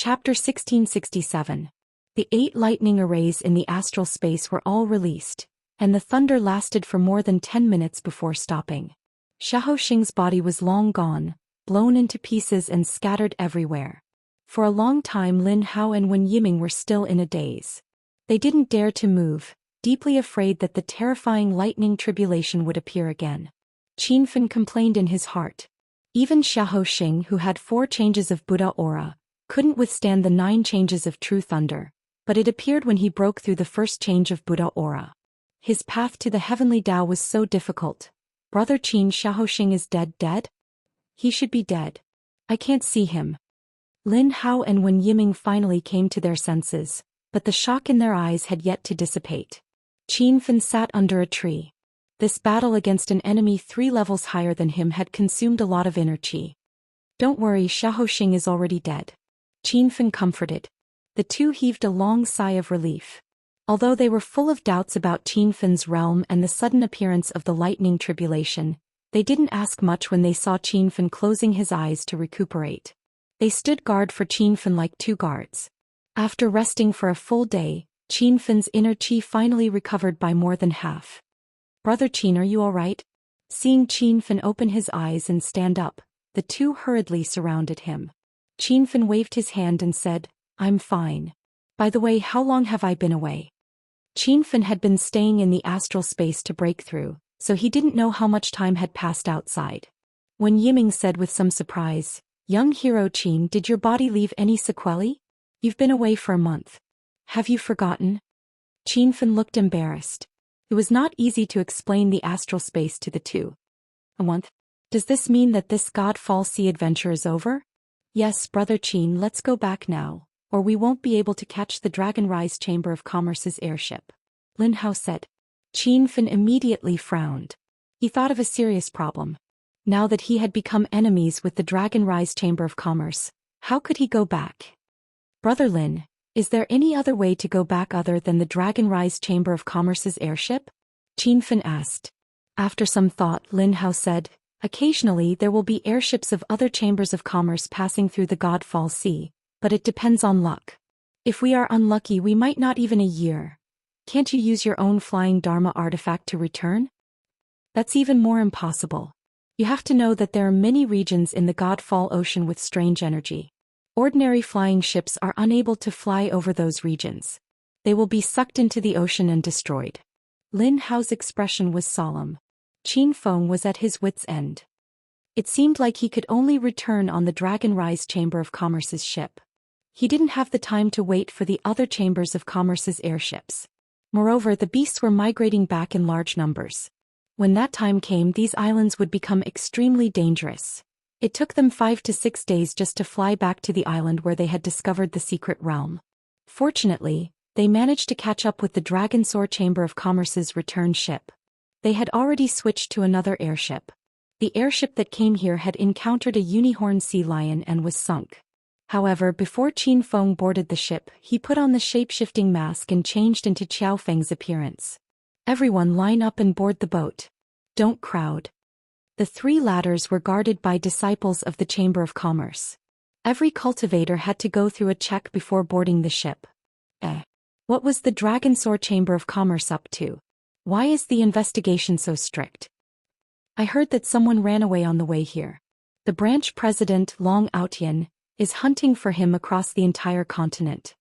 Chapter 1667. The 8 lightning arrays in the astral space were all released, and the thunder lasted for more than 10 minutes before stopping. Xiaoxing's body was long gone, blown into pieces and scattered everywhere. For a long time Lin Hao and Wen Yiming were still in a daze. They didn't dare to move, deeply afraid that the terrifying lightning tribulation would appear again. Qin Fan complained in his heart. Even Xiaoxing, who had 4 changes of Buddha aura, couldn't withstand the 9 changes of true thunder, but it appeared when he broke through the first change of Buddha aura. His path to the heavenly Tao was so difficult. Brother Qin, Xiaoxing is dead? He should be dead. I can't see him. Lin Hao and Wen Yiming finally came to their senses, but the shock in their eyes had yet to dissipate. Qin Fan sat under a tree. This battle against an enemy 3 levels higher than him had consumed a lot of inner qi. Don't worry, Xiaoxing is already dead. Qin Fan comforted. The two heaved a long sigh of relief. Although they were full of doubts about Qin Fan's realm and the sudden appearance of the lightning tribulation, they didn't ask much when they saw Qin Fan closing his eyes to recuperate. They stood guard for Qin Fan like 2 guards. After resting for a full day, Qin Fan's inner qi finally recovered by more than half. Brother Qin, are you all right? Seeing Qin Fan open his eyes and stand up, the two hurriedly surrounded him. Qin Fan waved his hand and said, I'm fine. By the way, how long have I been away? Qin Fan had been staying in the astral space to break through, so he didn't know how much time had passed outside. When Yiming said with some surprise, Young hero Qin, did your body leave any sequelae? You've been away for a month. Have you forgotten? Qin Fan looked embarrassed. It was not easy to explain the astral space to the two. A month? Does this mean that this Godfall Sea adventure is over? Yes, Brother Qin, let's go back now, or we won't be able to catch the Dragon Rise Chamber of Commerce's airship. Lin Hao said. Qin Fan immediately frowned. He thought of a serious problem. Now that he had become enemies with the Dragon Rise Chamber of Commerce, how could he go back? Brother Lin, is there any other way to go back other than the Dragon Rise Chamber of Commerce's airship? Qin Fan asked. After some thought, Lin Hao said, occasionally there will be airships of other chambers of commerce passing through the Godfall Sea, but it depends on luck. If we are unlucky, we might not even a year. Can't you use your own flying Dharma artifact to return? That's even more impossible. You have to know that there are many regions in the Godfall Ocean with strange energy. Ordinary flying ships are unable to fly over those regions. They will be sucked into the ocean and destroyed. Lin Hao's expression was solemn. Qin Feng was at his wits' end. It seemed like he could only return on the Dragon Rise Chamber of Commerce's ship. He didn't have the time to wait for the other chambers of commerce's airships. Moreover, the beasts were migrating back in large numbers. When that time came, these islands would become extremely dangerous. It took them 5 to 6 days just to fly back to the island where they had discovered the secret realm. Fortunately, they managed to catch up with the Dragonsaur Chamber of Commerce's return ship. They had already switched to another airship. The airship that came here had encountered a unicorn sea lion and was sunk. However, before Qin Feng boarded the ship, he put on the shape-shifting mask and changed into Qiao Feng's appearance. Everyone line up and board the boat. Don't crowd. The 3 ladders were guarded by disciples of the Chamber of Commerce. Every cultivator had to go through a check before boarding the ship. What was the Dragonsaur Chamber of Commerce up to? Why is the investigation so strict? I heard that someone ran away on the way here. The branch president, Long Outyan, is hunting for him across the entire continent.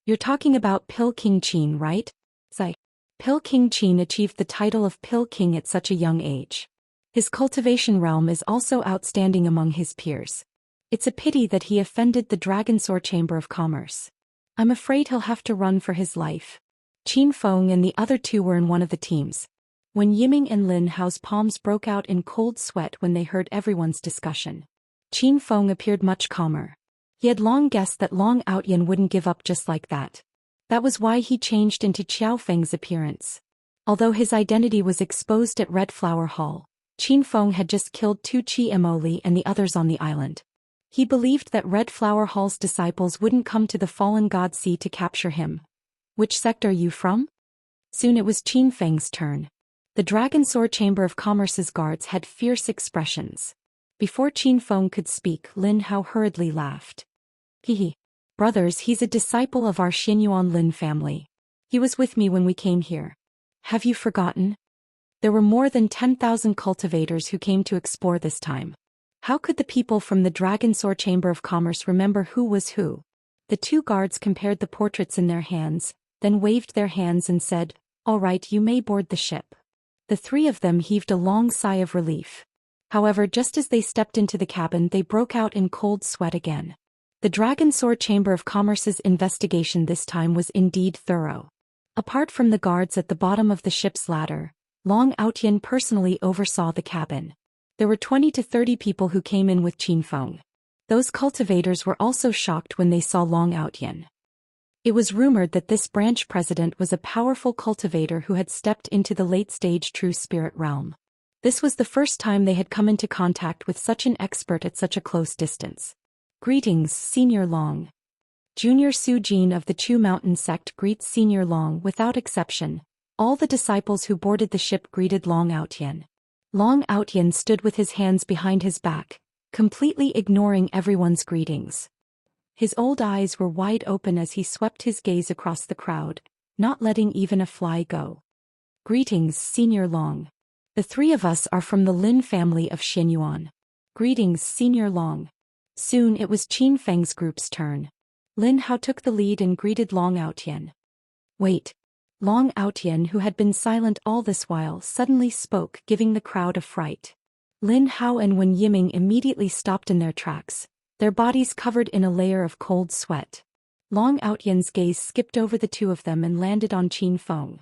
You're talking about Pil King Qin, right? Zai. Pil King Qin achieved the title of Pil King at such a young age. His cultivation realm is also outstanding among his peers. It's a pity that he offended the Dragonsaur Chamber of Commerce. I'm afraid he'll have to run for his life. Qin Feng and the other 2 were in one of the teams. When Yiming and Lin Hao's palms broke out in cold sweat when they heard everyone's discussion. Qin Feng appeared much calmer. He had long guessed that Long Outyan wouldn't give up just like that. That was why he changed into Qiao Feng's appearance. Although his identity was exposed at Red Flower Hall, Qin Feng had just killed 2 Qi Emoli and the others on the island. He believed that Red Flower Hall's disciples wouldn't come to the Fallen God Sea to capture him. Which sect are you from? Soon it was Qin Feng's turn. The Dragonsaur Chamber of Commerce's guards had fierce expressions. Before Qin Feng could speak, Lin Hao hurriedly laughed. Hee. Brothers, he's a disciple of our Xinyuan Lin family. He was with me when we came here. Have you forgotten? There were more than 10,000 cultivators who came to explore this time. How could the people from the Dragon Soar Chamber of Commerce remember who was who? The two guards compared the portraits in their hands, then waved their hands and said, "All right, you may board the ship." The three of them heaved a long sigh of relief. However, just as they stepped into the cabin, they broke out in cold sweat again. The Dragon Soar Chamber of Commerce's investigation this time was indeed thorough. Apart from the guards at the bottom of the ship's ladder, Long Outyin personally oversaw the cabin. There were 20 to 30 people who came in with Qin Feng. Those cultivators were also shocked when they saw Long Outyin. It was rumored that this branch president was a powerful cultivator who had stepped into the late-stage true spirit realm. This was the first time they had come into contact with such an expert at such a close distance. Greetings, Senior Long. Junior Su Jin of the Chu Mountain sect greets Senior Long without exception. All the disciples who boarded the ship greeted Long Outyin. Long Outyin stood with his hands behind his back, completely ignoring everyone's greetings. His old eyes were wide open as he swept his gaze across the crowd, not letting even a fly go. Greetings, Senior Long. The three of us are from the Lin family of Xinyuan. Greetings, Senior Long. Soon it was Qin Feng's group's turn. Lin Hao took the lead and greeted Long Outyin. Wait. Long Outyin, who had been silent all this while, suddenly spoke, giving the crowd a fright. Lin Hao and Wen Yiming immediately stopped in their tracks, their bodies covered in a layer of cold sweat. Long Outyan's gaze skipped over the two of them and landed on Qin Feng.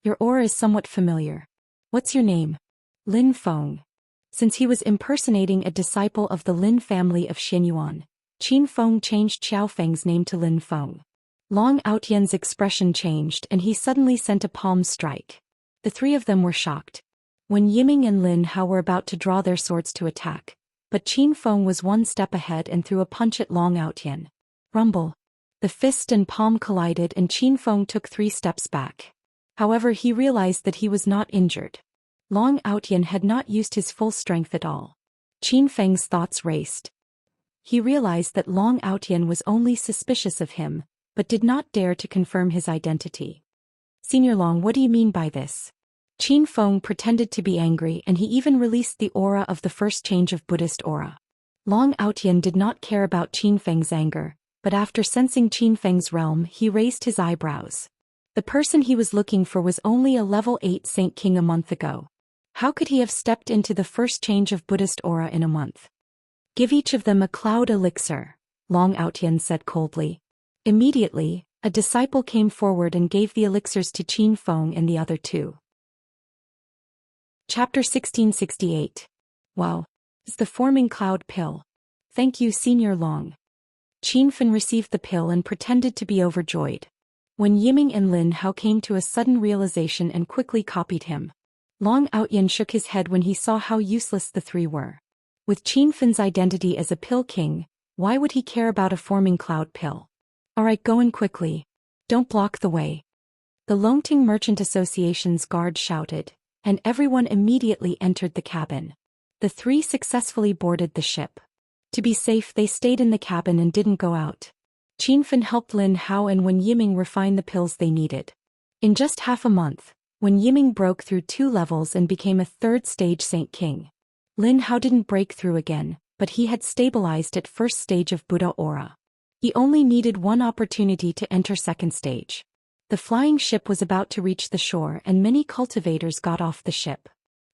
Your aura is somewhat familiar. What's your name? Lin Feng. Since he was impersonating a disciple of the Lin family of Xinyuan, Qin Feng changed Xiao Feng's name to Lin Feng. Long Outyan's expression changed and he suddenly sent a palm strike. The three of them were shocked. When Yiming and Lin Hao were about to draw their swords to attack, but Qin Feng was one step ahead and threw a punch at Long Outyan. Rumble. The fist and palm collided and Qin Feng took 3 steps back. However, he realized that he was not injured. Long Outyan had not used his full strength at all. Qin Feng's thoughts raced. He realized that Long Outyan was only suspicious of him, but did not dare to confirm his identity. Senior Long, what do you mean by this? Qin Feng pretended to be angry and he even released the aura of the first change of Buddhist aura. Long Outyan did not care about Qin Feng's anger, but after sensing Qin Feng's realm, he raised his eyebrows. The person he was looking for was only a level 8 Saint King a month ago. How could he have stepped into the first change of Buddhist aura in a month? Give each of them a cloud elixir, Long Outyan said coldly. Immediately, a disciple came forward and gave the elixirs to Qin Feng and the other two. Chapter 1668. Wow. It's the forming cloud pill. Thank you, Senior Long. Qin Feng received the pill and pretended to be overjoyed. When Yiming and Lin Hao came to a sudden realization and quickly copied him. Long Outyan shook his head when he saw how useless the three were. With Qin Feng's identity as a pill king, why would he care about a forming cloud pill? Alright, go in quickly. Don't block the way. The Longting Merchant Association's guard shouted, and everyone immediately entered the cabin. The three successfully boarded the ship. To be safe, they stayed in the cabin and didn't go out. Qin Feng helped Lin Hao and Wen Yiming refine the pills they needed. In just half a month, Wen Yiming broke through 2 levels and became a 3rd stage Saint King. Lin Hao didn't break through again, but he had stabilized at 1st stage of Buddha aura. He only needed one opportunity to enter 2nd stage. The flying ship was about to reach the shore and many cultivators got off the ship.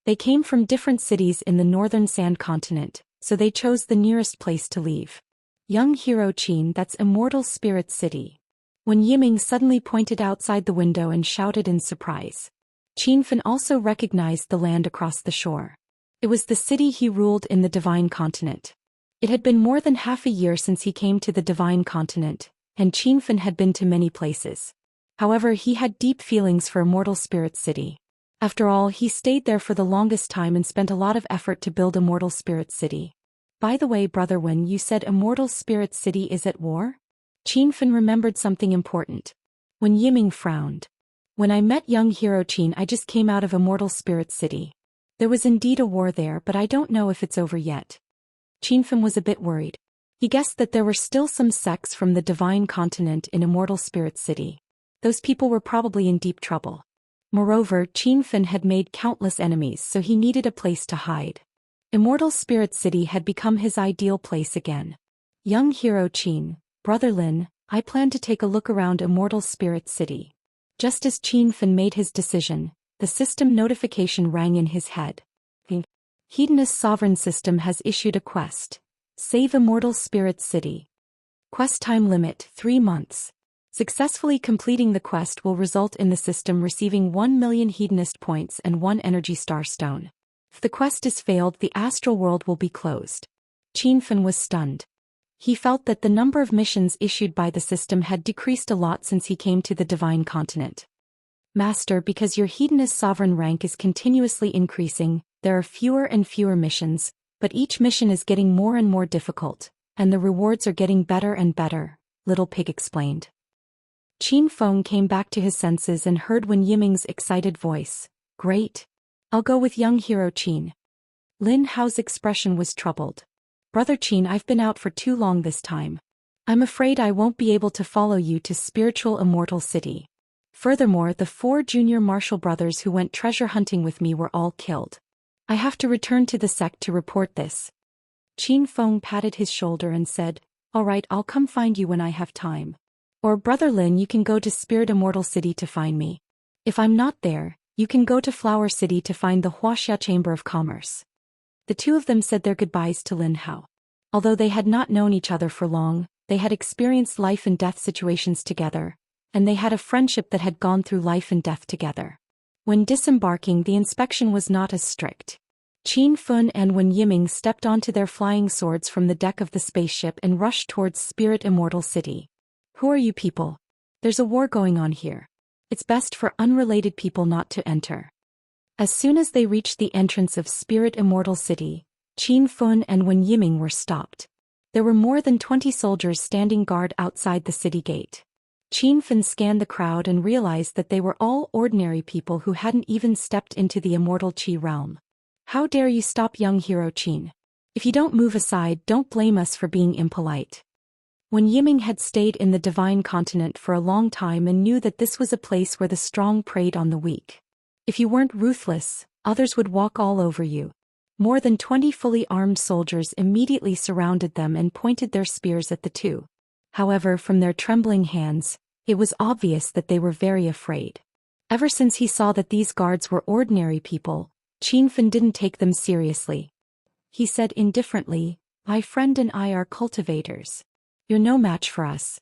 They came from different cities in the northern sand continent, so they chose the nearest place to leave. Young Hero Qin, that's Immortal Spirit City. When Yiming suddenly pointed outside the window and shouted in surprise. Qin Feng also recognized the land across the shore. It was the city he ruled in the Divine Continent. It had been more than half a year since he came to the Divine Continent, and Qin Feng had been to many places. However, he had deep feelings for Immortal Spirit City. After all, he stayed there for the longest time and spent a lot of effort to build Immortal Spirit City. By the way, Brother Wen, you said Immortal Spirit City is at war? Qin Feng remembered something important. When Yiming frowned. When I met young Hero Qin, I just came out of Immortal Spirit City. There was indeed a war there, but I don't know if it's over yet. Qin Feng was a bit worried. He guessed that there were still some sects from the divine continent in Immortal Spirit City. Those people were probably in deep trouble. Moreover, Qinfen had made countless enemies, so he needed a place to hide. Immortal Spirit City had become his ideal place again. Young hero Qin, brother Lin, I plan to take a look around Immortal Spirit City. Just as Qinfen made his decision, the system notification rang in his head. The Hedonist Sovereign System has issued a quest. Save Immortal Spirit City. Quest time limit 3 months. Successfully completing the quest will result in the system receiving 1 million Hedonist points and 1 Energy Star Stone. If the quest is failed, the astral world will be closed. Qinfen was stunned. He felt that the number of missions issued by the system had decreased a lot since he came to the divine continent. Master, because your Hedonist sovereign rank is continuously increasing, there are fewer and fewer missions, but each mission is getting more and more difficult, and the rewards are getting better and better, Little Pig explained. Qin Feng came back to his senses and heard Wen Yiming's excited voice. Great. I'll go with young hero Qin. Lin Hao's expression was troubled. Brother Qin, I've been out for too long this time. I'm afraid I won't be able to follow you to spiritual Immortal City. Furthermore, the 4 junior martial brothers who went treasure hunting with me were all killed. I have to return to the sect to report this. Qin Feng patted his shoulder and said, All right, I'll come find you when I have time. Or Brother Lin, you can go to Spirit Immortal City to find me. If I'm not there, you can go to Flower City to find the Huaxia Chamber of Commerce. The two of them said their goodbyes to Lin Hao. Although they had not known each other for long, they had experienced life and death situations together, and they had a friendship that had gone through life and death together. When disembarking, the inspection was not as strict. Qin Fen and Wen Yiming stepped onto their flying swords from the deck of the spaceship and rushed towards Spirit Immortal City. Who are you people? There's a war going on here. It's best for unrelated people not to enter. As soon as they reached the entrance of Spirit Immortal City, Qin Fen and Wen Yiming were stopped. There were more than 20 soldiers standing guard outside the city gate. Qin Fen scanned the crowd and realized that they were all ordinary people who hadn't even stepped into the immortal Qi realm. How dare you stop young hero Qin? If you don't move aside, don't blame us for being impolite. Wen Yiming had stayed in the divine continent for a long time and knew that this was a place where the strong preyed on the weak. If you weren't ruthless, others would walk all over you. More than 20 fully armed soldiers immediately surrounded them and pointed their spears at the two. However, from their trembling hands, it was obvious that they were very afraid. Ever since he saw that these guards were ordinary people, Qin Fen didn't take them seriously. He said indifferently, My friend and I are cultivators. You're no match for us.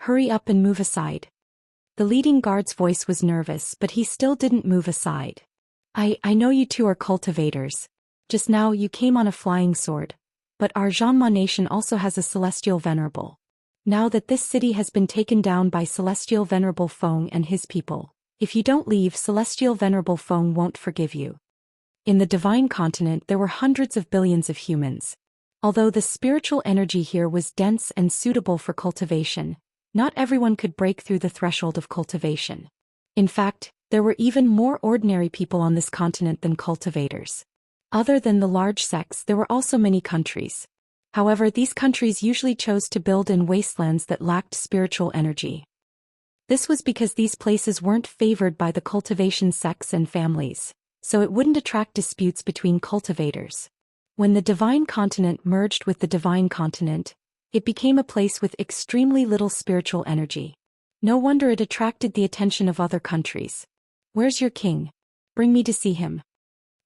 Hurry up and move aside. The leading guard's voice was nervous, but he still didn't move aside. I know you two are cultivators. Just now you came on a flying sword, but our Zhanma nation also has a celestial venerable. Now that this city has been taken down by celestial venerable Feng and his people, if you don't leave, celestial venerable Feng won't forgive you. In the divine continent there were hundreds of billions of humans. Although the spiritual energy here was dense and suitable for cultivation, not everyone could break through the threshold of cultivation. In fact, there were even more ordinary people on this continent than cultivators. Other than the large sects, there were also many countries. However, these countries usually chose to build in wastelands that lacked spiritual energy. This was because these places weren't favored by the cultivation sects and families, so it wouldn't attract disputes between cultivators. When the divine continent merged with the divine continent, it became a place with extremely little spiritual energy. No wonder it attracted the attention of other countries. Where's your king? Bring me to see him.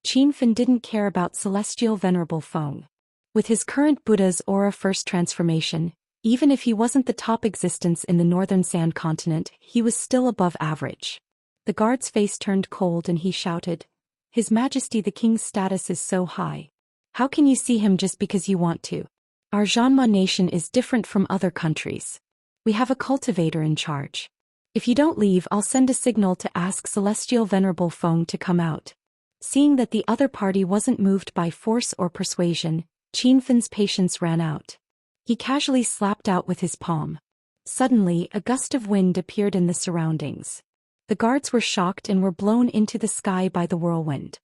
Qin Fen didn't care about celestial venerable Feng. With his current Buddha's aura first transformation, even if he wasn't the top existence in the northern sand continent, he was still above average. The guard's face turned cold and he shouted, His Majesty the King's status is so high. How can you see him just because you want to? Our Zhanma nation is different from other countries. We have a cultivator in charge. If you don't leave, I'll send a signal to ask Celestial Venerable Feng to come out. Seeing that the other party wasn't moved by force or persuasion, Qin Fen's patience ran out. He casually slapped out with his palm. Suddenly, a gust of wind appeared in the surroundings. The guards were shocked and were blown into the sky by the whirlwind.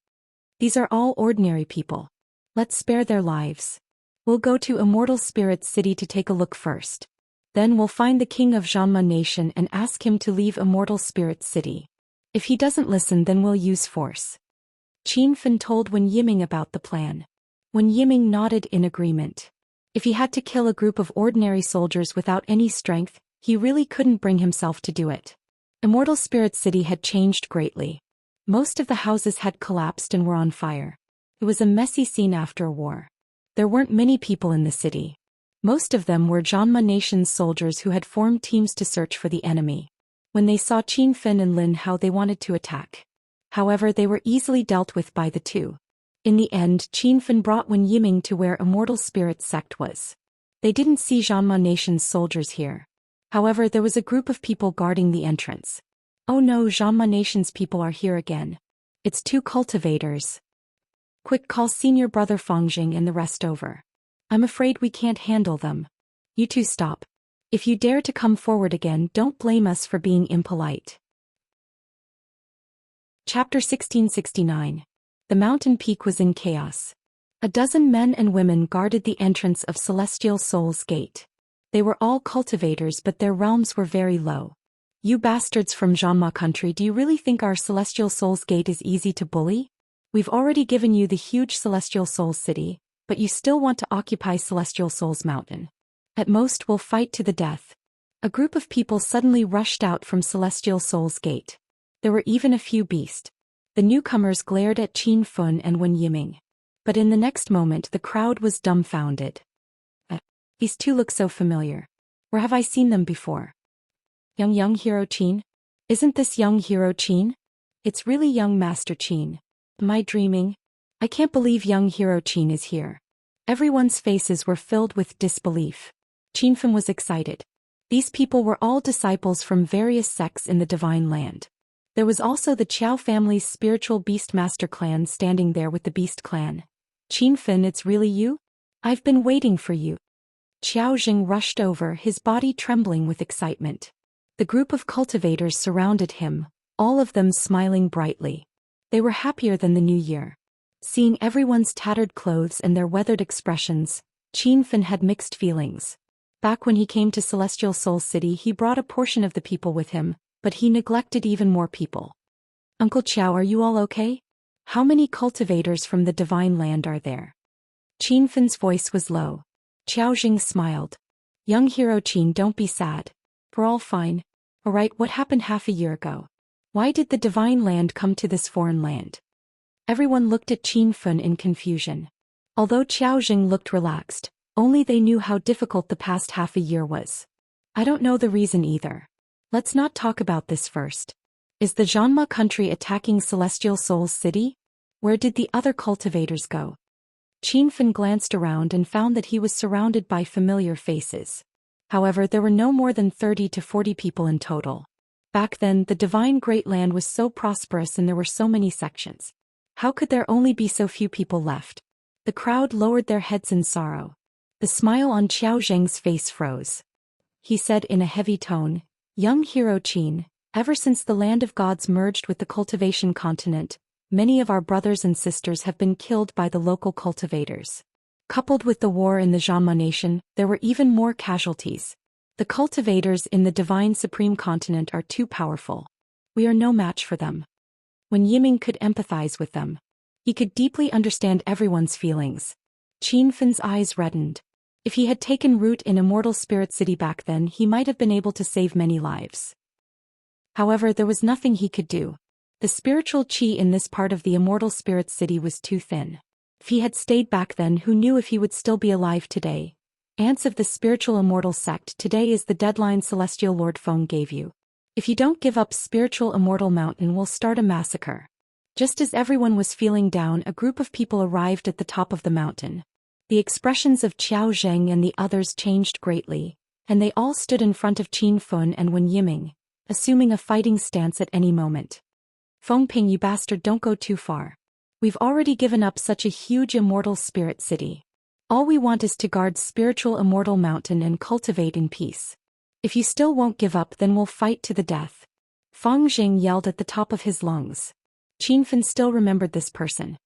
These are all ordinary people. Let's spare their lives. We'll go to Immortal Spirit City to take a look first. Then we'll find the king of Janma Nation and ask him to leave Immortal Spirit City. If he doesn't listen, then we'll use force. Qin Fan told Wen Yiming about the plan. Wen Yiming nodded in agreement. If he had to kill a group of ordinary soldiers without any strength, he really couldn't bring himself to do it. Immortal Spirit City had changed greatly. Most of the houses had collapsed and were on fire. It was a messy scene after a war. There weren't many people in the city. Most of them were Janma Nation's soldiers who had formed teams to search for the enemy. When they saw Qin Fan and Lin Hao, they wanted to attack. However, they were easily dealt with by the two. In the end, Qin Fan brought Wen Yiming to where Immortal Spirit Sect was. They didn't see Janma Nation's soldiers here. However, there was a group of people guarding the entrance. Oh no, Janma Nation's people are here again. It's two cultivators. Quick, call senior brother Fangjing and the rest over. I'm afraid we can't handle them. You two stop. If you dare to come forward again, don't blame us for being impolite. Chapter 1669. The mountain peak was in chaos. A dozen men and women guarded the entrance of Celestial Soul's gate. They were all cultivators, but their realms were very low. You bastards from Janma country, do you really think our Celestial Soul's gate is easy to bully? We've already given you the huge Celestial Soul city, but you still want to occupy Celestial Soul's mountain. At most, we'll fight to the death. A group of people suddenly rushed out from Celestial Soul's gate. There were even a few beasts. The newcomers glared at Qin Fan and Wen Yiming. But in the next moment, the crowd was dumbfounded. These two look so familiar. Where have I seen them before? Young hero Qin? Isn't this young hero Qin? It's really young Master Qin. Am I dreaming? I can't believe young hero Qin is here. Everyone's faces were filled with disbelief. Qin Fan was excited. These people were all disciples from various sects in the Divine Land. There was also the Qiao family's spiritual Beastmaster clan standing there with the Beast clan. Qin Fan, it's really you? I've been waiting for you. Qiao Jing rushed over, his body trembling with excitement. The group of cultivators surrounded him, all of them smiling brightly. They were happier than the new year. Seeing everyone's tattered clothes and their weathered expressions, Qin Fan had mixed feelings. Back when he came to Celestial Soul City, he brought a portion of the people with him, but he neglected even more people. Uncle Qiao, are you all okay? How many cultivators from the Divine Land are there? Qin Fan's voice was low. Qiao Jing smiled. Young hero Qin, don't be sad. We're all fine. Alright, what happened half a year ago? Why did the Divine Land come to this foreign land? Everyone looked at Qin Fan in confusion. Although Qiao Jing looked relaxed, only they knew how difficult the past half a year was. I don't know the reason either. Let's not talk about this first. Is the Janma country attacking Celestial Soul's city? Where did the other cultivators go? Qin Fan glanced around and found that he was surrounded by familiar faces. However, there were no more than 30 to 40 people in total. Back then, the Divine Great Land was so prosperous and there were so many sections. How could there only be so few people left? The crowd lowered their heads in sorrow. The smile on Qiao Zheng's face froze. He said in a heavy tone, Young hero Qin, ever since the Land of Gods merged with the cultivation continent, many of our brothers and sisters have been killed by the local cultivators. Coupled with the war in the Janma Nation, there were even more casualties. The cultivators in the Divine Supreme Continent are too powerful. We are no match for them. When Yiming could empathize with them, he could deeply understand everyone's feelings. Qin Fan's eyes reddened. If he had taken root in Immortal Spirit City back then, he might have been able to save many lives. However, there was nothing he could do. The spiritual qi in this part of the Immortal Spirit City was too thin. If he had stayed back then, who knew if he would still be alive today? Ants of the Spiritual Immortal Sect, today is the deadline Celestial Lord Feng gave you. If you don't give up Spiritual Immortal Mountain, we'll start a massacre. Just as everyone was feeling down, a group of people arrived at the top of the mountain. The expressions of Qiao Zheng and the others changed greatly, and they all stood in front of Qin Fan and Wen Yiming, assuming a fighting stance at any moment. Feng Ping, you bastard, don't go too far. We've already given up such a huge immortal spirit city. All we want is to guard Spiritual Immortal Mountain and cultivate in peace. If you still won't give up, then we'll fight to the death. Feng Jing yelled at the top of his lungs. Qin Fan still remembered this person.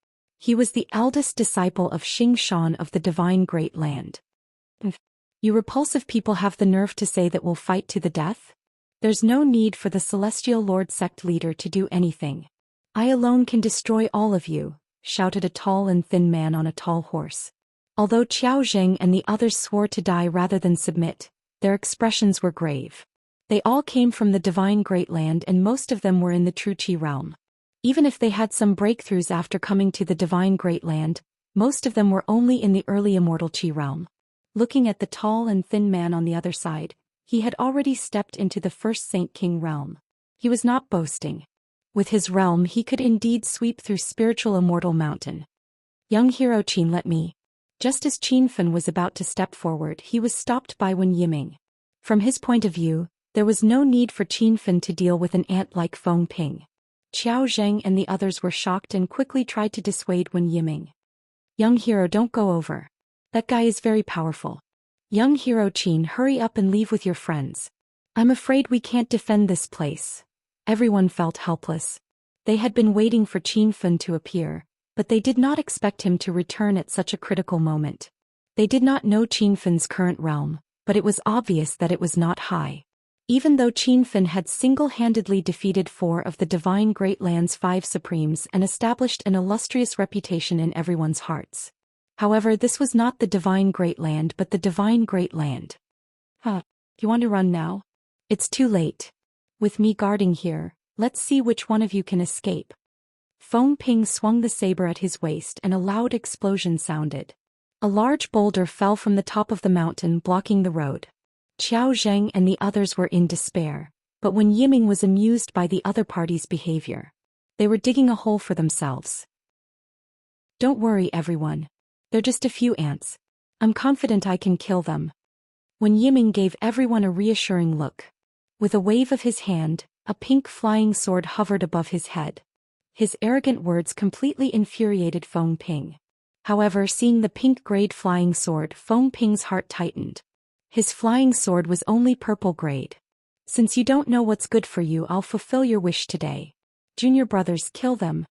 He was the eldest disciple of Xing Shan of the Divine Great Land. You repulsive people have the nerve to say that we'll fight to the death? There's no need for the Celestial Lord sect leader to do anything. I alone can destroy all of you, shouted a tall and thin man on a tall horse. Although Qiao Zheng and the others swore to die rather than submit, their expressions were grave. They all came from the Divine Great Land and most of them were in the True Qi realm. Even if they had some breakthroughs after coming to the Divine Great Land, most of them were only in the early Immortal Qi realm. Looking at the tall and thin man on the other side, he had already stepped into the first Saint King realm. He was not boasting. With his realm he could indeed sweep through spiritual Immortal Mountain. Young hero Qin, let me. Just as Qin Fen was about to step forward, he was stopped by Wen Yiming. From his point of view, there was no need for Qin Fen to deal with an ant like Feng Ping. Qiao Zheng and the others were shocked and quickly tried to dissuade Wen Yiming. Young hero, don't go over. That guy is very powerful. Young hero Qin, hurry up and leave with your friends. I'm afraid we can't defend this place. Everyone felt helpless. They had been waiting for Qin Fen to appear, but they did not expect him to return at such a critical moment. They did not know Qin Fen's current realm, but it was obvious that it was not high. Even though Qin Fen had single-handedly defeated 4 of the Divine Great Land's 5 Supremes and established an illustrious reputation in everyone's hearts. However, this was not the Divine Great Land but the Divine Great Land. You want to run now? It's too late. With me guarding here, let's see which one of you can escape. Feng Ping swung the saber at his waist and a loud explosion sounded. A large boulder fell from the top of the mountain, blocking the road. Qiao Zheng and the others were in despair, but Wen Yiming was amused by the other party's behavior. They were digging a hole for themselves. Don't worry, everyone. They're just a few ants. I'm confident I can kill them. Wen Yiming gave everyone a reassuring look. With a wave of his hand, a pink flying sword hovered above his head. His arrogant words completely infuriated Feng Ping. However, seeing the pink-grade flying sword, Feng Ping's heart tightened. His flying sword was only purple grade. Since you don't know what's good for you, I'll fulfill your wish today. Junior brothers, kill them.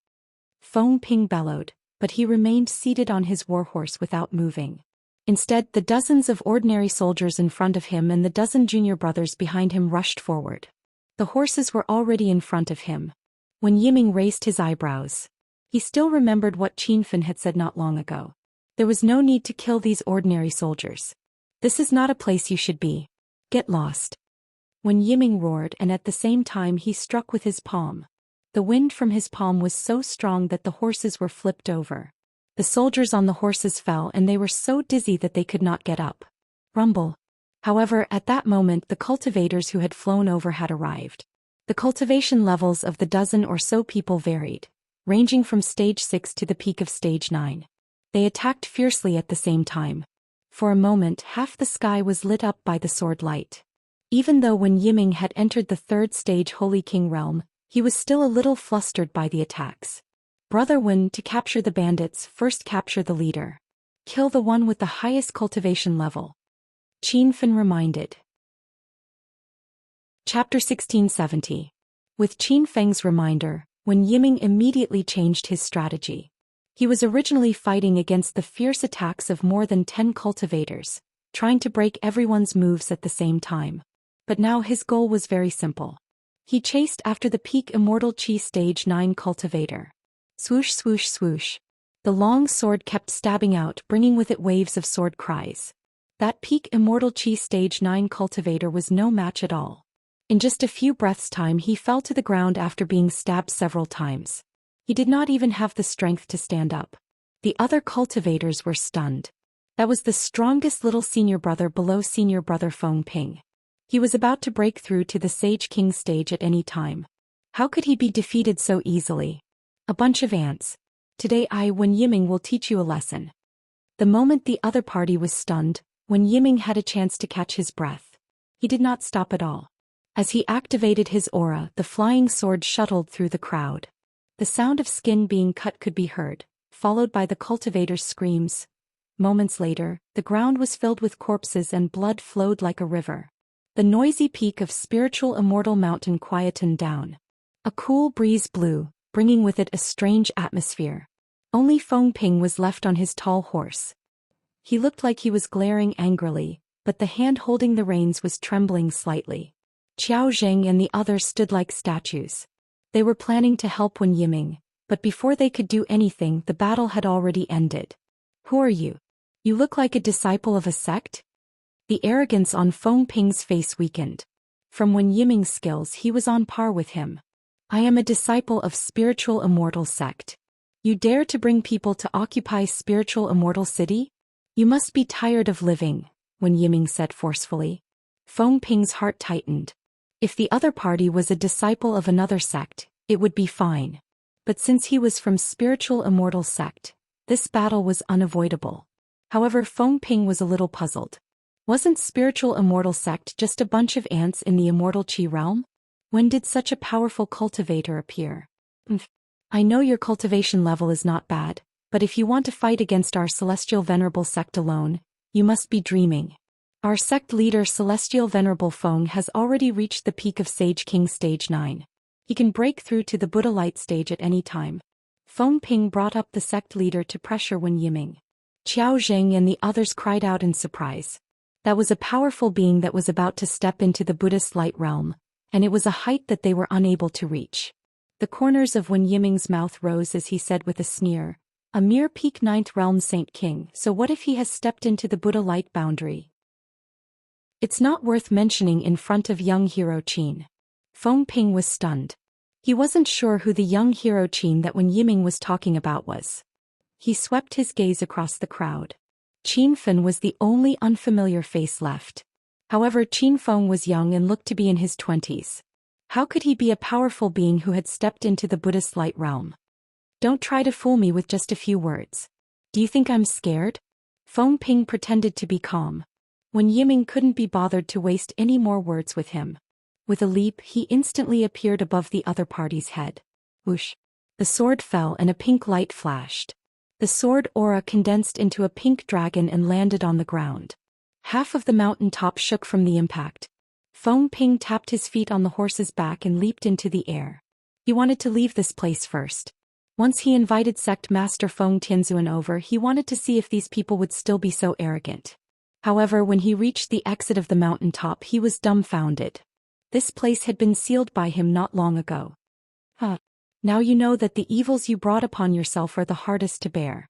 Feng Ping bellowed, but he remained seated on his warhorse without moving. Instead, the dozens of ordinary soldiers in front of him and the dozen junior brothers behind him rushed forward. The horses were already in front of him. When Yiming raised his eyebrows, he still remembered what Qin Fen had said not long ago. There was no need to kill these ordinary soldiers. This is not a place you should be. Get lost. When Yiming roared, and at the same time he struck with his palm. The wind from his palm was so strong that the horses were flipped over. The soldiers on the horses fell and they were so dizzy that they could not get up. Rumble. However, at that moment the cultivators who had flown over had arrived. The cultivation levels of the dozen or so people varied, ranging from stage 6 to the peak of stage 9. They attacked fiercely at the same time. For a moment, half the sky was lit up by the sword light. Even though Wen Yiming had entered the 3rd stage Holy King realm, he was still a little flustered by the attacks. Brother Wen, to capture the bandits, first capture the leader. Kill the one with the highest cultivation level. Qin Fen reminded. Chapter 1670. With Qin Feng's reminder, Wen Yiming immediately changed his strategy. He was originally fighting against the fierce attacks of more than 10 cultivators, trying to break everyone's moves at the same time. But now his goal was very simple. He chased after the peak Immortal Qi Stage 9 cultivator. Swoosh swoosh swoosh. The long sword kept stabbing out, bringing with it waves of sword cries. That peak Immortal Qi Stage 9 cultivator was no match at all. In just a few breaths' time he fell to the ground after being stabbed several times. He did not even have the strength to stand up. The other cultivators were stunned. That was the strongest little senior brother below senior brother Feng Ping. He was about to break through to the Sage King stage at any time. How could he be defeated so easily? A bunch of ants. Today Wen Yiming will teach you a lesson. The moment the other party was stunned, Wen Yiming had a chance to catch his breath. He did not stop at all. As he activated his aura, the flying sword shuttled through the crowd. The sound of skin being cut could be heard, followed by the cultivators' screams. Moments later, the ground was filled with corpses and blood flowed like a river. The noisy peak of spiritual Immortal Mountain quietened down. A cool breeze blew, bringing with it a strange atmosphere. Only Feng Ping was left on his tall horse. He looked like he was glaring angrily, but the hand holding the reins was trembling slightly. Qiao Zheng and the others stood like statues. They were planning to help Wen Yiming, but before they could do anything the battle had already ended. Who are you? You look like a disciple of a sect? The arrogance on Feng Ping's face weakened. From Wen Yiming's skills he was on par with him. I am a disciple of Spiritual Immortal Sect. You dare to bring people to occupy Spiritual Immortal City? You must be tired of living, Wen Yiming said forcefully. Feng Ping's heart tightened. If the other party was a disciple of another sect, it would be fine. But since he was from Spiritual Immortal Sect, this battle was unavoidable. However, Feng Ping was a little puzzled. Wasn't Spiritual Immortal Sect just a bunch of ants in the Immortal Qi realm? When did such a powerful cultivator appear? I know your cultivation level is not bad, but if you want to fight against our Celestial Venerable Sect alone, you must be dreaming. Our sect leader Celestial Venerable Feng has already reached the peak of Sage King Stage 9. He can break through to the Buddha Light stage at any time. Feng Ping brought up the sect leader to pressure Wen Yiming. Qiao Zheng and the others cried out in surprise. That was a powerful being that was about to step into the Buddhist light realm, and it was a height that they were unable to reach. The corners of Wen Yiming's mouth rose as he said with a sneer, a mere peak 9th realm Saint King, so what if he has stepped into the Buddha light boundary? It's not worth mentioning in front of young hero Qin. Feng Ping was stunned. He wasn't sure who the young hero Qin that Wen Yiming was talking about was. He swept his gaze across the crowd. Qin Fen was the only unfamiliar face left. However, Qin Feng was young and looked to be in his 20s. How could he be a powerful being who had stepped into the Buddhist light realm? Don't try to fool me with just a few words. Do you think I'm scared? Feng Ping pretended to be calm. Wen Yiming couldn't be bothered to waste any more words with him. With a leap, he instantly appeared above the other party's head. Whoosh! The sword fell and a pink light flashed. The sword aura condensed into a pink dragon and landed on the ground. Half of the mountain top shook from the impact. Feng Ping tapped his feet on the horse's back and leaped into the air. He wanted to leave this place first. Once he invited Sect Master Feng Tianzuan over, he wanted to see if these people would still be so arrogant. However, when he reached the exit of the mountain top, he was dumbfounded. This place had been sealed by him not long ago. Now you know that the evils you brought upon yourself are the hardest to bear.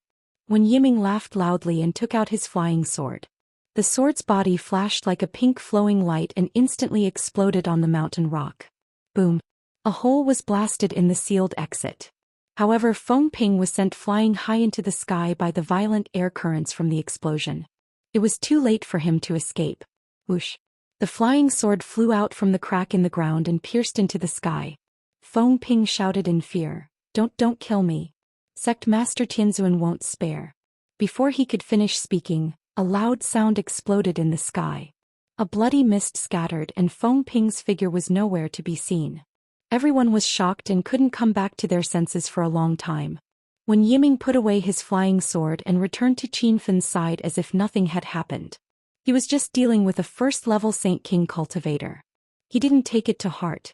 Wen Yiming laughed loudly and took out his flying sword. The sword's body flashed like a pink flowing light and instantly exploded on the mountain rock. Boom! A hole was blasted in the sealed exit. However, Feng Ping was sent flying high into the sky by the violent air currents from the explosion. It was too late for him to escape. Whoosh! The flying sword flew out from the crack in the ground and pierced into the sky. Feng Ping shouted in fear, Don't kill me. Sect Master Tianzuan won't spare." Before he could finish speaking, a loud sound exploded in the sky. A bloody mist scattered and Feng Ping's figure was nowhere to be seen. Everyone was shocked and couldn't come back to their senses for a long time. When Yiming put away his flying sword and returned to Qin Fen's side as if nothing had happened. He was just dealing with a first-level Saint King cultivator. He didn't take it to heart.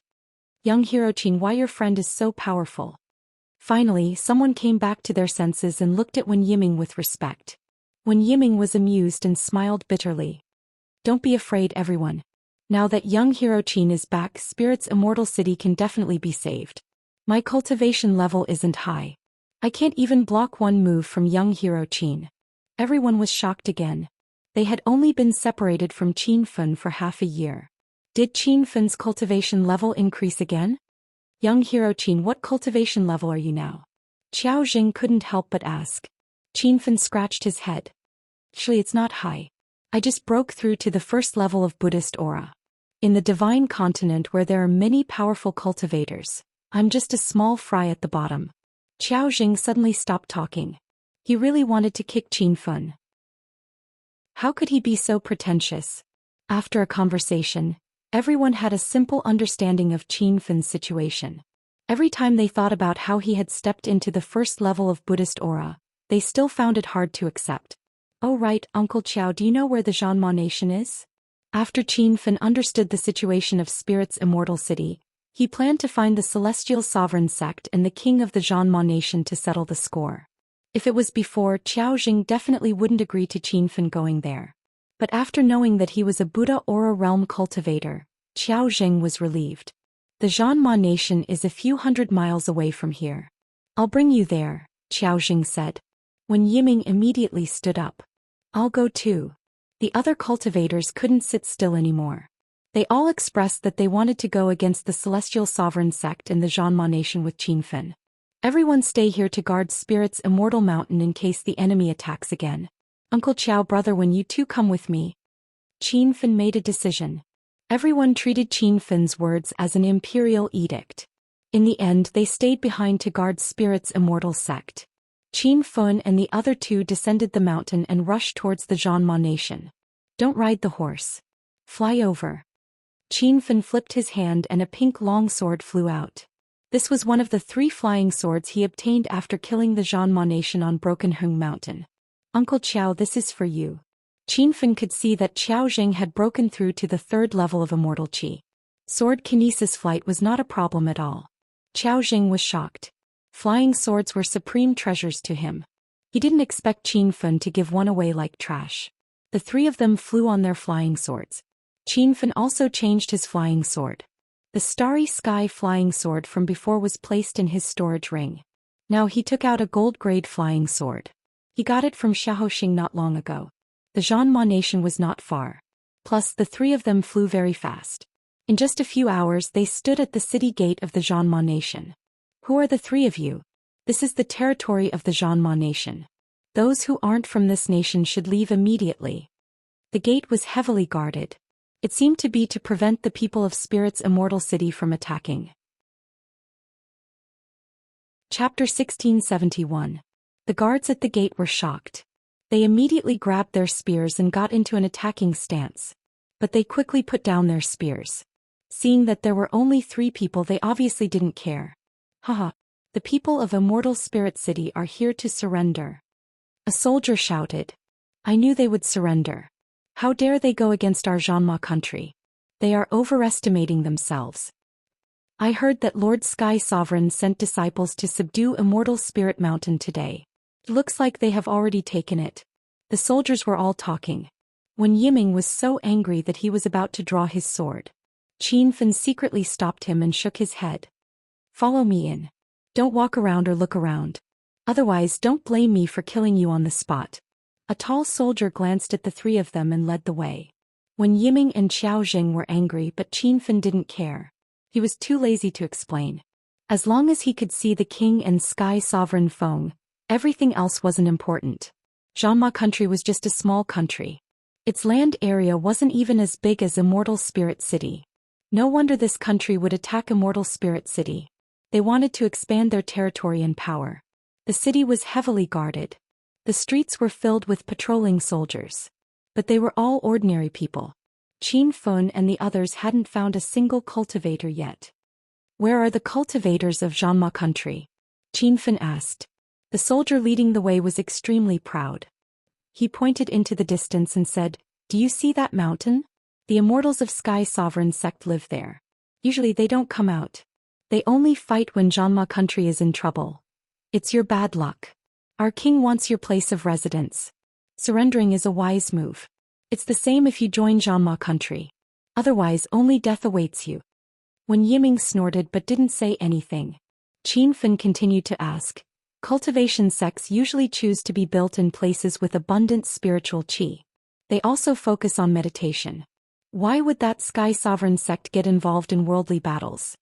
"Young hero Qin, why your friend is so powerful?" Finally, someone came back to their senses and looked at Wen Yiming with respect. Wen Yiming was amused and smiled bitterly. "Don't be afraid, everyone. Now that young hero Qin is back, Spirit's immortal city can definitely be saved. My cultivation level isn't high. I can't even block one move from young hero Qin." Everyone was shocked again. They had only been separated from Qin Fen for half a year. Did Qin Fen's cultivation level increase again? "Young hero Qin, what cultivation level are you now?" Qiao Jing couldn't help but ask. Qin Fen scratched his head. "Actually, it's not high. I just broke through to the first level of Buddhist aura. In the divine continent where there are many powerful cultivators, I'm just a small fry at the bottom." Qiao Jing suddenly stopped talking. He really wanted to kick Qin Fen. How could he be so pretentious? After a conversation, everyone had a simple understanding of Qin Fen's situation. Every time they thought about how he had stepped into the first level of Buddhist aura, they still found it hard to accept. "Oh right, Uncle Qiao, do you know where the Zhanma nation is?" After Qin Fen understood the situation of Spirit's immortal city, he planned to find the Celestial Sovereign Sect and the king of the Zhanma nation to settle the score. If it was before, Qiao Jing definitely wouldn't agree to Qin Fen going there. But after knowing that he was a Buddha Aura realm cultivator, Qiao Jing was relieved. The Zhanma nation is a few hundred miles away from here. I'll bring you there, Qiao Jing said. Wen Yiming immediately stood up. I'll go too. The other cultivators couldn't sit still anymore. They all expressed that they wanted to go against the Celestial Sovereign sect and the Zhanma nation with Qin Fen. Everyone stay here to guard Spirit's immortal mountain in case the enemy attacks again. Uncle Qiao, brother, when you two come with me. Qin Fen made a decision. Everyone treated Qin Fen's words as an imperial edict. In the end, they stayed behind to guard Spirit's immortal sect. Qin Fen and the other two descended the mountain and rushed towards the Zhanma nation. Don't ride the horse. Fly over. Qin Fen flipped his hand and a pink longsword flew out. This was one of the 3 flying swords he obtained after killing the Zhanma nation on Broken Hung Mountain. Uncle Qiao, this is for you. Qin Fen could see that Qiao Jing had broken through to the 3rd level of immortal qi. Sword kinesis flight was not a problem at all. Qiao Jing was shocked. Flying swords were supreme treasures to him. He didn't expect Qin Fen to give one away like trash. The 3 of them flew on their flying swords. Qin Fen also changed his flying sword. The Starry Sky flying sword from before was placed in his storage ring. Now he took out a gold-grade flying sword. He got it from Shaoxing not long ago. The Zhanma nation was not far. Plus, the 3 of them flew very fast. In just a few hours, they stood at the city gate of the Zhanma nation. Who are the 3 of you? This is the territory of the Zhanma nation. Those who aren't from this nation should leave immediately. The gate was heavily guarded. It seemed to be to prevent the people of Spirit's immortal city from attacking. Chapter 1671. The guards at the gate were shocked. They immediately grabbed their spears and got into an attacking stance. But they quickly put down their spears. Seeing that there were only 3 people, they obviously didn't care. Haha, the people of Immortal Spirit City are here to surrender. A soldier shouted. I knew they would surrender. How dare they go against our Zhanma country? They are overestimating themselves. I heard that Lord Sky Sovereign sent disciples to subdue Immortal Spirit Mountain today. It looks like they have already taken it. The soldiers were all talking. When Yiming was so angry that he was about to draw his sword. Qin Fen secretly stopped him and shook his head. Follow me in. Don't walk around or look around. Otherwise, don't blame me for killing you on the spot. A tall soldier glanced at the 3 of them and led the way. When Yiming and Qiao Jing were angry, but Qin Fen didn't care. He was too lazy to explain. As long as he could see the king and Sky Sovereign Feng, everything else wasn't important. Zhanma country was just a small country. Its land area wasn't even as big as Immortal Spirit City. No wonder this country would attack Immortal Spirit City. They wanted to expand their territory and power. The city was heavily guarded. The streets were filled with patrolling soldiers. But they were all ordinary people. Qin Fen and the others hadn't found a single cultivator yet. Where are the cultivators of Zhanma country? Qin Fen asked. The soldier leading the way was extremely proud. He pointed into the distance and said, Do you see that mountain? The immortals of Sky Sovereign sect live there. Usually they don't come out. They only fight when Zhanma country is in trouble. It's your bad luck. Our king wants your place of residence. Surrendering is a wise move. It's the same if you join Zhanma country. Otherwise, only death awaits you. When Yiming snorted but didn't say anything, Qin Fen continued to ask, Cultivation sects usually choose to be built in places with abundant spiritual qi. They also focus on meditation. Why would that Sky Sovereign sect get involved in worldly battles?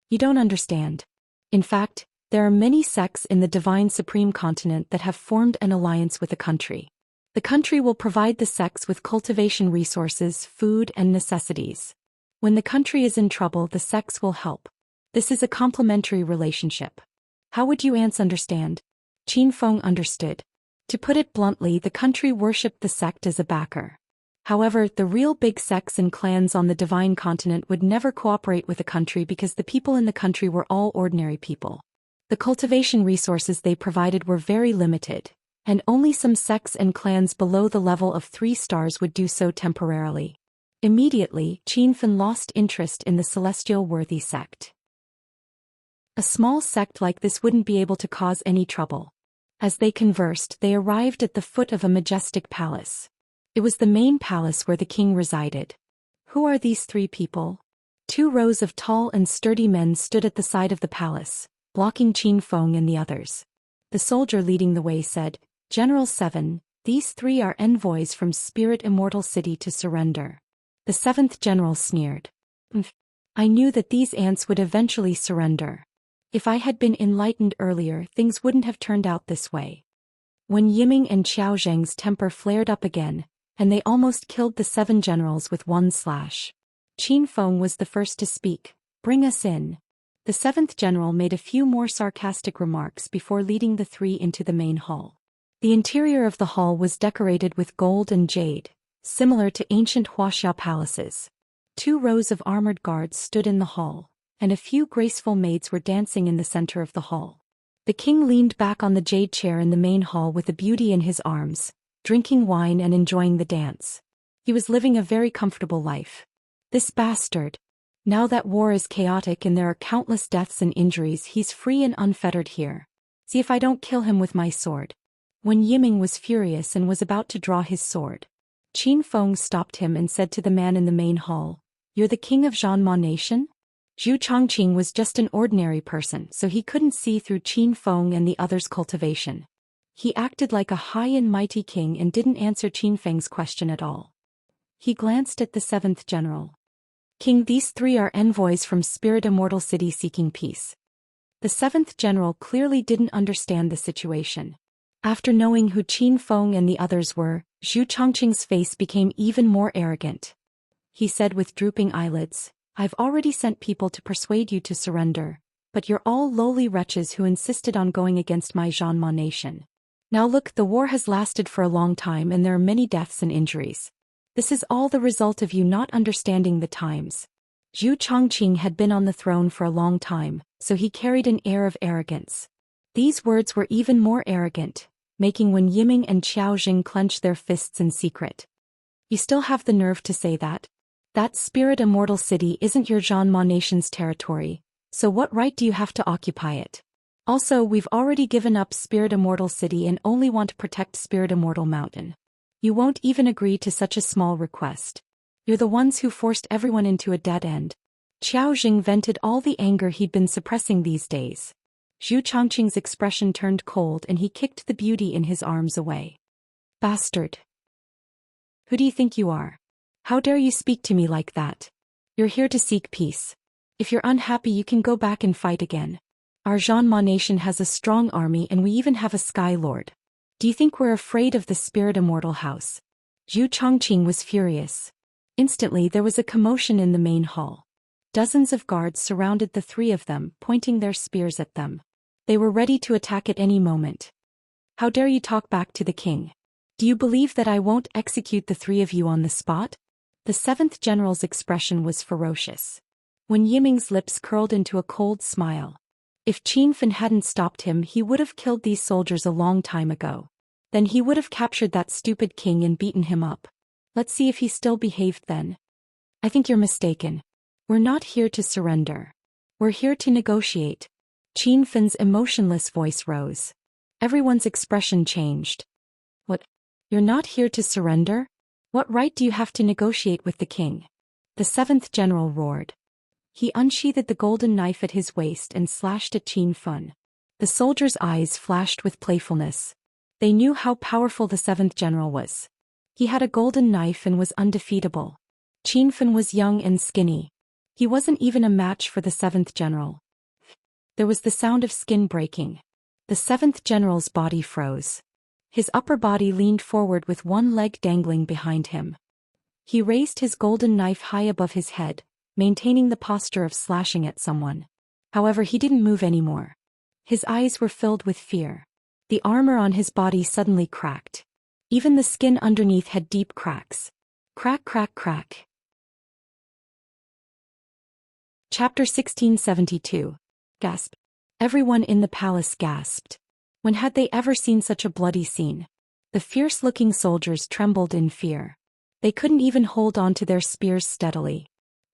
You don't understand. In fact, there are many sects in the Divine Supreme Continent that have formed an alliance with a country. The country will provide the sects with cultivation resources, food, and necessities. When the country is in trouble, the sects will help. This is a complementary relationship. How would you ants understand? Qin Feng understood. To put it bluntly, the country worshipped the sect as a backer. However, the real big sects and clans on the Divine Continent would never cooperate with the country because the people in the country were all ordinary people. The cultivation resources they provided were very limited, and only some sects and clans below the level of 3 stars would do so temporarily. Immediately, Qin Fen lost interest in the Celestial Worthy sect. A small sect like this wouldn't be able to cause any trouble. As they conversed, they arrived at the foot of a majestic palace. It was the main palace where the king resided. Who are these three people? 2 rows of tall and sturdy men stood at the side of the palace, blocking Qin Feng and the others. The soldier leading the way said, General 7, these 3 are envoys from Spirit Immortal City to surrender. The 7th general sneered. I knew that these ants would eventually surrender. If I had been enlightened earlier, things wouldn't have turned out this way. When Yiming and Xiao Zheng's temper flared up again, and they almost killed the 7 generals with one slash. Qin Feng was the first to speak. Bring us in. The 7th general made a few more sarcastic remarks before leading the 3 into the main hall. The interior of the hall was decorated with gold and jade, similar to ancient Huaxiao palaces. 2 rows of armored guards stood in the hall, and a few graceful maids were dancing in the center of the hall. The king leaned back on the jade chair in the main hall with a beauty in his arms, drinking wine and enjoying the dance. He was living a very comfortable life. This bastard. Now that war is chaotic and there are countless deaths and injuries, he's free and unfettered here. See if I don't kill him with my sword. When Yiming was furious and was about to draw his sword, Qin Feng stopped him and said to the man in the main hall, You're the king of Zhanma Nation? Zhu Chongqing was just an ordinary person, so he couldn't see through Qin Feng and the others' cultivation. He acted like a high and mighty king and didn't answer Qin Feng's question at all. He glanced at the 7th general. King, these 3 are envoys from Spirit Immortal City seeking peace. The 7th general clearly didn't understand the situation. After knowing who Qin Feng and the others were, Zhu Chongqing's face became even more arrogant. He said with drooping eyelids, I've already sent people to persuade you to surrender, but you're all lowly wretches who insisted on going against my Zhanma nation. Now look, the war has lasted for a long time and there are many deaths and injuries. This is all the result of you not understanding the times. Zhu Chongqing had been on the throne for a long time, so he carried an air of arrogance. These words were even more arrogant, making Wen Yiming and Xiao Jing clench their fists in secret. You still have the nerve to say that? That Spirit Immortal City isn't your Zhanma nation's territory, so what right do you have to occupy it? Also, we've already given up Spirit Immortal City and only want to protect Spirit Immortal Mountain. You won't even agree to such a small request. You're the ones who forced everyone into a dead end. Xiao Jing vented all the anger he'd been suppressing these days. Zhu Chongqing's expression turned cold and he kicked the beauty in his arms away. Bastard! Who do you think you are? How dare you speak to me like that? You're here to seek peace. If you're unhappy, you can go back and fight again. Our Zhanma nation has a strong army and we even have a Sky Lord. Do you think we're afraid of the Spirit Immortal House? Zhu Chongqing was furious. Instantly there was a commotion in the main hall. Dozens of guards surrounded the 3 of them, pointing their spears at them. They were ready to attack at any moment. How dare you talk back to the king? Do you believe that I won't execute the 3 of you on the spot? The 7th general's expression was ferocious. When Yiming's lips curled into a cold smile. If Qin Feng hadn't stopped him, he would have killed these soldiers a long time ago. Then he would have captured that stupid king and beaten him up. Let's see if he still behaved then. I think you're mistaken. We're not here to surrender. We're here to negotiate. Qin Feng's emotionless voice rose. Everyone's expression changed. What? You're not here to surrender? What right do you have to negotiate with the king? The 7th general roared. He unsheathed the golden knife at his waist and slashed at Qin Feng. The soldiers' eyes flashed with playfulness. They knew how powerful the 7th general was. He had a golden knife and was undefeatable. Qin Feng was young and skinny. He wasn't even a match for the 7th general. There was the sound of skin breaking. The 7th general's body froze. His upper body leaned forward with one leg dangling behind him. He raised his golden knife high above his head, maintaining the posture of slashing at someone. However, he didn't move anymore. His eyes were filled with fear. The armor on his body suddenly cracked. Even the skin underneath had deep cracks. Crack, crack, crack. Chapter 1672. Gasp. Everyone in the palace gasped. When had they ever seen such a bloody scene? The fierce-looking soldiers trembled in fear. They couldn't even hold on to their spears steadily.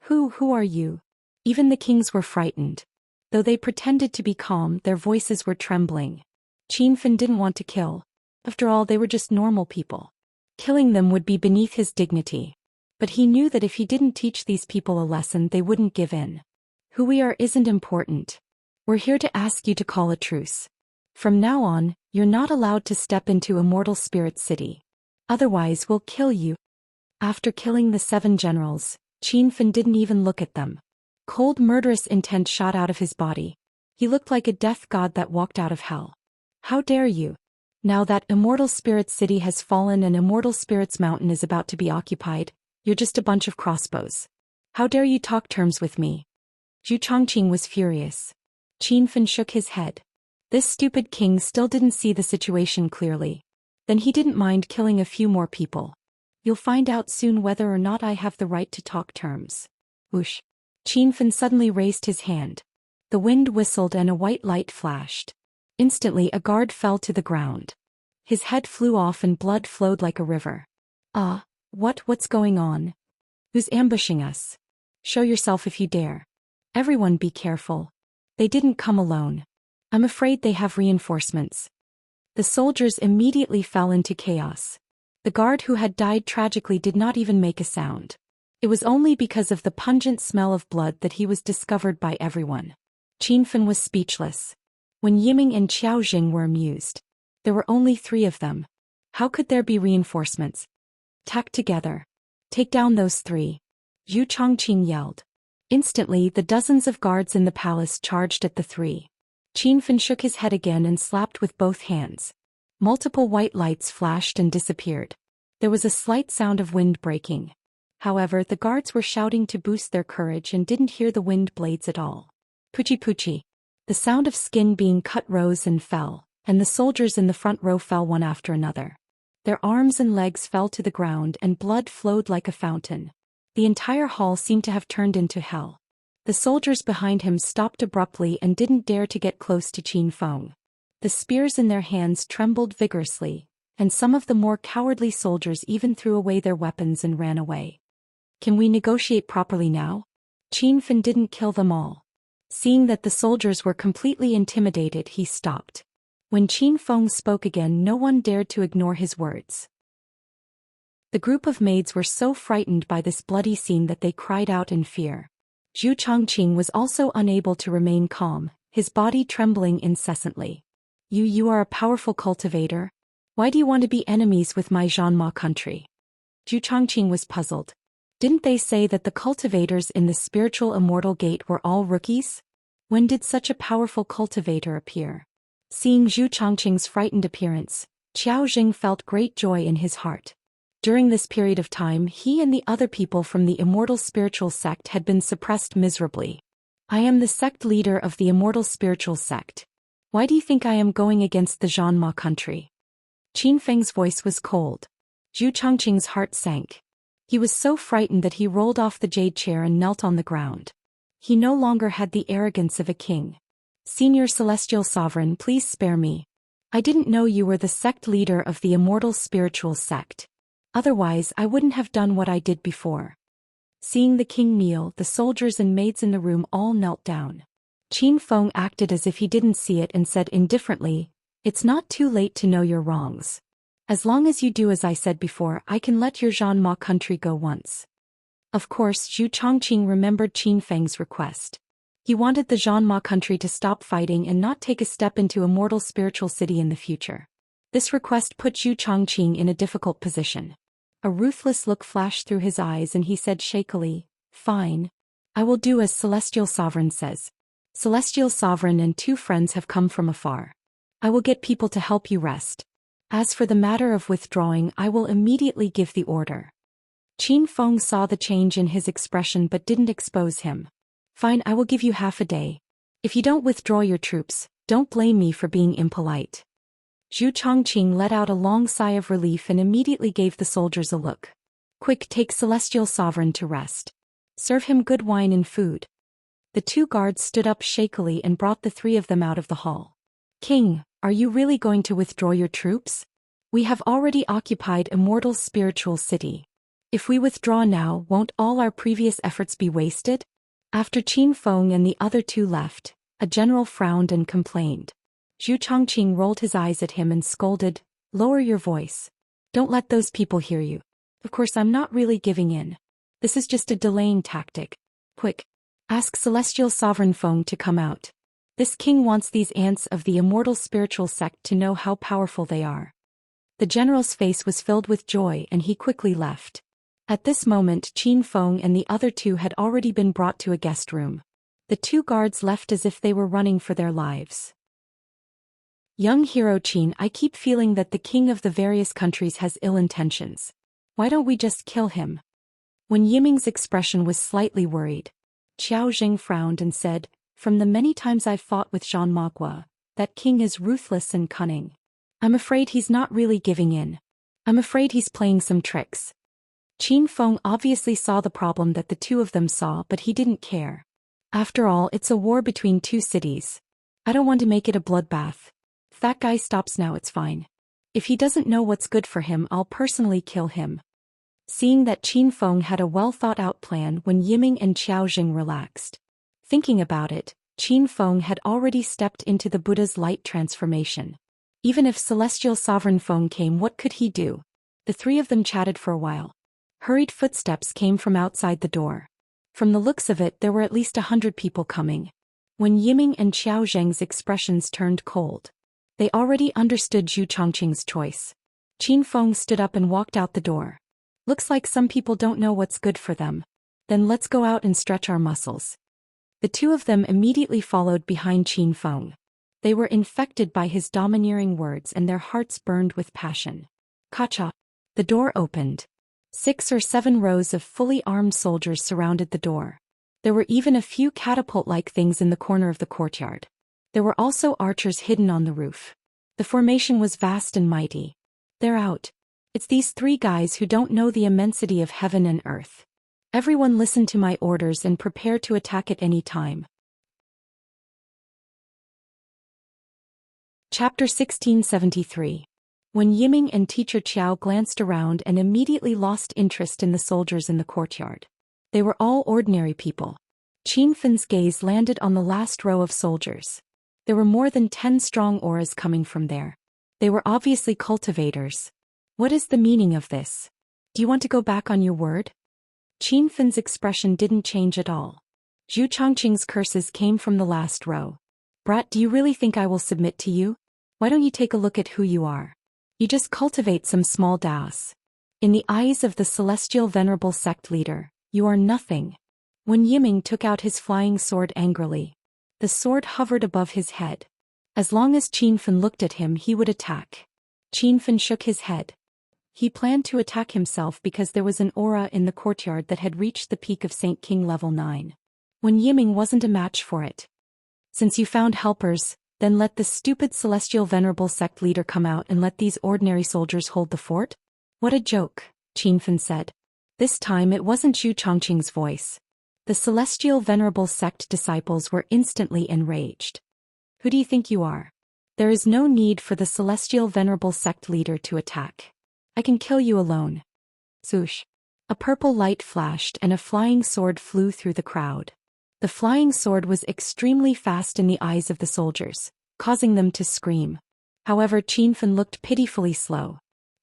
Who are you? Even the kings were frightened. Though they pretended to be calm, their voices were trembling. Qin Fan didn't want to kill. After all, they were just normal people. Killing them would be beneath his dignity. But he knew that if he didn't teach these people a lesson, they wouldn't give in. Who we are isn't important. We're here to ask you to call a truce. From now on, you're not allowed to step into Immortal Spirit City. Otherwise, we'll kill you. After killing the 7 generals, Qin Fan didn't even look at them. Cold murderous intent shot out of his body. He looked like a death god that walked out of hell. How dare you? Now that Immortal Spirit City has fallen and Immortal Spirits Mountain is about to be occupied, you're just a bunch of crossbows. How dare you talk terms with me? Zhu Chongqing was furious. Qin Fan shook his head. This stupid king still didn't see the situation clearly. Then he didn't mind killing a few more people. You'll find out soon whether or not I have the right to talk terms. Whoosh. Qin Fan suddenly raised his hand. The wind whistled and a white light flashed. Instantly a guard fell to the ground. His head flew off and blood flowed like a river. What's going on? Who's ambushing us? Show yourself if you dare. Everyone be careful. They didn't come alone. I'm afraid they have reinforcements. The soldiers immediately fell into chaos. The guard who had died tragically did not even make a sound. It was only because of the pungent smell of blood that he was discovered by everyone. Qin Fan was speechless. When Yiming and Qiao Jing were amused. There were only 3 of them. How could there be reinforcements? Tack together. Take down those 3. Zhu Chongqing yelled. Instantly the dozens of guards in the palace charged at the 3. Qin Fan shook his head again and slapped with both hands. Multiple white lights flashed and disappeared. There was a slight sound of wind breaking. However, the guards were shouting to boost their courage and didn't hear the wind blades at all. Puchi puchi. The sound of skin being cut rose and fell, and the soldiers in the front row fell one after another. Their arms and legs fell to the ground and blood flowed like a fountain. The entire hall seemed to have turned into hell. The soldiers behind him stopped abruptly and didn't dare to get close to Qin Feng. The spears in their hands trembled vigorously, and some of the more cowardly soldiers even threw away their weapons and ran away. Can we negotiate properly now? Qin Fan didn't kill them all. Seeing that the soldiers were completely intimidated, he stopped. When Qin Feng spoke again, no one dared to ignore his words. The group of maids were so frightened by this bloody scene that they cried out in fear. Zhu Chongqing was also unable to remain calm, his body trembling incessantly. You are a powerful cultivator? Why do you want to be enemies with my Zhanma country? Zhu Chongqing was puzzled. Didn't they say that the cultivators in the spiritual immortal gate were all rookies? When did such a powerful cultivator appear? Seeing Zhu Chongqing's frightened appearance, Qiao Jing felt great joy in his heart. During this period of time, he and the other people from the immortal spiritual sect had been suppressed miserably. I am the sect leader of the immortal spiritual sect. Why do you think I am going against the Zhanma country? Qin Feng's voice was cold. Zhu Chongqing's heart sank. He was so frightened that he rolled off the jade chair and knelt on the ground. He no longer had the arrogance of a king. Senior Celestial Sovereign, please spare me. I didn't know you were the sect leader of the immortal spiritual sect. Otherwise, I wouldn't have done what I did before. Seeing the king kneel, the soldiers and maids in the room all knelt down. Qin Feng acted as if he didn't see it and said indifferently, "It's not too late to know your wrongs. As long as you do as I said before, I can let your Zhanma country go once." Of course, Zhu Chongqing remembered Qin Feng's request. He wanted the Zhanma country to stop fighting and not take a step into Immortal Spiritual City in the future. This request put Zhu Chongqing in a difficult position. A ruthless look flashed through his eyes and he said shakily, "Fine. I will do as Celestial Sovereign says. Celestial Sovereign and 2 friends have come from afar. I will get people to help you rest. As for the matter of withdrawing, I will immediately give the order." Qin Feng saw the change in his expression but didn't expose him. "Fine, I will give you half a day. If you don't withdraw your troops, don't blame me for being impolite." Zhu Chongqing let out a long sigh of relief and immediately gave the soldiers a look. "Quick, take Celestial Sovereign to rest. Serve him good wine and food." The 2 guards stood up shakily and brought the 3 of them out of the hall. "King, are you really going to withdraw your troops? We have already occupied Immortal Spiritual City. If we withdraw now, won't all our previous efforts be wasted?" After Qin Feng and the other 2 left, a general frowned and complained. Zhu Chongqing rolled his eyes at him and scolded, "Lower your voice. Don't let those people hear you. Of course I'm not really giving in. This is just a delaying tactic. Quick. Ask Celestial Sovereign Feng to come out. This king wants these ants of the immortal spiritual sect to know how powerful they are." The general's face was filled with joy and he quickly left. At this moment Qin Feng and the other two had already been brought to a guest room. The two guards left as if they were running for their lives. "Young hero Qin, I keep feeling that the king of the various countries has ill intentions. Why don't we just kill him?" When Yiming's expression was slightly worried, Qiao Jing frowned and said, "From the many times I've fought with Jean Magua, that king is ruthless and cunning. I'm afraid he's not really giving in. I'm afraid he's playing some tricks." Qin Feng obviously saw the problem that the two of them saw, but he didn't care. After all, it's a war between two cities. I don't want to make it a bloodbath. If that guy stops now, it's fine. If he doesn't know what's good for him, I'll personally kill him. Seeing that Qin Feng had a well-thought-out plan, when Yiming and Qiao Jing relaxed. Thinking about it, Qin Feng had already stepped into the Buddha's light transformation. Even if Celestial Sovereign Feng came, what could he do? The three of them chatted for a while. Hurried footsteps came from outside the door. From the looks of it, there were at least 100 people coming. When Yiming and Qiao Zheng's expressions turned cold, they already understood Zhu Chongqing's choice. Qin Feng stood up and walked out the door. "Looks like some people don't know what's good for them. Then let's go out and stretch our muscles." The two of them immediately followed behind Qin Feng. They were infected by his domineering words and their hearts burned with passion. Kacha! The door opened. 6 or 7 rows of fully armed soldiers surrounded the door. There were even a few catapult-like things in the corner of the courtyard. There were also archers hidden on the roof. The formation was vast and mighty. "They're out. It's these 3 guys who don't know the immensity of heaven and earth. Everyone listen to my orders and prepare to attack at any time." Chapter 1673. When Yiming and Teacher Qiao glanced around and immediately lost interest in the soldiers in the courtyard. They were all ordinary people. Qin Fen's gaze landed on the last row of soldiers. There were more than 10 strong auras coming from there. They were obviously cultivators. "What is the meaning of this? Do you want to go back on your word?" Qin Fen's expression didn't change at all. Zhu Chongqing's curses came from the last row. "Brat, do you really think I will submit to you? Why don't you take a look at who you are? You just cultivate some small Daos. In the eyes of the Celestial Venerable Sect leader, you are nothing." When Yiming took out his flying sword angrily, the sword hovered above his head. As long as Qin Fen looked at him, he would attack. Qin Fen shook his head. He planned to attack himself because there was an aura in the courtyard that had reached the peak of Saint King level 9. When Yiming wasn't a match for it. "Since you found helpers, then let the stupid Celestial Venerable Sect leader come out and let these ordinary soldiers hold the fort?" "What a joke," Qin Fen said. This time it wasn't Zhu Chongqing's voice. The Celestial Venerable Sect disciples were instantly enraged. "Who do you think you are? There is no need for the Celestial Venerable Sect leader to attack. I can kill you alone." Swoosh. A purple light flashed and a flying sword flew through the crowd. The flying sword was extremely fast in the eyes of the soldiers, causing them to scream. However, Qin Fen looked pitifully slow.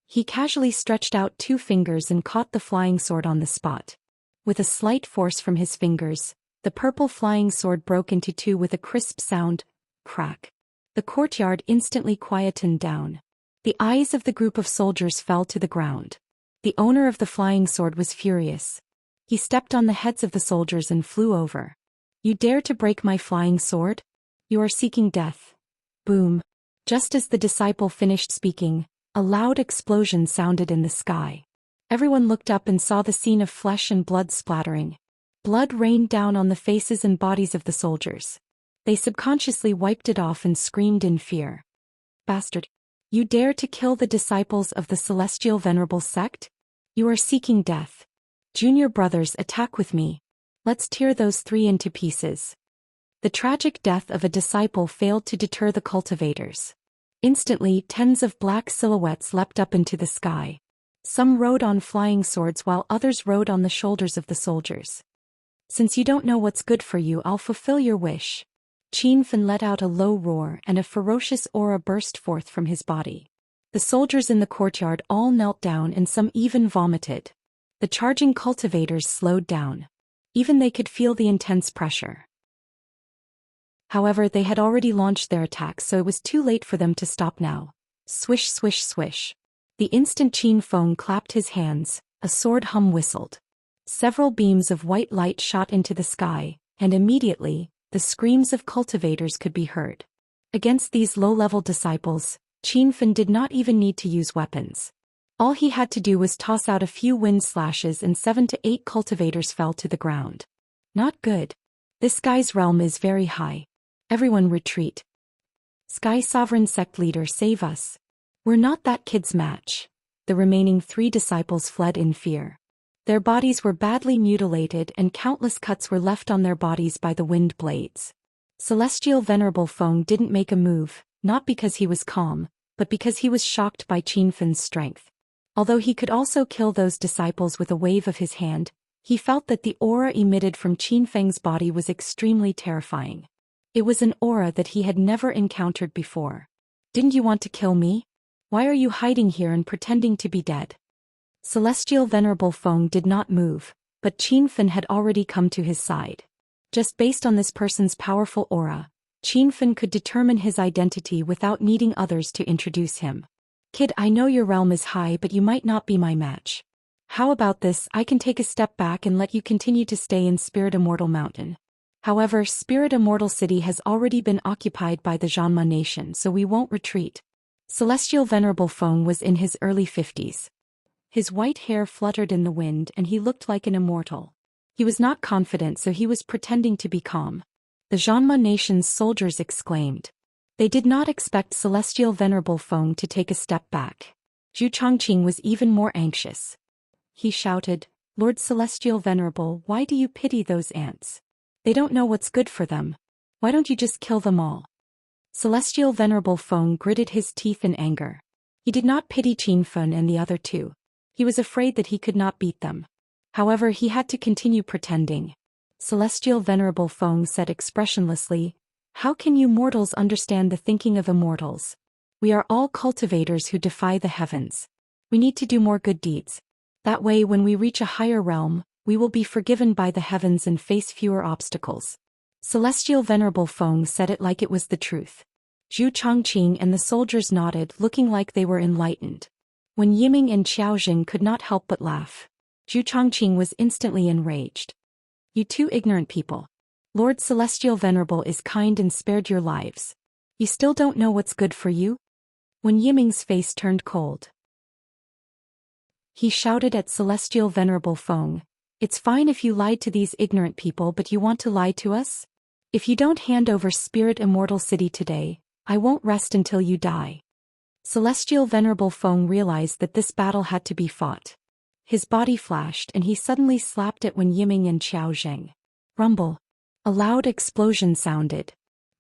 He casually stretched out 2 fingers and caught the flying sword on the spot. With a slight force from his fingers, the purple flying sword broke into 2 with a crisp sound, crack. The courtyard instantly quietened down. The eyes of the group of soldiers fell to the ground. The owner of the flying sword was furious. He stepped on the heads of the soldiers and flew over. "You dare to break my flying sword? You are seeking death." Boom. Just as the disciple finished speaking, a loud explosion sounded in the sky. Everyone looked up and saw the scene of flesh and blood splattering. Blood rained down on the faces and bodies of the soldiers. They subconsciously wiped it off and screamed in fear. "Bastard! You dare to kill the disciples of the Celestial Venerable Sect? You are seeking death. Junior brothers, attack with me. Let's tear those 3 into pieces." The tragic death of a disciple failed to deter the cultivators. Instantly, tens of black silhouettes leapt up into the sky. Some rode on flying swords while others rode on the shoulders of the soldiers. "Since you don't know what's good for you, I'll fulfill your wish." Qin Fen let out a low roar and a ferocious aura burst forth from his body. The soldiers in the courtyard all knelt down and some even vomited. The charging cultivators slowed down. Even they could feel the intense pressure. However, they had already launched their attacks, so it was too late for them to stop now. Swish, swish, swish. The instant Qin Feng clapped his hands, a sword hum whistled. Several beams of white light shot into the sky, and immediately, the screams of cultivators could be heard. Against these low-level disciples, Qin Fen did not even need to use weapons. All he had to do was toss out a few wind slashes and 7 to 8 cultivators fell to the ground. Not good. This guy's realm is very high. Everyone retreat. Sky Sovereign Sect Leader, save us. We're not that kid's match. The remaining 3 disciples fled in fear. Their bodies were badly mutilated and countless cuts were left on their bodies by the wind blades. Celestial Venerable Feng didn't make a move, not because he was calm, but because he was shocked by Qin Fen's strength. Although he could also kill those disciples with a wave of his hand, he felt that the aura emitted from Qin Feng's body was extremely terrifying. It was an aura that he had never encountered before. Didn't you want to kill me? Why are you hiding here and pretending to be dead? Celestial Venerable Feng did not move, but Qin Fen had already come to his side. Just based on this person's powerful aura, Qin Fen could determine his identity without needing others to introduce him. Kid, I know your realm is high, but you might not be my match. How about this? I can take a step back and let you continue to stay in Spirit Immortal Mountain. However, Spirit Immortal City has already been occupied by the Zhanma nation, so we won't retreat. Celestial Venerable Feng was in his early 50s. His white hair fluttered in the wind and he looked like an immortal. He was not confident, so he was pretending to be calm. The Zhanma nation's soldiers exclaimed. They did not expect Celestial Venerable Feng to take a step back. Zhu Chongqing was even more anxious. He shouted, Lord Celestial Venerable, why do you pity those ants? They don't know what's good for them. Why don't you just kill them all? Celestial Venerable Feng gritted his teeth in anger. He did not pity Qin Fen and the other 2. He was afraid that he could not beat them. However, he had to continue pretending. Celestial Venerable Feng said expressionlessly, How can you mortals understand the thinking of immortals? We are all cultivators who defy the heavens. We need to do more good deeds. That way when we reach a higher realm, we will be forgiven by the heavens and face fewer obstacles. Celestial Venerable Feng said it like it was the truth. Zhu Chongqing and the soldiers nodded, looking like they were enlightened. When Yiming and Xiaojing could not help but laugh. Zhu Chongqing was instantly enraged. You 2 ignorant people. Lord Celestial Venerable is kind and spared your lives. You still don't know what's good for you? When Yiming's face turned cold, he shouted at Celestial Venerable Feng, It's fine if you lied to these ignorant people, but you want to lie to us? If you don't hand over Spirit Immortal City today, I won't rest until you die. Celestial Venerable Feng realized that this battle had to be fought. His body flashed and he suddenly slapped at Wen Yiming and Xiao Zheng. Rumble. A loud explosion sounded.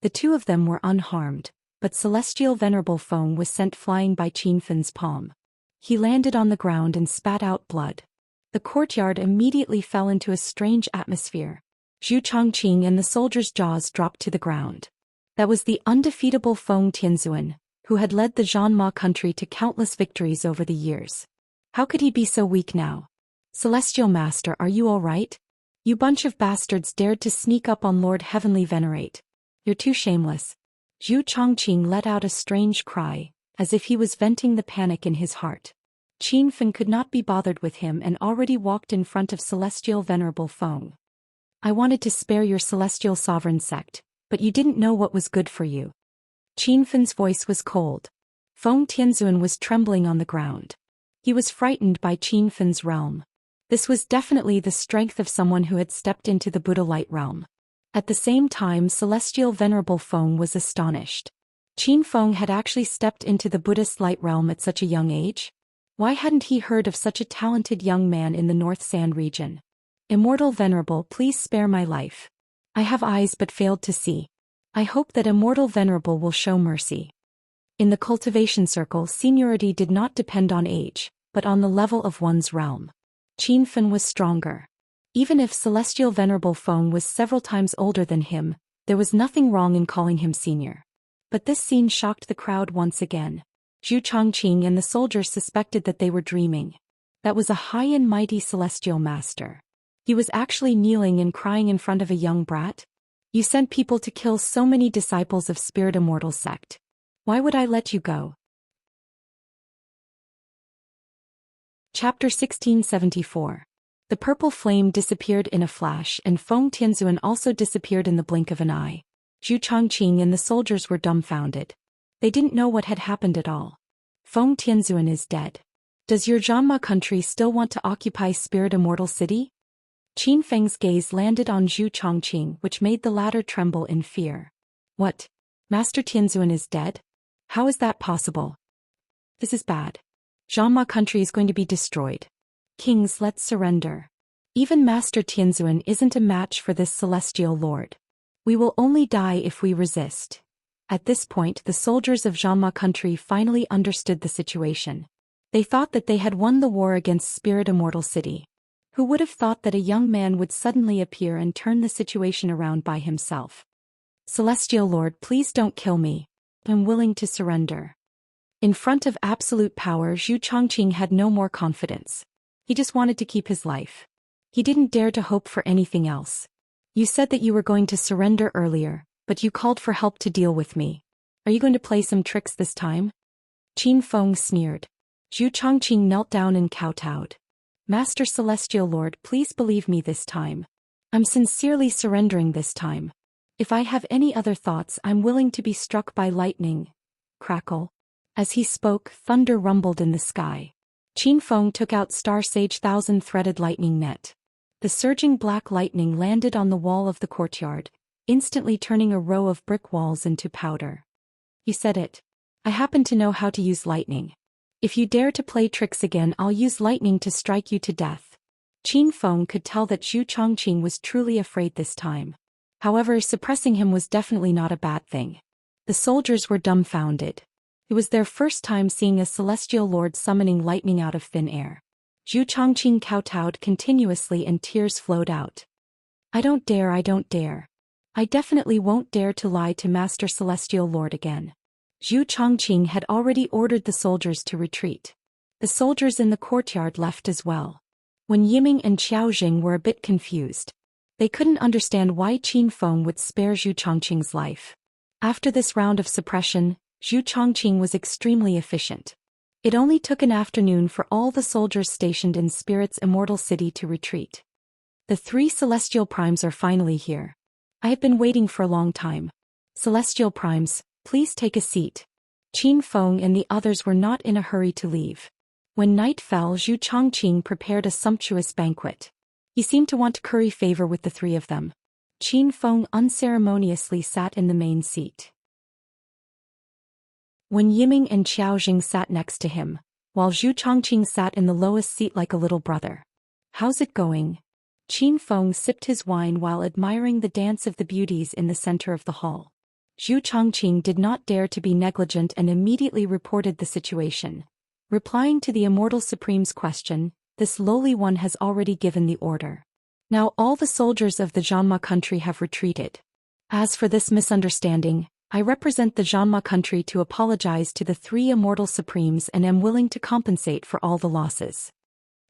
The 2 of them were unharmed, but Celestial Venerable Feng was sent flying by Qin Fen's palm. He landed on the ground and spat out blood. The courtyard immediately fell into a strange atmosphere. Zhu Chongqing and the soldiers' jaws dropped to the ground. That was the undefeatable Feng Tianzuan, who had led the Zhanma country to countless victories over the years. How could he be so weak now? Celestial Master, are you all right? You bunch of bastards dared to sneak up on Lord Heavenly Venerate. You're too shameless. Zhu Chongqing let out a strange cry, as if he was venting the panic in his heart. Qin Fen could not be bothered with him and already walked in front of Celestial Venerable Feng. I wanted to spare your Celestial Sovereign Sect, but you didn't know what was good for you. Qin Fen's voice was cold. Feng Tianzuan was trembling on the ground. He was frightened by Qin Fen's realm. This was definitely the strength of someone who had stepped into the Buddha light realm. At the same time, Celestial Venerable Feng was astonished. Qin Feng had actually stepped into the Buddhist light realm at such a young age? Why hadn't he heard of such a talented young man in the North Sand region? Immortal Venerable, please spare my life. I have eyes but failed to see. I hope that Immortal Venerable will show mercy. In the cultivation circle, seniority did not depend on age, but on the level of one's realm. Qin Fen was stronger. Even if Celestial Venerable Feng was several times older than him, There was nothing wrong in calling him senior. But this scene shocked the crowd once again. Zhu Chongqing and the soldiers suspected that they were dreaming. That was a high and mighty celestial master. He was actually kneeling and crying in front of a young brat? You sent people to kill so many disciples of Spirit Immortal sect. Why would I let you go? Chapter 1674. The purple flame disappeared in a flash and Feng Tianzuan also disappeared in the blink of an eye. Zhu Chongqing and the soldiers were dumbfounded. They didn't know what had happened at all. Feng Tianzuan is dead. Does your Zhanma country still want to occupy Spirit Immortal City? Qin Feng's gaze landed on Zhu Chongqing, which made the latter tremble in fear. What? Master Tianzuan is dead? How is that possible? This is bad. Zhanma country is going to be destroyed. Kings, let's surrender. Even Master Tianzuan isn't a match for this celestial lord. We will only die if we resist. At this point, the soldiers of Zhanma country finally understood the situation. They thought that they had won the war against Spirit Immortal City. Who would have thought that a young man would suddenly appear and turn the situation around by himself? Celestial Lord, please don't kill me. I'm willing to surrender. In front of absolute power, Zhu Chongqing had no more confidence. He just wanted to keep his life. He didn't dare to hope for anything else. You said that you were going to surrender earlier, but you called for help to deal with me. Are you going to play some tricks this time? Qin Feng sneered. Zhu Chongqing knelt down and kowtowed. Master Celestial Lord, please believe me this time. I'm sincerely surrendering this time. If I have any other thoughts, I'm willing to be struck by lightning. Crackle. As he spoke, thunder rumbled in the sky. Qin Feng took out Star Sage thousand-threaded lightning net. The surging black lightning landed on the wall of the courtyard, instantly turning a row of brick walls into powder. You said it. I happen to know how to use lightning. If you dare to play tricks again, I'll use lightning to strike you to death. Qin Feng could tell that Zhu Chongqing was truly afraid this time. However, suppressing him was definitely not a bad thing. The soldiers were dumbfounded. It was their first time seeing a celestial lord summoning lightning out of thin air. Zhu Chongqing kowtowed continuously and tears flowed out. I don't dare. I definitely won't dare to lie to Master Celestial Lord again. Zhu Chongqing had already ordered the soldiers to retreat. The soldiers in the courtyard left as well. Wen Yiming and Qiaojing were a bit confused. They couldn't understand why Qin Feng would spare Zhu Chongqing's life. After this round of suppression, Zhu Chongqing was extremely efficient. It only took an afternoon for all the soldiers stationed in Spirit's Immortal City to retreat. The 3 Celestial Primes are finally here. I have been waiting for a long time. Celestial Primes, please take a seat. Qin Feng and the others were not in a hurry to leave. When night fell, Zhu Chongqing prepared a sumptuous banquet. He seemed to want to curry favor with the 3 of them. Qin Feng unceremoniously sat in the main seat. Wen Yiming and Qiaojing sat next to him, while Zhu Chongqing sat in the lowest seat like a little brother. How's it going? Qin Feng sipped his wine while admiring the dance of the beauties in the center of the hall. Zhu Chongqing did not dare to be negligent and immediately reported the situation. Replying to the Immortal Supreme's question, this lowly one has already given the order. Now all the soldiers of the Zhanma country have retreated. As for this misunderstanding, I represent the Zhanma country to apologize to the 3 Immortal Supremes and am willing to compensate for all the losses.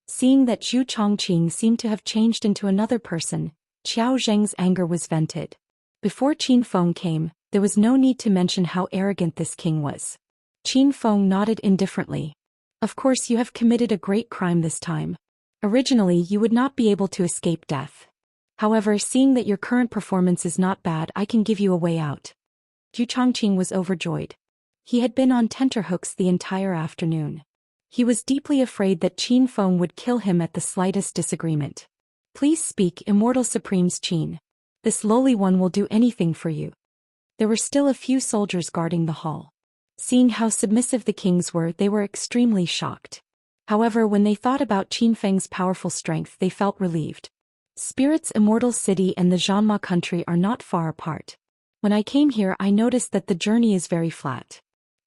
Seeing that Zhu Chongqing seemed to have changed into another person, Qiao Zheng's anger was vented. Before Qin Feng came, there was no need to mention how arrogant this king was. Qin Feng nodded indifferently. Of course, you have committed a great crime this time. Originally, you would not be able to escape death. However, seeing that your current performance is not bad, I can give you a way out. Zhu Chongqing was overjoyed. He had been on tenterhooks the entire afternoon. He was deeply afraid that Qin Feng would kill him at the slightest disagreement. Please speak, Immortal Supremes Qin. This lowly one will do anything for you. There were still a few soldiers guarding the hall. Seeing how submissive the kings were, they were extremely shocked. However, when they thought about Qin Feng's powerful strength, they felt relieved. Spirit's Immortal City and the Zhanma country are not far apart. When I came here, I noticed that the journey is very flat.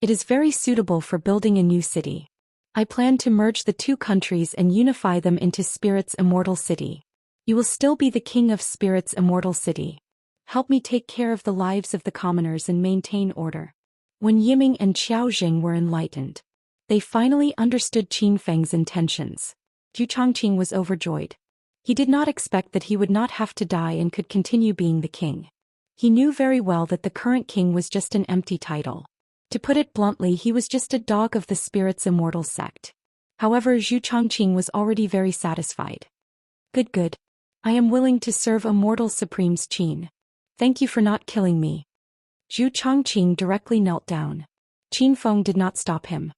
It is very suitable for building a new city. I plan to merge the 2 countries and unify them into Spirit's Immortal City. You will still be the king of Spirit's Immortal City. help me take care of the lives of the commoners and maintain order. When Yiming and Xiaojing were enlightened, they finally understood Qin Feng's intentions. Zhu Chongqing was overjoyed. He did not expect that he would not have to die and could continue being the king. He knew very well that the current king was just an empty title. To put it bluntly, he was just a dog of the spirit's immortal sect. However, Zhu Chongqing was already very satisfied. Good. I am willing to serve Immortal Supremes Qin. Thank you for not killing me. Zhu Chongqing directly knelt down. Qin Feng did not stop him.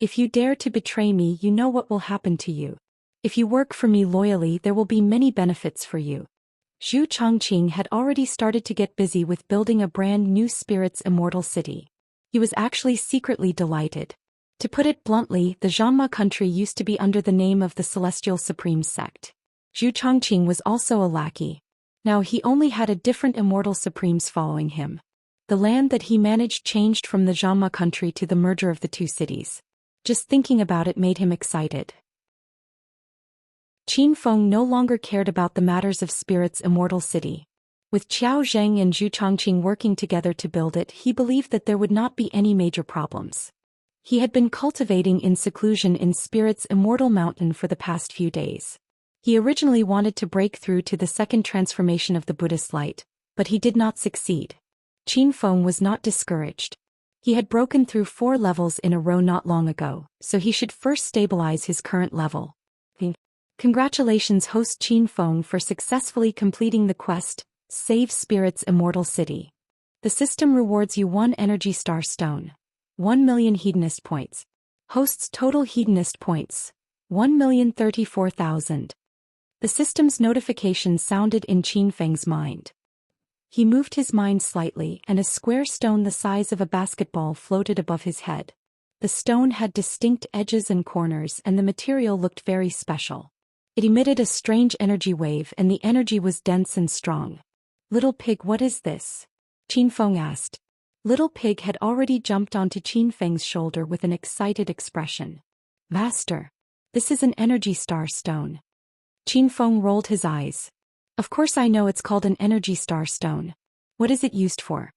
If you dare to betray me, you know what will happen to you. If you work for me loyally, there will be many benefits for you. Zhu Chongqing had already started to get busy with building a brand new spirit's immortal city. He was actually secretly delighted. To put it bluntly, the Zhanma country used to be under the name of the Celestial Supreme Sect. Zhu Chongqing was also a lackey. Now he only had a different immortal supremes following him. The land that he managed changed from the Zhanma country to the merger of the two cities. Just thinking about it made him excited. Qin Feng no longer cared about the matters of spirit's immortal city. With Qiao Zheng and Zhu Chongqing working together to build it, he believed that there would not be any major problems. He had been cultivating in seclusion in spirit's immortal mountain for the past few days. He originally wanted to break through to the second transformation of the Buddhist light, but he did not succeed. Qin Feng was not discouraged. He had broken through 4 levels in a row not long ago, so he should first stabilize his current level. Congratulations, host Qin Feng, for successfully completing the quest, Save Spirit's Immortal City. The system rewards you 1 Energy Star Stone, 1 million Hedonist points. Host's total Hedonist points, 1,034,000. The system's notification sounded in Qin Feng's mind. He moved his mind slightly, and a square stone the size of a basketball floated above his head. The stone had distinct edges and corners, and the material looked very special. It emitted a strange energy wave, and the energy was dense and strong. Little Pig, what is this? Qin Feng asked. Little Pig had already jumped onto Qin Feng's shoulder with an excited expression. Master, this is an Energy Star Stone. Qin Feng rolled his eyes. Of course I know it's called an Energy Star Stone. What is it used for?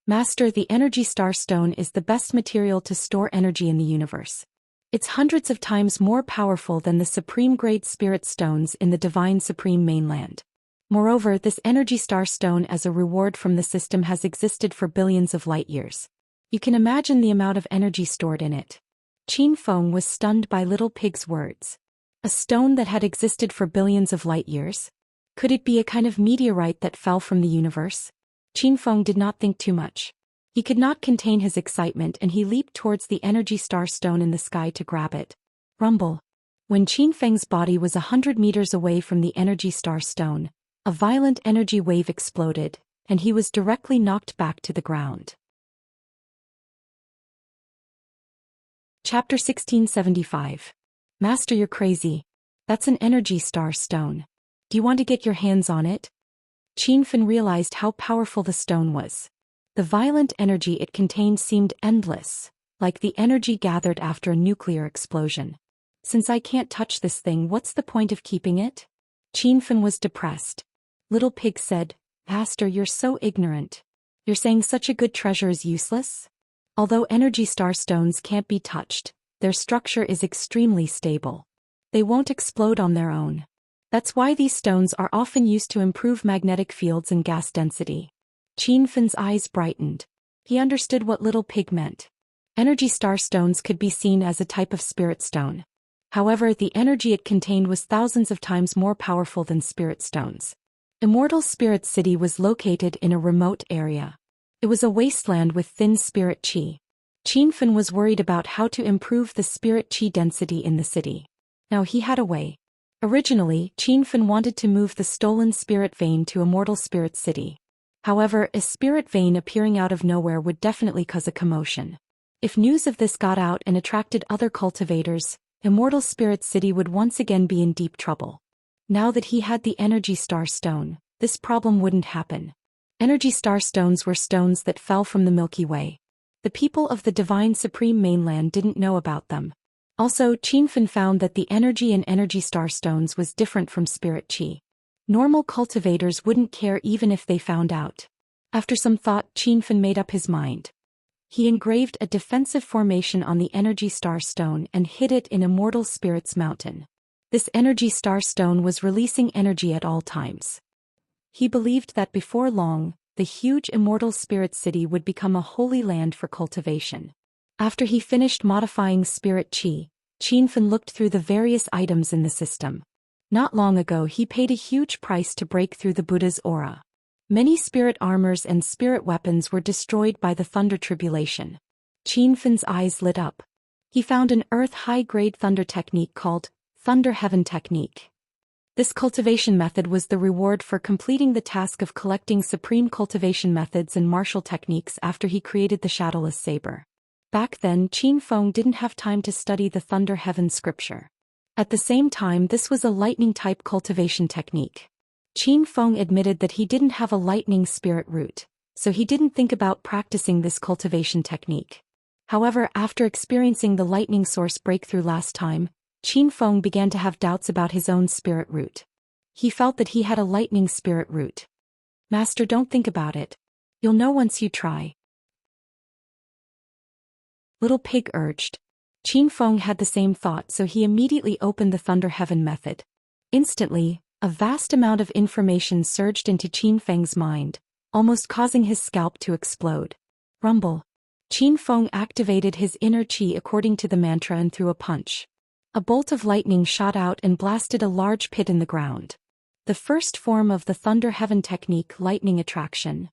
Master, the Energy Star Stone is the best material to store energy in the universe. It's hundreds of times more powerful than the supreme-grade spirit stones in the Divine Supreme Mainland. Moreover, this Energy Star Stone as a reward from the system has existed for billions of light years. You can imagine the amount of energy stored in it. Qin Feng was stunned by Little Pig's words. A stone that had existed for billions of light years? Could it be a kind of meteorite that fell from the universe? Qin Feng did not think too much. He could not contain his excitement, and he leaped towards the Energy Star Stone in the sky to grab it. Rumble. When Qin Feng's body was 100 meters away from the Energy Star Stone, a violent energy wave exploded, and he was directly knocked back to the ground. Chapter 1675. Master, you're crazy. That's an Energy Star Stone. Do you want to get your hands on it? Qin Feng realized how powerful the stone was. The violent energy it contained seemed endless, like the energy gathered after a nuclear explosion. Since I can't touch this thing, what's the point of keeping it? Qin Feng was depressed. Little Pig said, Master, you're so ignorant. You're saying such a good treasure is useless? Although Energy Star Stones can't be touched, their structure is extremely stable. They won't explode on their own. That's why these stones are often used to improve magnetic fields and gas density. Qin Feng's eyes brightened. He understood what Little Pig meant. Energy Star Stones could be seen as a type of spirit stone. However, the energy it contained was thousands of times more powerful than spirit stones. Immortal Spirit City was located in a remote area. It was a wasteland with thin spirit qi. Qin Feng was worried about how to improve the spirit qi density in the city. Now he had a way. Originally, Qin Feng wanted to move the stolen spirit vein to Immortal Spirit City. However, a spirit vein appearing out of nowhere would definitely cause a commotion. If news of this got out and attracted other cultivators, Immortal Spirit City would once again be in deep trouble. Now that he had the Energy Star Stone, this problem wouldn't happen. Energy Star Stones were stones that fell from the Milky Way. The people of the Divine Supreme Mainland didn't know about them. Also, Qin Feng found that the energy in Energy Star Stones was different from Spirit Qi. Normal cultivators wouldn't care even if they found out. After some thought, Qinfen made up his mind. He engraved a defensive formation on the Energy Star Stone and hid it in Immortal Spirit's Mountain. This Energy Star Stone was releasing energy at all times. He believed that before long, the huge Immortal Spirit City would become a holy land for cultivation. After he finished modifying Spirit Qi, Qinfen looked through the various items in the system. Not long ago he paid a huge price to break through the Buddha's aura. Many spirit armors and spirit weapons were destroyed by the thunder tribulation. Qinfen's eyes lit up. He found an earth high-grade thunder technique called Thunder Heaven Technique. This cultivation method was the reward for completing the task of collecting supreme cultivation methods and martial techniques after he created the Shadowless Saber. Back then, Qinfeng didn't have time to study the Thunder Heaven scripture. At the same time, this was a lightning-type cultivation technique. Qinfeng admitted that he didn't have a lightning spirit root, so he didn't think about practicing this cultivation technique. However, after experiencing the lightning source breakthrough last time, Qinfeng began to have doubts about his own spirit root. He felt that he had a lightning spirit root. Master, don't think about it. You'll know once you try. Little Pig urged. Qinfeng had the same thought, so he immediately opened the Thunder Heaven method. Instantly, a vast amount of information surged into Qinfeng's mind, almost causing his scalp to explode. Rumble. Qinfeng activated his inner qi according to the mantra and threw a punch. A bolt of lightning shot out and blasted a large pit in the ground. The first form of the Thunder Heaven technique, lightning attraction.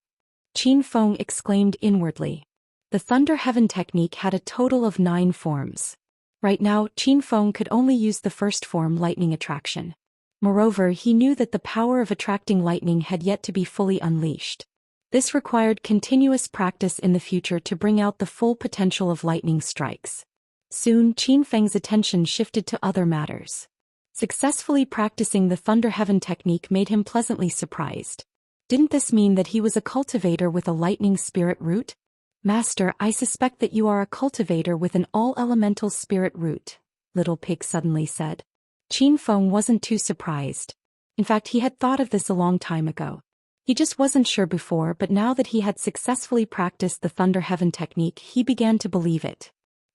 Qinfeng exclaimed inwardly. The Thunder Heaven technique had a total of 9 forms. Right now, Qinfeng could only use the first form, lightning attraction. Moreover, he knew that the power of attracting lightning had yet to be fully unleashed. This required continuous practice in the future to bring out the full potential of lightning strikes. Soon, Qinfeng's attention shifted to other matters. Successfully practicing the Thunder Heaven technique made him pleasantly surprised. Didn't this mean that he was a cultivator with a lightning spirit root? Master, I suspect that you are a cultivator with an all-elemental spirit root, Little Pig suddenly said. Qinfeng wasn't too surprised. In fact, he had thought of this a long time ago. He just wasn't sure before, but now that he had successfully practiced the Thunder Heaven technique, he began to believe it.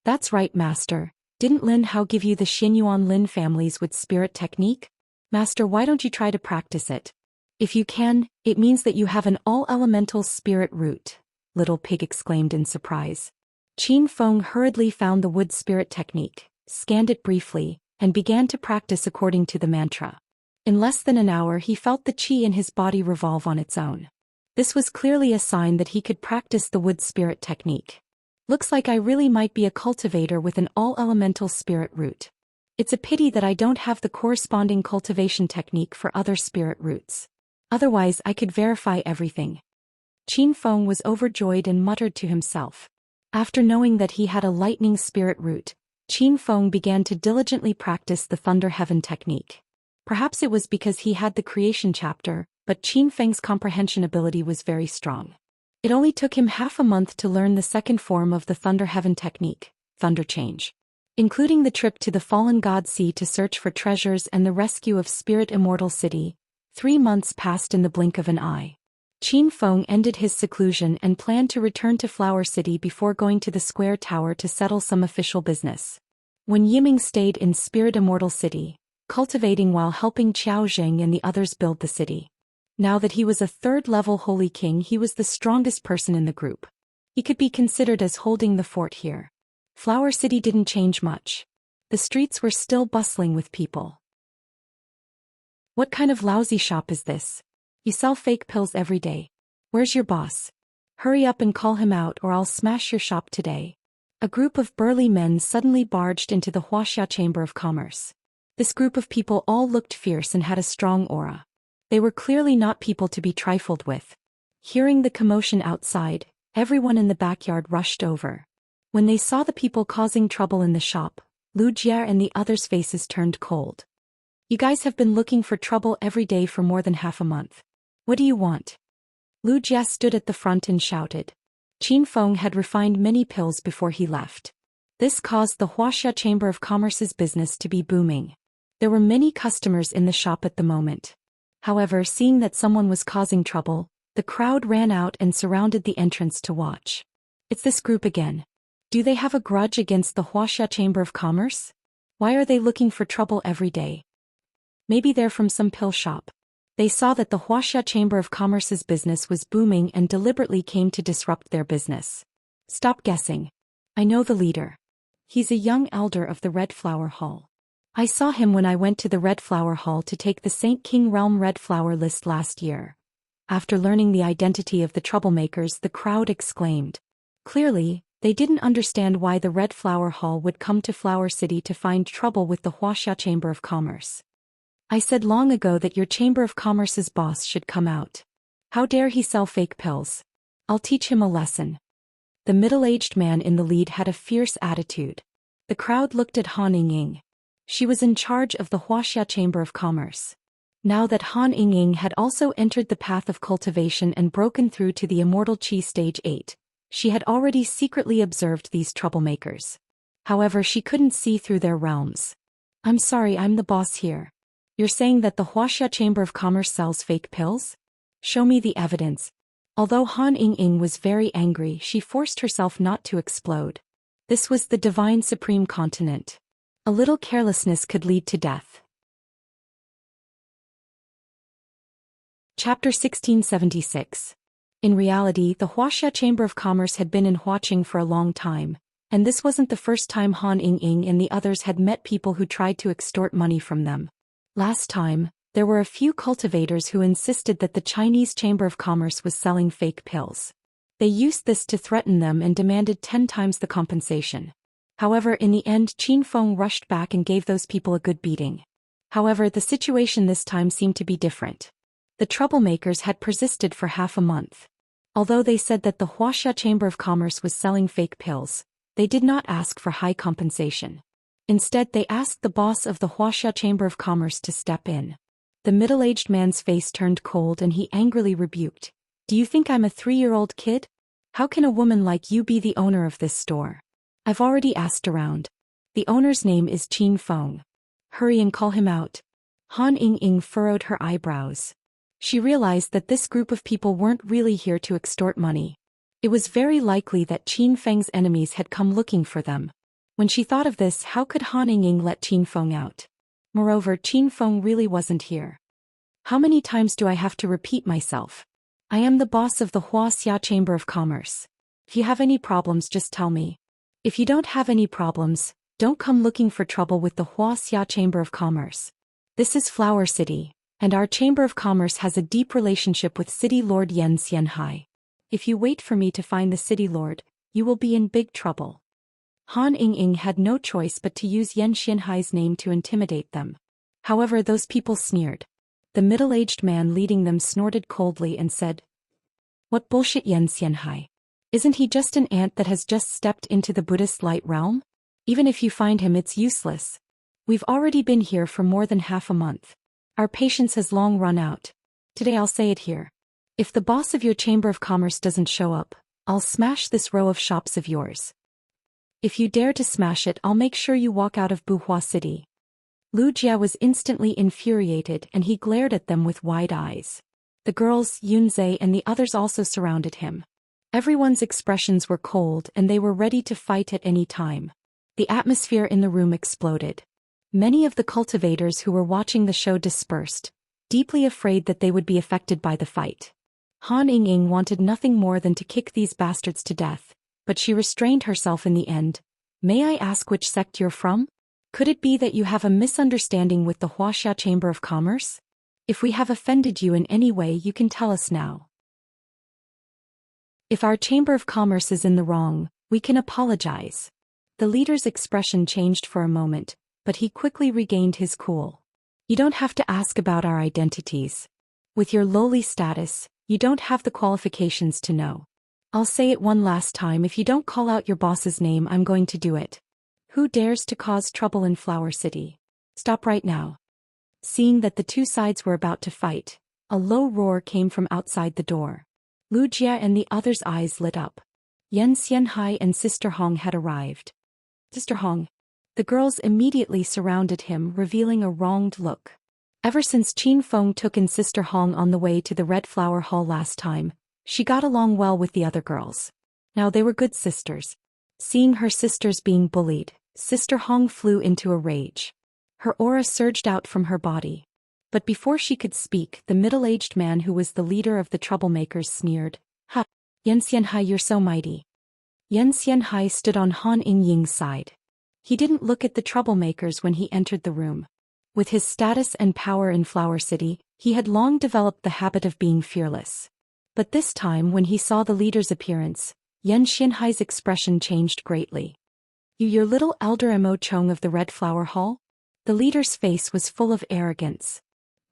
That's right, Master. Didn't Lin Hao give you the Xinyuan Lin families with spirit technique? Master, why don't you try to practice it? If you can, it means that you have an all-elemental spirit root, Little Pig exclaimed in surprise. Qinfeng hurriedly found the wood spirit technique, scanned it briefly, and began to practice according to the mantra. In less than an hour he felt the qi in his body revolve on its own. This was clearly a sign that he could practice the wood spirit technique. Looks like I really might be a cultivator with an all-elemental spirit root. It's a pity that I don't have the corresponding cultivation technique for other spirit roots. Otherwise I could verify everything. Qinfeng was overjoyed and muttered to himself. After knowing that he had a lightning spirit root, Qinfeng began to diligently practice the Thunder Heaven technique. Perhaps it was because he had the creation chapter, but Qinfeng's comprehension ability was very strong. It only took him half a month to learn the second form of the Thunder Heaven technique, Thunder Change. Including the trip to the Fallen God Sea to search for treasures and the rescue of Spirit Immortal City, 3 months passed in the blink of an eye. Qinfeng ended his seclusion and planned to return to Flower City before going to the Square Tower to settle some official business. When Yiming stayed in Spirit Immortal City, cultivating while helping Qiao Zheng and the others build the city. Now that he was a 3rd-level Holy King, he was the strongest person in the group. He could be considered as holding the fort here. Flower City didn't change much. The streets were still bustling with people. What kind of lousy shop is this? You sell fake pills every day. Where's your boss? Hurry up and call him out or I'll smash your shop today. A group of burly men suddenly barged into the Huaxia Chamber of Commerce. This group of people all looked fierce and had a strong aura. They were clearly not people to be trifled with. Hearing the commotion outside, everyone in the backyard rushed over. When they saw the people causing trouble in the shop, Lu Jie and the others' faces turned cold. You guys have been looking for trouble every day for more than half a month. What do you want? Lu Jie stood at the front and shouted. Qinfeng had refined many pills before he left. This caused the Huaxia Chamber of Commerce's business to be booming. There were many customers in the shop at the moment. However, seeing that someone was causing trouble, the crowd ran out and surrounded the entrance to watch. It's this group again. Do they have a grudge against the Huaxia Chamber of Commerce? Why are they looking for trouble every day? Maybe they're from some pill shop. They saw that the Huaxia Chamber of Commerce's business was booming and deliberately came to disrupt their business. Stop guessing. I know the leader. He's a young elder of the Red Flower Hall. I saw him when I went to the Red Flower Hall to take the Saint King Realm Red Flower list last year. After learning the identity of the troublemakers, the crowd exclaimed. Clearly, they didn't understand why the Red Flower Hall would come to Flower City to find trouble with the Huaxia Chamber of Commerce. I said long ago that your Chamber of Commerce's boss should come out. How dare he sell fake pills? I'll teach him a lesson. The middle-aged man in the lead had a fierce attitude. The crowd looked at Han Ying. She was in charge of the Huaxia Chamber of Commerce. Now that Han Ying had also entered the path of cultivation and broken through to the Immortal Qi Stage 8, she had already secretly observed these troublemakers. However, she couldn't see through their realms. I'm sorry, I'm the boss here. You're saying that the Huaxia Chamber of Commerce sells fake pills? Show me the evidence. Although Han Ying was very angry, she forced herself not to explode. This was the Divine Supreme Continent. A little carelessness could lead to death. Chapter 1676. In reality, the Huaxia Chamber of Commerce had been in Huaqing for a long time, and this wasn't the first time Han Ying and the others had met people who tried to extort money from them. Last time, there were a few cultivators who insisted that the Chinese Chamber of Commerce was selling fake pills. They used this to threaten them and demanded 10 times the compensation. However, in the end, Qin Feng rushed back and gave those people a good beating. However, the situation this time seemed to be different. The troublemakers had persisted for half a month. Although they said that the Huaxia Chamber of Commerce was selling fake pills, they did not ask for high compensation. Instead, they asked the boss of the Huaxia Chamber of Commerce to step in. The middle-aged man's face turned cold and he angrily rebuked. Do you think I'm a 3-year-old kid? How can a woman like you be the owner of this store? I've already asked around. The owner's name is Qin Feng. Hurry and call him out. Han Ying furrowed her eyebrows. She realized that this group of people weren't really here to extort money. It was very likely that Qin Feng's enemies had come looking for them. When she thought of this, how could Han Ying let Qin Feng out? Moreover, Qin Feng really wasn't here. How many times do I have to repeat myself? I am the boss of the Huaxia Chamber of Commerce. If you have any problems, just tell me. If you don't have any problems, don't come looking for trouble with the Huaxia Chamber of Commerce. This is Flower City, and our Chamber of Commerce has a deep relationship with City Lord Yan Xianhai. If you wait for me to find the City Lord, you will be in big trouble. Han Ying had no choice but to use Yan Xianhai's name to intimidate them. However, those people sneered. The middle-aged man leading them snorted coldly and said, "What bullshit, Yan Xianhai? Isn't he just an ant that has just stepped into the Buddhist light realm? Even if you find him, it's useless. We've already been here for more than half a month. Our patience has long run out. Today I'll say it here. If the boss of your Chamber of Commerce doesn't show up, I'll smash this row of shops of yours. If you dare to smash it, I'll make sure you walk out of Buhua City." Lu Jia was instantly infuriated and he glared at them with wide eyes. The girls, Yunzhe and the others also surrounded him. Everyone's expressions were cold and they were ready to fight at any time. The atmosphere in the room exploded. Many of the cultivators who were watching the show dispersed, deeply afraid that they would be affected by the fight. Han Ying wanted nothing more than to kick these bastards to death, but she restrained herself in the end. "May I ask which sect you're from? Could it be that you have a misunderstanding with the Huaxia Chamber of Commerce? If we have offended you in any way, you can tell us now. If our Chamber of Commerce is in the wrong, we can apologize." The leader's expression changed for a moment, but he quickly regained his cool. "You don't have to ask about our identities. With your lowly status, you don't have the qualifications to know. I'll say it one last time, if you don't call out your boss's name, I'm going to do it. Who dares to cause trouble in Flower City? Stop right now." Seeing that the two sides were about to fight, a low roar came from outside the door. Lu Jia and the others' eyes lit up. Yan Xianhai and Sister Hong had arrived. "Sister Hong." The girls immediately surrounded him, revealing a wronged look. Ever since Qin Feng took in Sister Hong on the way to the Red Flower Hall last time, she got along well with the other girls. Now they were good sisters. Seeing her sisters being bullied, Sister Hong flew into a rage. Her aura surged out from her body. But before she could speak, the middle-aged man who was the leader of the troublemakers sneered, "Ha! Yan Xianhai, you're so mighty." Yan Xianhai stood on Han Yingying's side. He didn't look at the troublemakers when he entered the room. With his status and power in Flower City, he had long developed the habit of being fearless. But this time when he saw the leader's appearance, Yan Xianhai's expression changed greatly. Your little elder Mo Chong of the Red Flower Hall?" The leader's face was full of arrogance.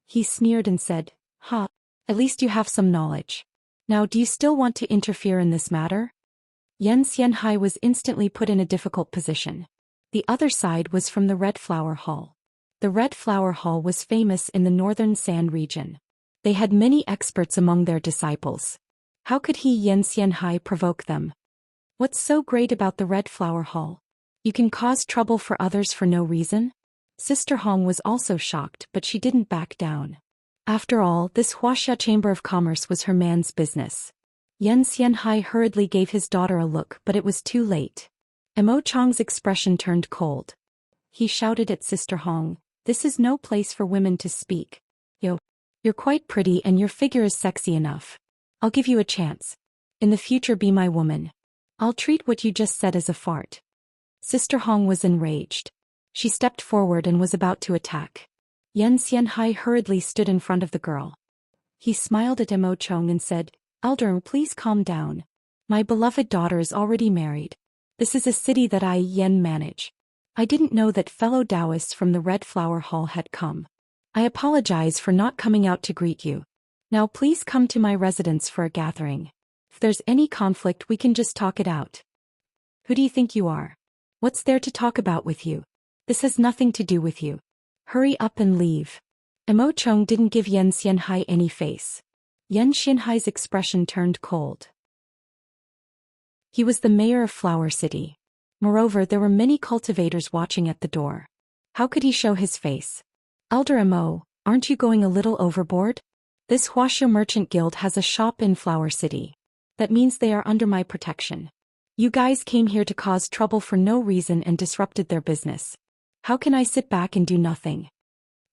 He sneered and said, "Ha, at least you have some knowledge. Now do you still want to interfere in this matter?" Yan Xianhai was instantly put in a difficult position. The other side was from the Red Flower Hall. The Red Flower Hall was famous in the northern Sand region. They had many experts among their disciples. How could he, Yan Xianhai, provoke them? What's so great about the Red Flower Hall? You can cause trouble for others for no reason? Sister Hong was also shocked, but she didn't back down. After all, this Huaxia Chamber of Commerce was her man's business. Yan Xianhai hurriedly gave his daughter a look, but it was too late. Mo Chong's expression turned cold. He shouted at Sister Hong, "This is no place for women to speak. You're quite pretty and your figure is sexy enough. I'll give you a chance. In the future be my woman. I'll treat what you just said as a fart." Sister Hong was enraged. She stepped forward and was about to attack. Yan Xianhai hurriedly stood in front of the girl. He smiled at Mo Chong and said, "Elder, please calm down. My beloved daughter is already married. This is a city that I, Yan, manage. I didn't know that fellow Taoists from the Red Flower Hall had come. I apologize for not coming out to greet you. Now please come to my residence for a gathering. If there's any conflict we can just talk it out." "Who do you think you are? What's there to talk about with you? This has nothing to do with you. Hurry up and leave." Mo Chong didn't give Yan Xianhai any face. Yan Xianhai's expression turned cold. He was the mayor of Flower City. Moreover, there were many cultivators watching at the door. How could he show his face? "Elder Mo, aren't you going a little overboard? This Huaxia Merchant Guild has a shop in Flower City. That means they are under my protection. You guys came here to cause trouble for no reason and disrupted their business. How can I sit back and do nothing?"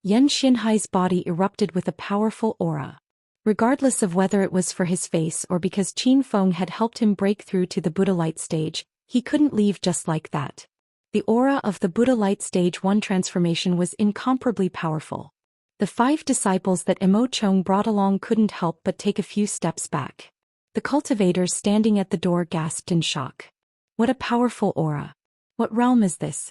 Yan Xianhai's body erupted with a powerful aura. Regardless of whether it was for his face or because Qin Feng had helped him break through to the Buddha Light stage, he couldn't leave just like that. The aura of the Buddha Light Stage 1 transformation was incomparably powerful. The 5 disciples that Mo Chong brought along couldn't help but take a few steps back. The cultivators standing at the door gasped in shock. What a powerful aura. What realm is this?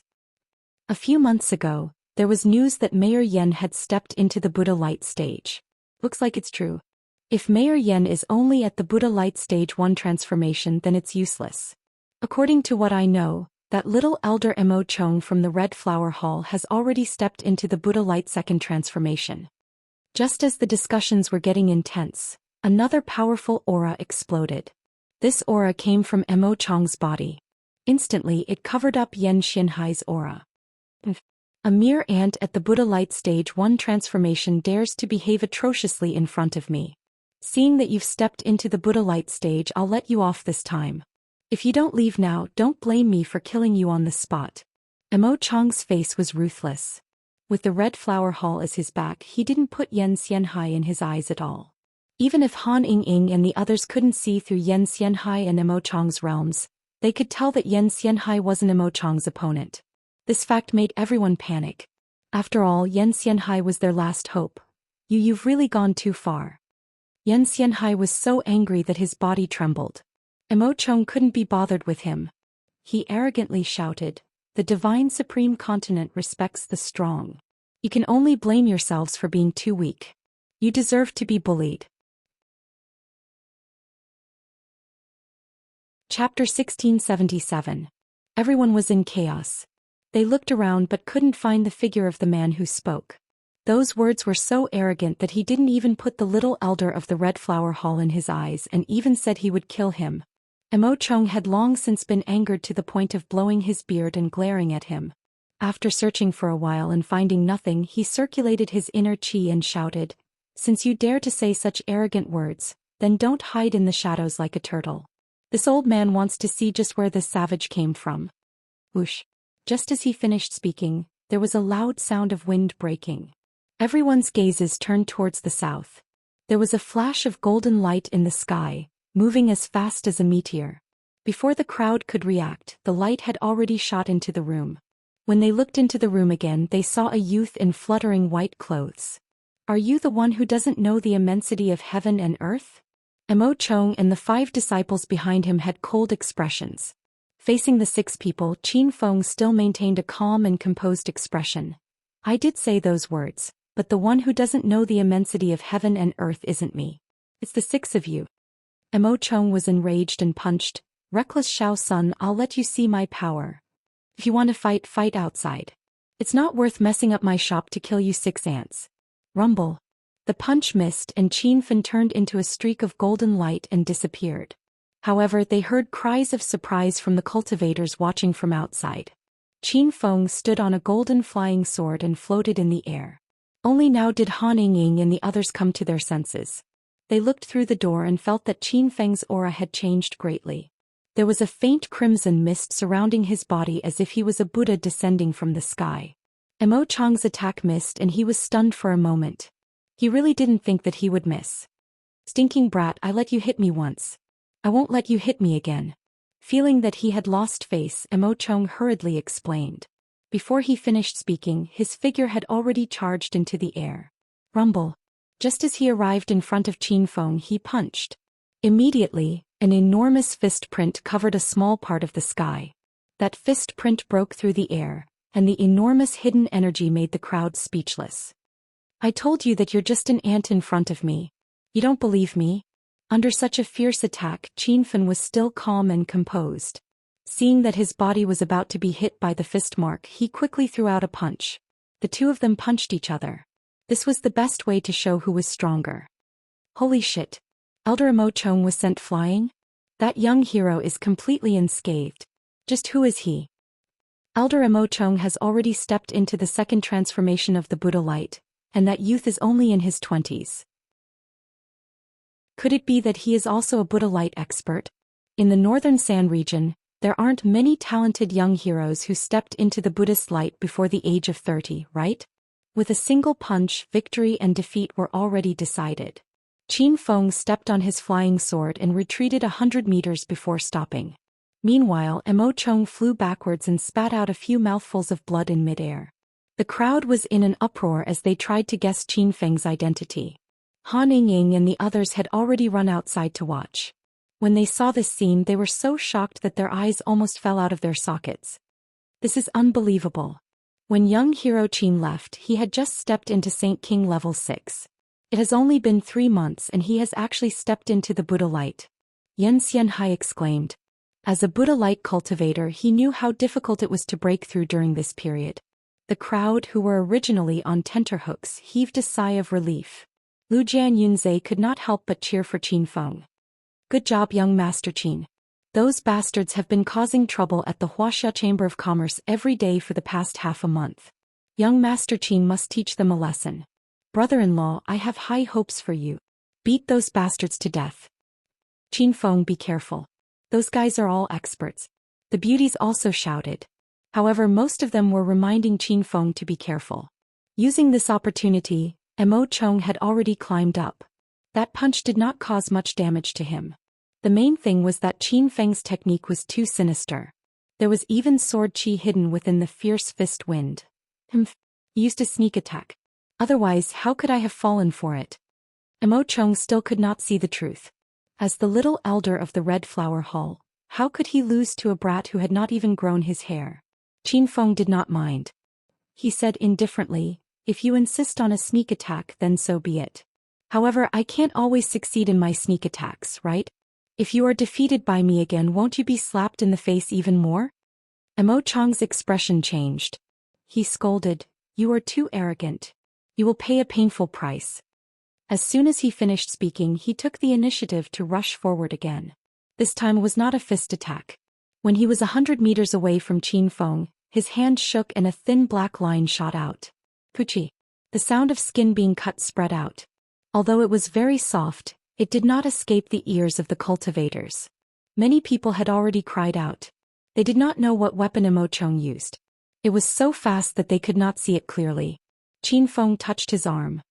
A few months ago, there was news that Mayor Yen had stepped into the Buddha Light stage. Looks like it's true. If Mayor Yen is only at the Buddha Light Stage 1 transformation, then it's useless. According to what I know, that little elder Mo Chong from the Red Flower Hall has already stepped into the Buddha Light 2nd transformation. Just as the discussions were getting intense, another powerful aura exploded. This aura came from Mo Chong's body. Instantly it covered up Yan Xianhai's aura. A mere ant at the Buddha Light Stage 1 transformation dares to behave atrociously in front of me. Seeing that you've stepped into the Buddha Light stage, I'll let you off this time. If you don't leave now, don't blame me for killing you on the spot." Mo Chong's face was ruthless. With the Red Flower Hall as his back, he didn't put Yan Xianhai in his eyes at all. Even if Han Yingying and the others couldn't see through Yan Xianhai and Mo Chong's realms, they could tell that Yan Xianhai wasn't Mo Chong's opponent. This fact made everyone panic. After all, Yan Xianhai was their last hope. You've really gone too far." Yan Xianhai was so angry that his body trembled. Mo Chong couldn't be bothered with him. He arrogantly shouted, "The Divine Supreme Continent respects the strong. You can only blame yourselves for being too weak. You deserve to be bullied." Chapter 1677. Everyone was in chaos. They looked around but couldn't find the figure of the man who spoke. Those words were so arrogant that he didn't even put the little elder of the Red Flower Hall in his eyes and even said he would kill him. Mo Chong had long since been angered to the point of blowing his beard and glaring at him. After searching for a while and finding nothing, he circulated his inner chi and shouted, "Since you dare to say such arrogant words, then don't hide in the shadows like a turtle. This old man wants to see just where this savage came from." Whoosh. Just as he finished speaking, there was a loud sound of wind breaking. Everyone's gazes turned towards the south. There was a flash of golden light in the sky, moving as fast as a meteor. Before the crowd could react, the light had already shot into the room. When they looked into the room again, they saw a youth in fluttering white clothes. "Are you the one who doesn't know the immensity of heaven and earth?" Mo Chong and the 5 disciples behind him had cold expressions. Facing the 6 people, Qin Feng still maintained a calm and composed expression. "I did say those words, but the one who doesn't know the immensity of heaven and earth isn't me. It's the 6 of you." Mo Chong was enraged and punched. "Reckless Shao Sun, I'll let you see my power. If you want to fight, fight outside. It's not worth messing up my shop to kill you 6 ants." Rumble. The punch missed and Qin Fen turned into a streak of golden light and disappeared. However, they heard cries of surprise from the cultivators watching from outside. Qin Feng stood on a golden flying sword and floated in the air. Only now did Han Ying and the others come to their senses. They looked through the door and felt that Qin Feng's aura had changed greatly. There was a faint crimson mist surrounding his body as if he was a Buddha descending from the sky. Mo Chong's attack missed and he was stunned for a moment. He really didn't think that he would miss. "Stinking brat, I let you hit me once. I won't let you hit me again." Feeling that he had lost face, Mo Chong hurriedly explained. Before he finished speaking, his figure had already charged into the air. Rumble. Just as he arrived in front of Qin Feng, he punched. Immediately, an enormous fist print covered a small part of the sky. That fist print broke through the air, and the enormous hidden energy made the crowd speechless. "I told you that you're just an ant in front of me. You don't believe me?" Under such a fierce attack, Qin Fen was still calm and composed. Seeing that his body was about to be hit by the fist mark, he quickly threw out a punch. The 2 of them punched each other. This was the best way to show who was stronger. Holy shit. Elder Mo Chong was sent flying? That young hero is completely unscathed. Just who is he? Elder Mo Chong has already stepped into the 2nd transformation of the Buddha light, and that youth is only in his 20s. Could it be that he is also a Buddha light expert? In the northern San region, there aren't many talented young heroes who stepped into the Buddhist light before the age of 30, right? With a single punch, victory and defeat were already decided. Qin Feng stepped on his flying sword and retreated 100 meters before stopping. Meanwhile, Mo Chong flew backwards and spat out a few mouthfuls of blood in midair. The crowd was in an uproar as they tried to guess Qin Feng's identity. Han Ying and the others had already run outside to watch. When they saw this scene, they were so shocked that their eyes almost fell out of their sockets. This is unbelievable. When young hero Qin left, he had just stepped into Saint King level 6. It has only been 3 months and he has actually stepped into the Buddha light. Yen Xianhai exclaimed. As a Buddha light cultivator, he knew how difficult it was to break through during this period. The crowd, who were originally on tenterhooks, heaved a sigh of relief. Lu Jian Yunzhe could not help but cheer for Qin Feng. "Good job, young Master Qin. Those bastards have been causing trouble at the Huaxia Chamber of Commerce every day for the past half a month. Young Master Qin must teach them a lesson. Brother-in-law, I have high hopes for you. Beat those bastards to death. Qin Feng, be careful. Those guys are all experts." The beauties also shouted. However, most of them were reminding Qin Feng to be careful. Using this opportunity, Mo Chong had already climbed up. That punch did not cause much damage to him. The main thing was that Qin Feng's technique was too sinister. There was even sword chi hidden within the fierce fist wind. He used a sneak attack. Otherwise, how could I have fallen for it? Mo Chong still could not see the truth. As the little elder of the Red Flower Hall, how could he lose to a brat who had not even grown his hair? Qin Feng did not mind. He said indifferently, "If you insist on a sneak attack, then so be it. However, I can't always succeed in my sneak attacks, right? If you are defeated by me again, won't you be slapped in the face even more?" Mo Chong's expression changed. He scolded, "You are too arrogant. You will pay a painful price." As soon as he finished speaking, he took the initiative to rush forward again. This time was not a fist attack. When he was 100 meters away from Qin Feng, His hand shook and a thin black line shot out. Puchi. The sound of skin being cut spread out. Although it was very soft, it did not escape the ears of the cultivators. Many people had already cried out. They did not know what weapon Imochong used. It was so fast that they could not see it clearly. Qin Feng touched his arm.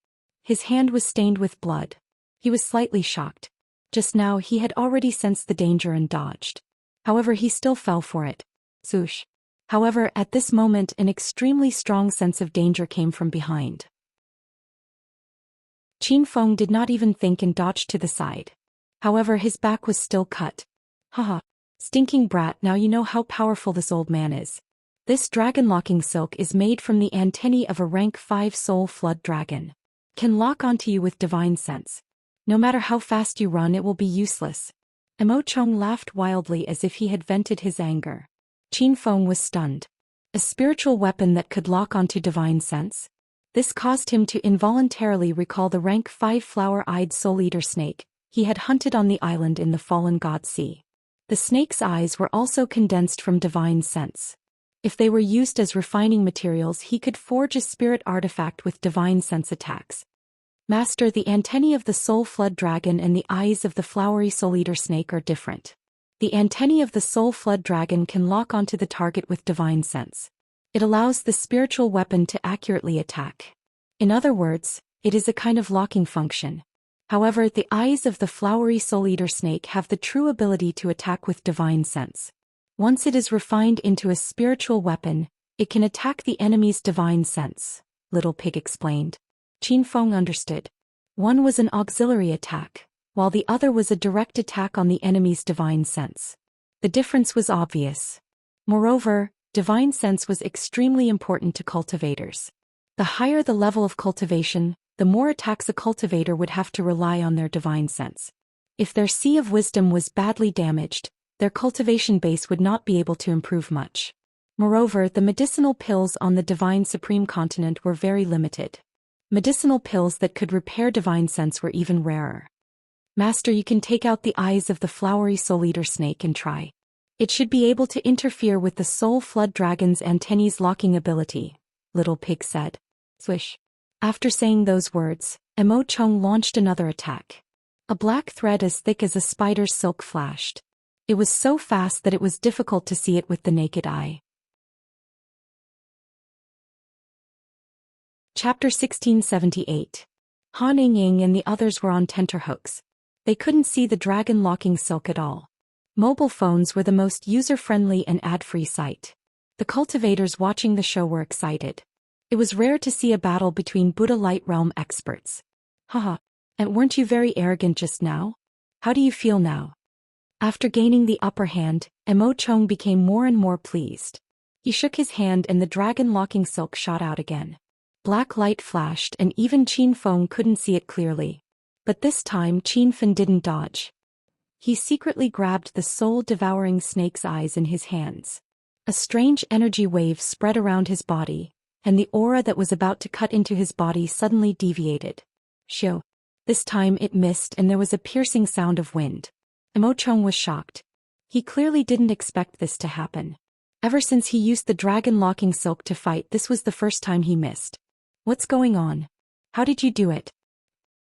His hand was stained with blood. He was slightly shocked. Just now he had already sensed the danger and dodged. However, he still fell for it. Swoosh. However, at this moment an extremely strong sense of danger came from behind. Qin Feng did not even think and dodged to the side. However, his back was still cut. Haha. Stinking brat, now you know how powerful this old man is. This dragon-locking silk is made from the antennae of a rank 5 soul flood dragon. Can lock onto you with divine sense. No matter how fast you run, it will be useless. Imochong laughed wildly as if he had vented his anger. Qin Feng was stunned. A spiritual weapon that could lock onto divine sense? This caused him to involuntarily recall the rank 5 flower-eyed soul-eater snake he had hunted on the island in the Fallen God Sea. The snake's eyes were also condensed from divine sense. If they were used as refining materials, he could forge a spirit artifact with divine sense attacks. Master, the antennae of the soul flood dragon and the eyes of the flowery soul-eater snake are different. The antennae of the soul flood dragon can lock onto the target with divine sense. It allows the spiritual weapon to accurately attack. In other words, it is a kind of locking function. However, the eyes of the flowery soul-eater snake have the true ability to attack with divine sense. Once it is refined into a spiritual weapon, it can attack the enemy's divine sense, Little Pig explained. Qin Feng understood. One was an auxiliary attack, while the other was a direct attack on the enemy's divine sense. The difference was obvious. Moreover, divine sense was extremely important to cultivators. The higher the level of cultivation, the more attacks a cultivator would have to rely on their divine sense. If their sea of wisdom was badly damaged, their cultivation base would not be able to improve much. Moreover, the medicinal pills on the Divine Supreme Continent were very limited. Medicinal pills that could repair divine sense were even rarer. Master, you can take out the eyes of the flowery soul-eater snake and try. It should be able to interfere with the soul flood dragon's antennae's locking ability, Little Pig said. Swish. After saying those words, Imochong launched another attack. A black thread as thick as a spider's silk flashed. It was so fast that it was difficult to see it with the naked eye. Chapter 1678. Han Ying and the others were on tenterhooks. They couldn't see the dragon-locking silk at all. Mobile phones were the most user-friendly and ad-free site. The cultivators watching the show were excited. It was rare to see a battle between Buddha Light Realm experts. Haha. And weren't you very arrogant just now? How do you feel now? After gaining the upper hand, Imochong became more and more pleased. He shook his hand and the dragon-locking silk shot out again. Black light flashed and even Qin Feng couldn't see it clearly. But this time Qin Feng didn't dodge. He secretly grabbed the soul-devouring snake's eyes in his hands. A strange energy wave spread around his body, and the aura that was about to cut into his body suddenly deviated. Shoo. This time it missed and there was a piercing sound of wind. Imochong was shocked. He clearly didn't expect this to happen. Ever since he used the dragon-locking silk to fight, this was the first time he missed. What's going on? How did you do it?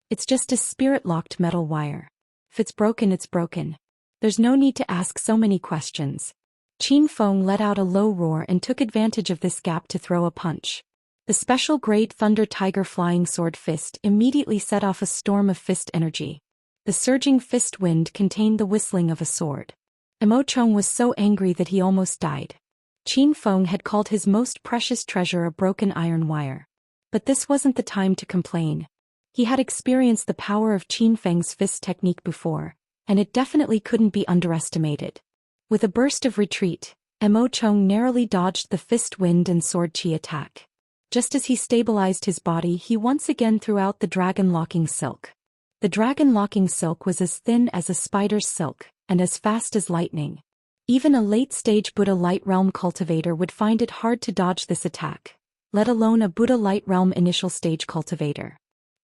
It's just a spirit-locked metal wire. If it's broken, it's broken. There's no need to ask so many questions. Qin Feng let out a low roar and took advantage of this gap to throw a punch. The special Great Thunder Tiger Flying Sword Fist immediately set off a storm of fist energy. The surging fist wind contained the whistling of a sword. Imochong was so angry that he almost died. Qin Feng had called his most precious treasure a broken iron wire. But this wasn't the time to complain. He had experienced the power of Qin Feng's fist technique before, and it definitely couldn't be underestimated. With a burst of retreat, Imochong narrowly dodged the fist wind and sword chi attack. Just as he stabilized his body, he once again threw out the dragon-locking silk. The dragon-locking silk was as thin as a spider's silk, and as fast as lightning. Even a late-stage Buddha Light Realm cultivator would find it hard to dodge this attack, let alone a Buddha Light Realm initial stage cultivator.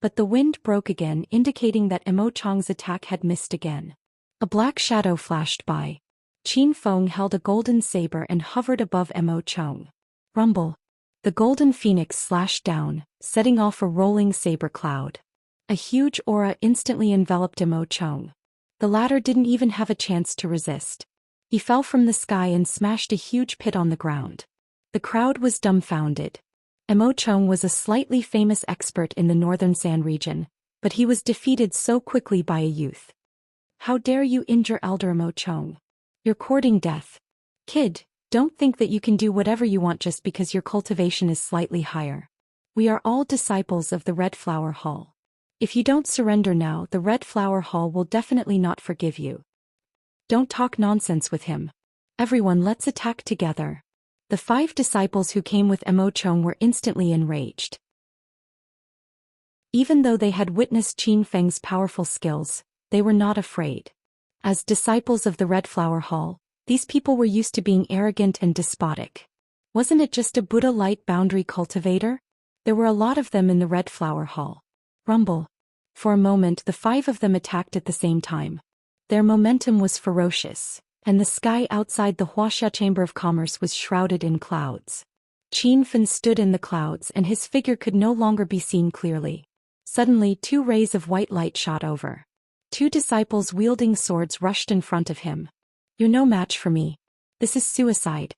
But the wind broke again, indicating that Imochong's attack had missed again. A black shadow flashed by. Qin Feng held a golden saber and hovered above Imochong. Rumble. The golden phoenix slashed down, setting off a rolling saber cloud. A huge aura instantly enveloped Emo Chong. The latter didn't even have a chance to resist. He fell from the sky and smashed a huge pit on the ground. The crowd was dumbfounded. Emo Chong was a slightly famous expert in the northern San region, but he was defeated so quickly by a youth. How dare you injure Elder Emo Chong? You're courting death. Kid, don't think that you can do whatever you want just because your cultivation is slightly higher. We are all disciples of the Red Flower Hall. If you don't surrender now, the Red Flower Hall will definitely not forgive you. Don't talk nonsense with him. Everyone, let's attack together. The 5 disciples who came with Emo Chong were instantly enraged. Even though they had witnessed Qin Feng's powerful skills, they were not afraid. As disciples of the Red Flower Hall, these people were used to being arrogant and despotic. Wasn't it just a Buddha light boundary cultivator? There were a lot of them in the Red Flower Hall. Rumble. For a moment the 5 of them attacked at the same time. Their momentum was ferocious, and the sky outside the Huaxia Chamber of Commerce was shrouded in clouds. Qin Fen stood in the clouds and his figure could no longer be seen clearly. Suddenly 2 rays of white light shot over. 2 disciples wielding swords rushed in front of him. You're no match for me. This is suicide.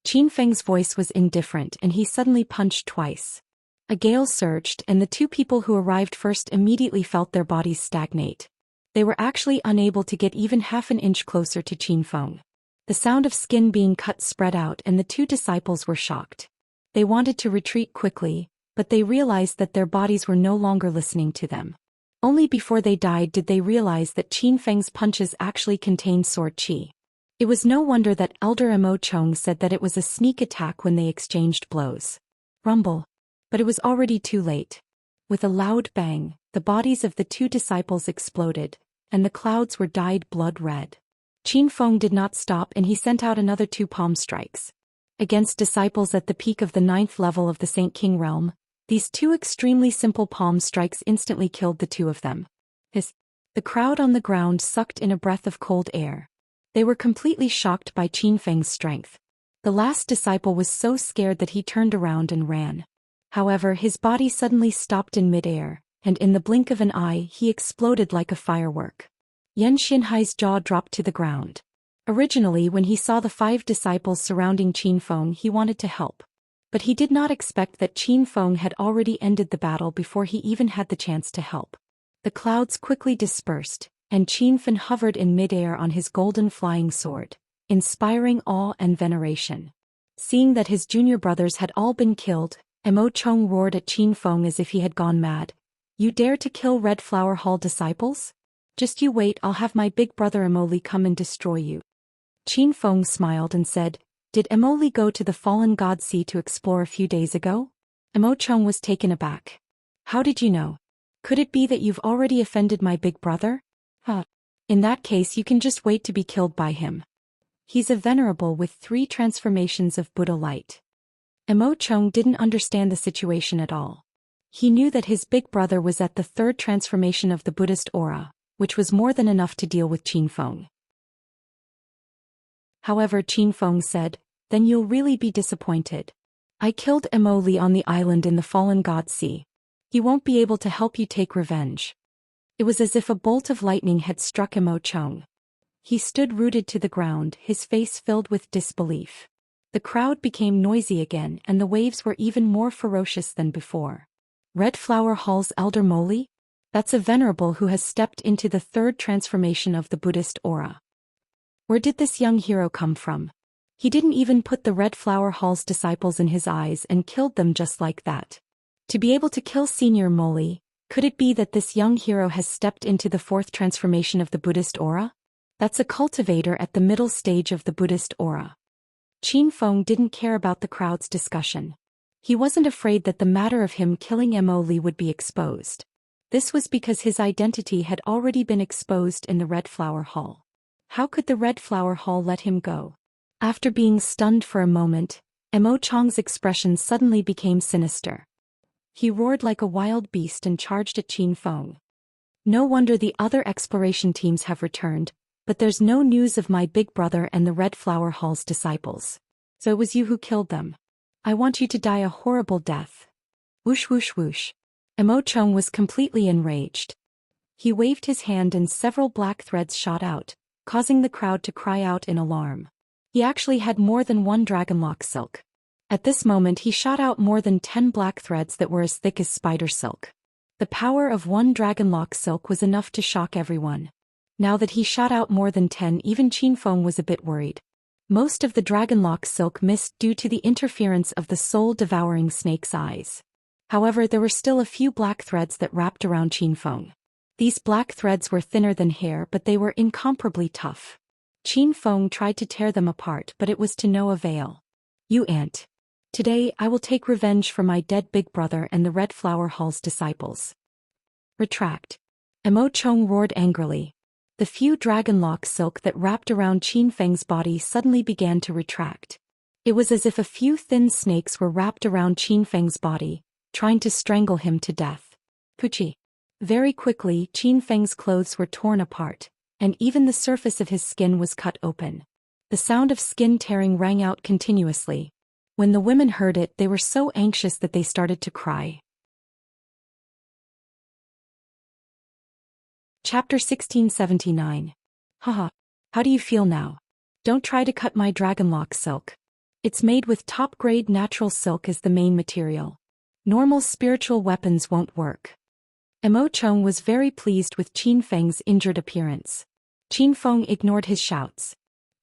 Qin Feng's voice was indifferent and he suddenly punched twice. A gale surged and the 2 people who arrived first immediately felt their bodies stagnate. They were actually unable to get even half an inch closer to Qin Feng. The sound of skin being cut spread out and the 2 disciples were shocked. They wanted to retreat quickly, but they realized that their bodies were no longer listening to them. Only before they died did they realize that Qin Feng's punches actually contained sword qi. It was no wonder that Elder Emo Chong said that it was a sneak attack when they exchanged blows. Rumble. But it was already too late. With a loud bang, the bodies of the 2 disciples exploded, and the clouds were dyed blood red. Qin Feng did not stop and he sent out another 2 palm strikes. Against disciples at the peak of the 9th level of the Saint King realm, these 2 extremely simple palm strikes instantly killed the 2 of them. The crowd on the ground sucked in a breath of cold air. They were completely shocked by Qin Feng's strength. The last disciple was so scared that he turned around and ran. However, his body suddenly stopped in midair, and in the blink of an eye he exploded like a firework. Yan Xinhai's jaw dropped to the ground. Originally, when he saw the 5 disciples surrounding Qin Feng, he wanted to help. But he did not expect that Qin Feng had already ended the battle before he even had the chance to help. The clouds quickly dispersed, and Qin Feng hovered in midair on his golden flying sword, inspiring awe and veneration. Seeing that his junior brothers had all been killed, Emo Chong roared at Qin Feng as if he had gone mad. You dare to kill Red Flower Hall disciples? Just you wait, I'll have my big brother Emoli come and destroy you. Qin Feng smiled and said, Did Emoli go to the fallen god sea to explore a few days ago? Emo Chong was taken aback. How did you know? Could it be that you've already offended my big brother? In that case you can just wait to be killed by him. He's a venerable with 3 transformations of Buddha light. Emo Chong didn't understand the situation at all. He knew that his big brother was at the 3rd transformation of the Buddhist aura, which was more than enough to deal with Qin Feng. However, Qin Feng said, Then you'll really be disappointed. I killed Emoli on the island in the fallen god sea. He won't be able to help you take revenge. It was as if a bolt of lightning had struck Emo Chong. He stood rooted to the ground, his face filled with disbelief. The crowd became noisy again and the waves were even more ferocious than before. Red Flower Hall's Elder Moli? That's a venerable who has stepped into the 3rd transformation of the Buddhist aura. Where did this young hero come from? He didn't even put the Red Flower Hall's disciples in his eyes and killed them just like that. To be able to kill Senior Moli, could it be that this young hero has stepped into the 4th transformation of the Buddhist aura? That's a cultivator at the middle stage of the Buddhist aura. Qin Feng didn't care about the crowd's discussion. He wasn't afraid that the matter of him killing Emoli would be exposed. This was because his identity had already been exposed in the Red Flower Hall. How could the Red Flower Hall let him go? After being stunned for a moment, Emo Chong's expression suddenly became sinister. He roared like a wild beast and charged at Qin Feng. No wonder the other exploration teams have returned, but there's no news of my big brother and the Red Flower Hall's disciples. So it was you who killed them. I want you to die a horrible death. Whoosh whoosh whoosh. Emo Chung was completely enraged. He waved his hand and several black threads shot out, causing the crowd to cry out in alarm. He actually had more than one dragonlock silk. At this moment he shot out more than 10 black threads that were as thick as spider silk. The power of one dragonlock silk was enough to shock everyone. Now that he shot out more than 10, even Qinfeng was a bit worried. Most of the dragonlock silk missed due to the interference of the soul-devouring snake's eyes. However, there were still a few black threads that wrapped around Qinfeng. These black threads were thinner than hair, but they were incomparably tough. Qinfeng tried to tear them apart, but it was to no avail. You ant. Today I will take revenge for my dead big brother and the Red Flower Hall's disciples. Retract. Emo Chung roared angrily. The few dragonlock silk that wrapped around Qinfeng's body suddenly began to retract. It was as if a few thin snakes were wrapped around Qinfeng's body, trying to strangle him to death. Puchi. Very quickly, Qinfeng's clothes were torn apart, and even the surface of his skin was cut open. The sound of skin tearing rang out continuously. When the women heard it, they were so anxious that they started to cry. Chapter 1679. Haha. How do you feel now? Don't try to cut my dragonlock silk. It's made with top-grade natural silk as the main material. Normal spiritual weapons won't work. Emo Chung was very pleased with Qinfeng's injured appearance. Qinfeng ignored his shouts.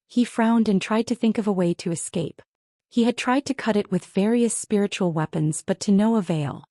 He frowned and tried to think of a way to escape. He had tried to cut it with various spiritual weapons, but to no avail.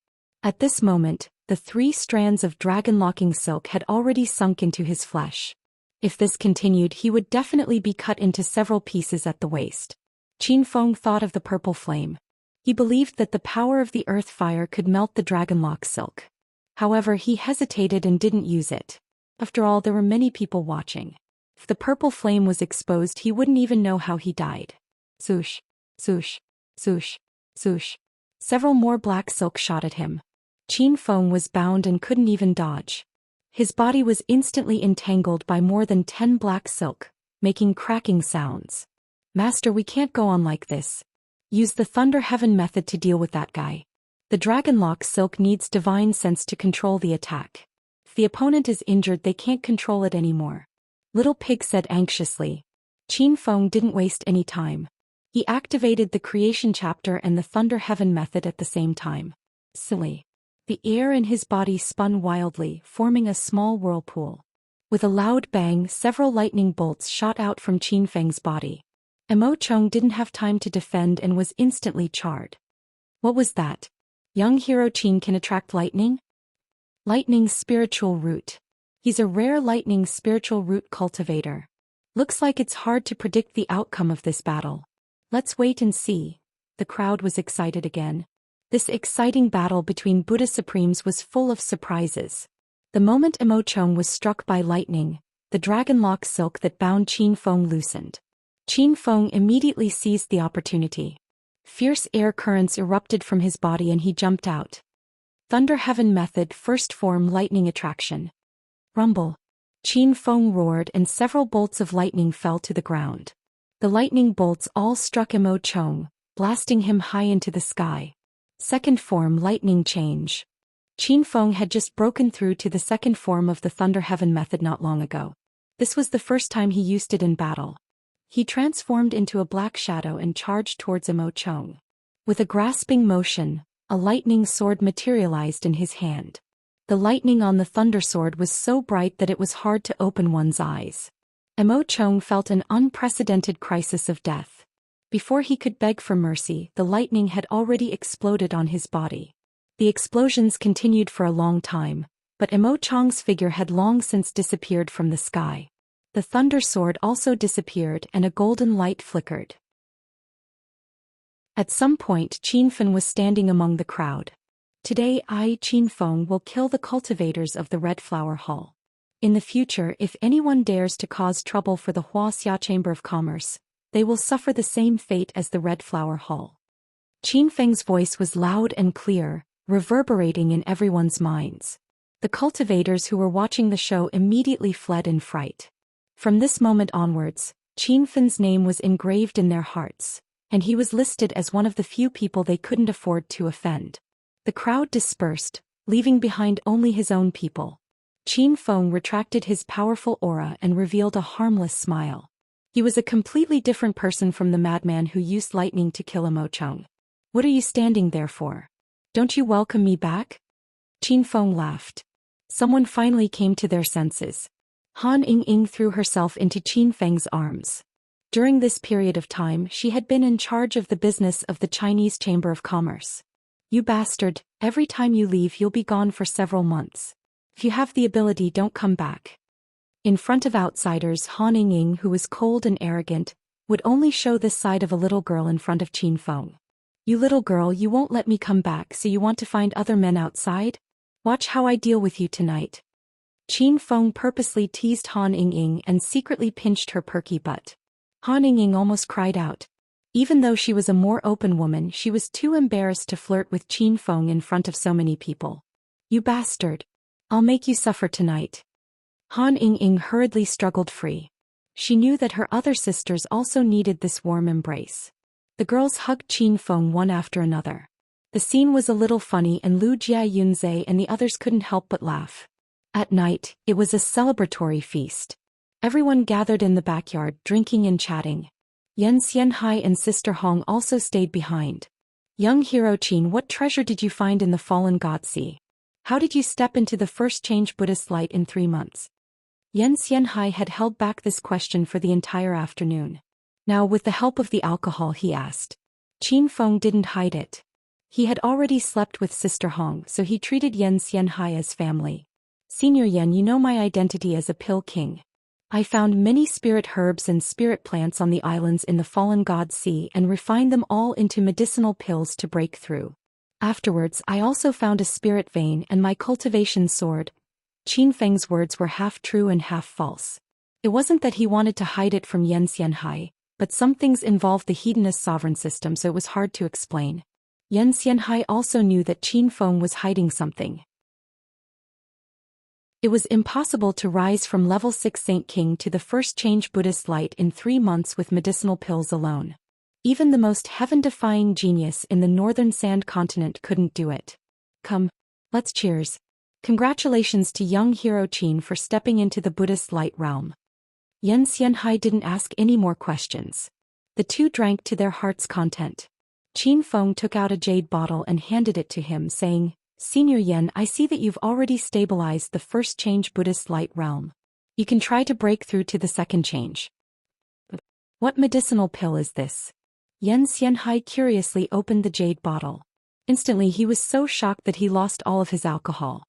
At this moment, the 3 strands of dragon-locking silk had already sunk into his flesh. If this continued, he would definitely be cut into several pieces at the waist. Qinfeng thought of the purple flame. He believed that the power of the earth fire could melt the dragonlock silk. However, he hesitated and didn't use it. After all, there were many people watching. If the purple flame was exposed, he wouldn't even know how he died. Swoosh, swoosh, swoosh, swoosh. Several more black silk shot at him. Qinfeng was bound and couldn't even dodge. His body was instantly entangled by more than 10 black silk, making cracking sounds. Master, we can't go on like this. Use the Thunder Heaven method to deal with that guy. The dragonlock silk needs divine sense to control the attack. If the opponent is injured, they can't control it anymore. Little Pig said anxiously. Qinfeng didn't waste any time. He activated the Creation Chapter and the Thunder Heaven method at the same time. Silly. The air in his body spun wildly, forming a small whirlpool. With a loud bang, several lightning bolts shot out from Qinfeng's body. Emo Chung didn't have time to defend and was instantly charred. What was that? Young hero Qin can attract lightning? Lightning's spiritual root. He's a rare lightning spiritual root cultivator. Looks like it's hard to predict the outcome of this battle. Let's wait and see. The crowd was excited again. This exciting battle between Buddha Supremes was full of surprises. The moment Emo Chung was struck by lightning, the dragonlock silk that bound Qinfeng loosened. Qinfeng immediately seized the opportunity. Fierce air currents erupted from his body and he jumped out. Thunder Heaven method, first form lightning attraction. Rumble. Qinfeng roared and several bolts of lightning fell to the ground. The lightning bolts all struck Emo Chung, blasting him high into the sky. Second form lightning change. Qinfeng had just broken through to the second form of the Thunder Heaven method not long ago. This was the first time he used it in battle. He transformed into a black shadow and charged towards Emo Chung. With a grasping motion, a lightning sword materialized in his hand. The lightning on the thunder sword was so bright that it was hard to open one's eyes. Emo Chung felt an unprecedented crisis of death. Before he could beg for mercy, the lightning had already exploded on his body. The explosions continued for a long time, but Emo Chung's figure had long since disappeared from the sky. The thunder sword also disappeared and a golden light flickered. At some point, Qinfeng was standing among the crowd. Today I, Qinfeng, will kill the cultivators of the Red Flower Hall. In the future, if anyone dares to cause trouble for the Huaxia Chamber of Commerce, they will suffer the same fate as the Red Flower Hall. Qinfeng's voice was loud and clear, reverberating in everyone's minds. The cultivators who were watching the show immediately fled in fright. From this moment onwards, Qinfeng's name was engraved in their hearts, and he was listed as one of the few people they couldn't afford to offend. The crowd dispersed, leaving behind only his own people. Qin Feng retracted his powerful aura and revealed a harmless smile. He was a completely different person from the madman who used lightning to kill Mo Chung. What are you standing there for? Don't you welcome me back? Qin Feng laughed. Someone finally came to their senses. Han Ying threw herself into Qin Feng's arms. During this period of time she had been in charge of the business of the Chinese Chamber of Commerce. You bastard, every time you leave you'll be gone for several months. If you have the ability, don't come back. In front of outsiders, Han Ying, who was cold and arrogant, would only show this side of a little girl in front of Qin Feng. You little girl, you won't let me come back, so you want to find other men outside? Watch how I deal with you tonight. Qin Feng purposely teased Han Ying and secretly pinched her perky butt. Han Ying almost cried out. Even though she was a more open woman, she was too embarrassed to flirt with Qin Feng in front of so many people. You bastard. I'll make you suffer tonight. Han Ying hurriedly struggled free. She knew that her other sisters also needed this warm embrace. The girls hugged Qin Feng one after another. The scene was a little funny and Lu Jia Yunze and the others couldn't help but laugh. At night, it was a celebratory feast. Everyone gathered in the backyard, drinking and chatting. Yan Xianhai and Sister Hong also stayed behind. Young hero Qin, what treasure did you find in the fallen god sea? How did you step into the first change Buddhist light in 3 months? Yan Xianhai had held back this question for the entire afternoon. Now with the help of the alcohol he asked. Qin Feng didn't hide it. He had already slept with Sister Hong, so he treated Yan Xianhai as family. Senior Yan, you know my identity as a pill king. I found many spirit herbs and spirit plants on the islands in the fallen god sea and refined them all into medicinal pills to break through. Afterwards I also found a spirit vein and my cultivation sword. Qin Feng's words were half true and half false. It wasn't that he wanted to hide it from Yan Xianhai, but some things involved the hedonist sovereign system, so it was hard to explain. Yan Xianhai also knew that Qin Feng was hiding something. It was impossible to rise from level 6 Saint King to the first change Buddhist light in 3 months with medicinal pills alone. Even the most heaven-defying genius in the northern sand continent couldn't do it. Come, let's cheers. Congratulations to young hero Qin for stepping into the Buddhist light realm. Yan Xianhai didn't ask any more questions. The two drank to their heart's content. Qin Feng took out a jade bottle and handed it to him, saying, Senior Yan, I see that you've already stabilized the first change Buddhist light realm. You can try to break through to the second change. What medicinal pill is this? Yan Xianhai curiously opened the jade bottle. Instantly he was so shocked that he lost all of his alcohol.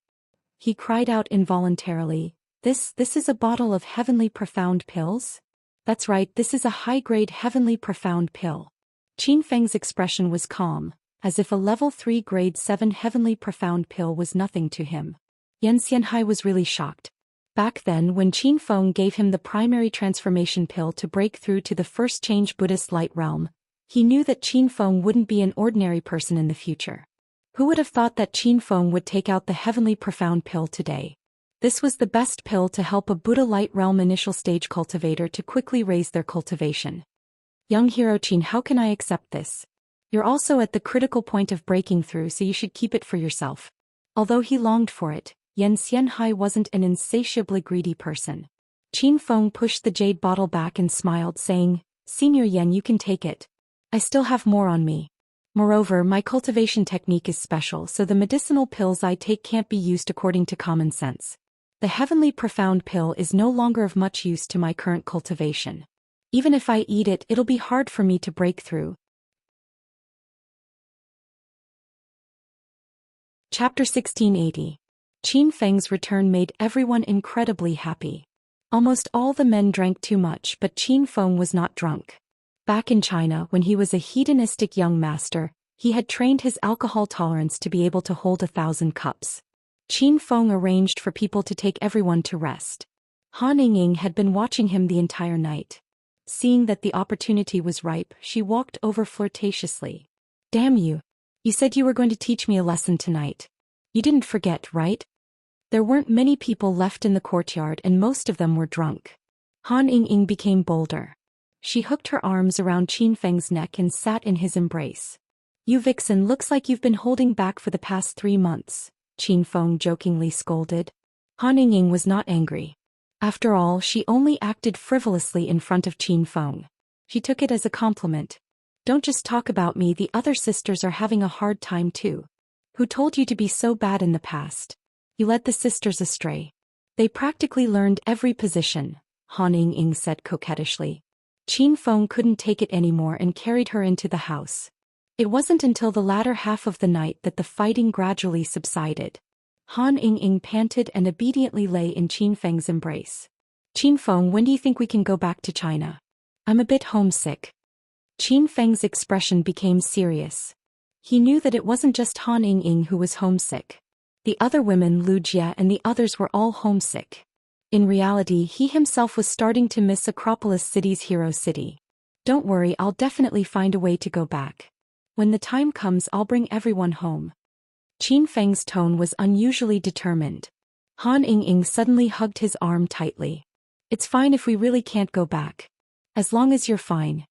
He cried out involuntarily, This is a bottle of heavenly profound pills? That's right, this is a high-grade heavenly profound pill. Qin Feng's expression was calm, as if a level 3 grade 7 heavenly profound pill was nothing to him. Yan Xianhai was really shocked. Back then, when Qin Feng gave him the primary transformation pill to break through to the first change Buddhist light realm, he knew that Qin Feng wouldn't be an ordinary person in the future. Who would have thought that Qin Feng would take out the heavenly profound pill today? This was the best pill to help a Buddha light realm initial stage cultivator to quickly raise their cultivation. Young hero Qin, how can I accept this? You're also at the critical point of breaking through, so you should keep it for yourself. Although he longed for it, Yan Xianhai wasn't an insatiably greedy person. Qin Feng pushed the jade bottle back and smiled, saying, Senior Yan, you can take it. I still have more on me. Moreover, my cultivation technique is special, so the medicinal pills I take can't be used according to common sense. The heavenly profound pill is no longer of much use to my current cultivation. Even if I eat it, it'll be hard for me to break through. Chapter 1680. Qin Feng's return made everyone incredibly happy. Almost all the men drank too much, but Qin Feng was not drunk. Back in China, when he was a hedonistic young master, he had trained his alcohol tolerance to be able to hold 1,000 cups. Qin Feng arranged for people to take everyone to rest. Han Ying had been watching him the entire night. Seeing that the opportunity was ripe, she walked over flirtatiously. Damn you! You said you were going to teach me a lesson tonight. You didn't forget, right? There weren't many people left in the courtyard and most of them were drunk. Han Ying became bolder. She hooked her arms around Qin Feng's neck and sat in his embrace. "You vixen, looks like you've been holding back for the past 3 months, Qin Feng jokingly scolded. Han Yingying was not angry. After all, she only acted frivolously in front of Qin Feng. She took it as a compliment. "Don't just talk about me, the other sisters are having a hard time too. Who told you to be so bad in the past? You led the sisters astray. They practically learned every position," Han Yingying said coquettishly. Qin Feng couldn't take it anymore and carried her into the house. It wasn't until the latter half of the night that the fighting gradually subsided. Han Yingying panted and obediently lay in Qin Feng's embrace. "Qin Feng, when do you think we can go back to China? I'm a bit homesick." Qin Feng's expression became serious. He knew that it wasn't just Han Yingying who was homesick. The other women, Lu Jie and the others, were all homesick. In reality, he himself was starting to miss Acropolis City's hero city. "Don't worry, I'll definitely find a way to go back. When the time comes, I'll bring everyone home." Qin Feng's tone was unusually determined. Han Yingying suddenly hugged his arm tightly. "It's fine if we really can't go back. As long as you're fine."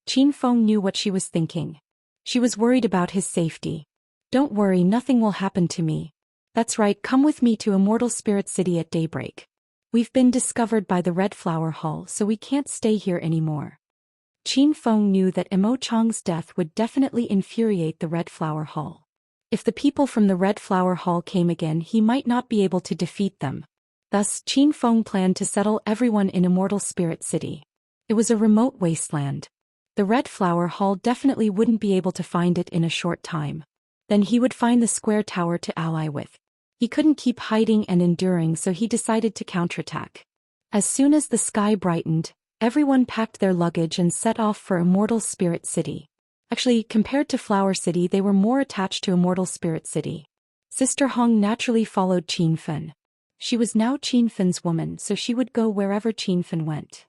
Qin Feng knew what she was thinking. She was worried about his safety. "Don't worry, nothing will happen to me. That's right, come with me to Immortal Spirit City at daybreak. We've been discovered by the Red Flower Hall, so we can't stay here anymore." Qin Feng knew that Imo Chang's death would definitely infuriate the Red Flower Hall. If the people from the Red Flower Hall came again, he might not be able to defeat them. Thus, Qin Feng planned to settle everyone in Immortal Spirit City. It was a remote wasteland. The Red Flower Hall definitely wouldn't be able to find it in a short time. Then he would find the square tower to ally with. He couldn't keep hiding and enduring, so he decided to counterattack. As soon as the sky brightened, everyone packed their luggage and set off for Immortal Spirit City. Actually, compared to Flower City, they were more attached to Immortal Spirit City. Sister Hong naturally followed Qin Fen. She was now Qin Fen's woman, so she would go wherever Qin Fen went.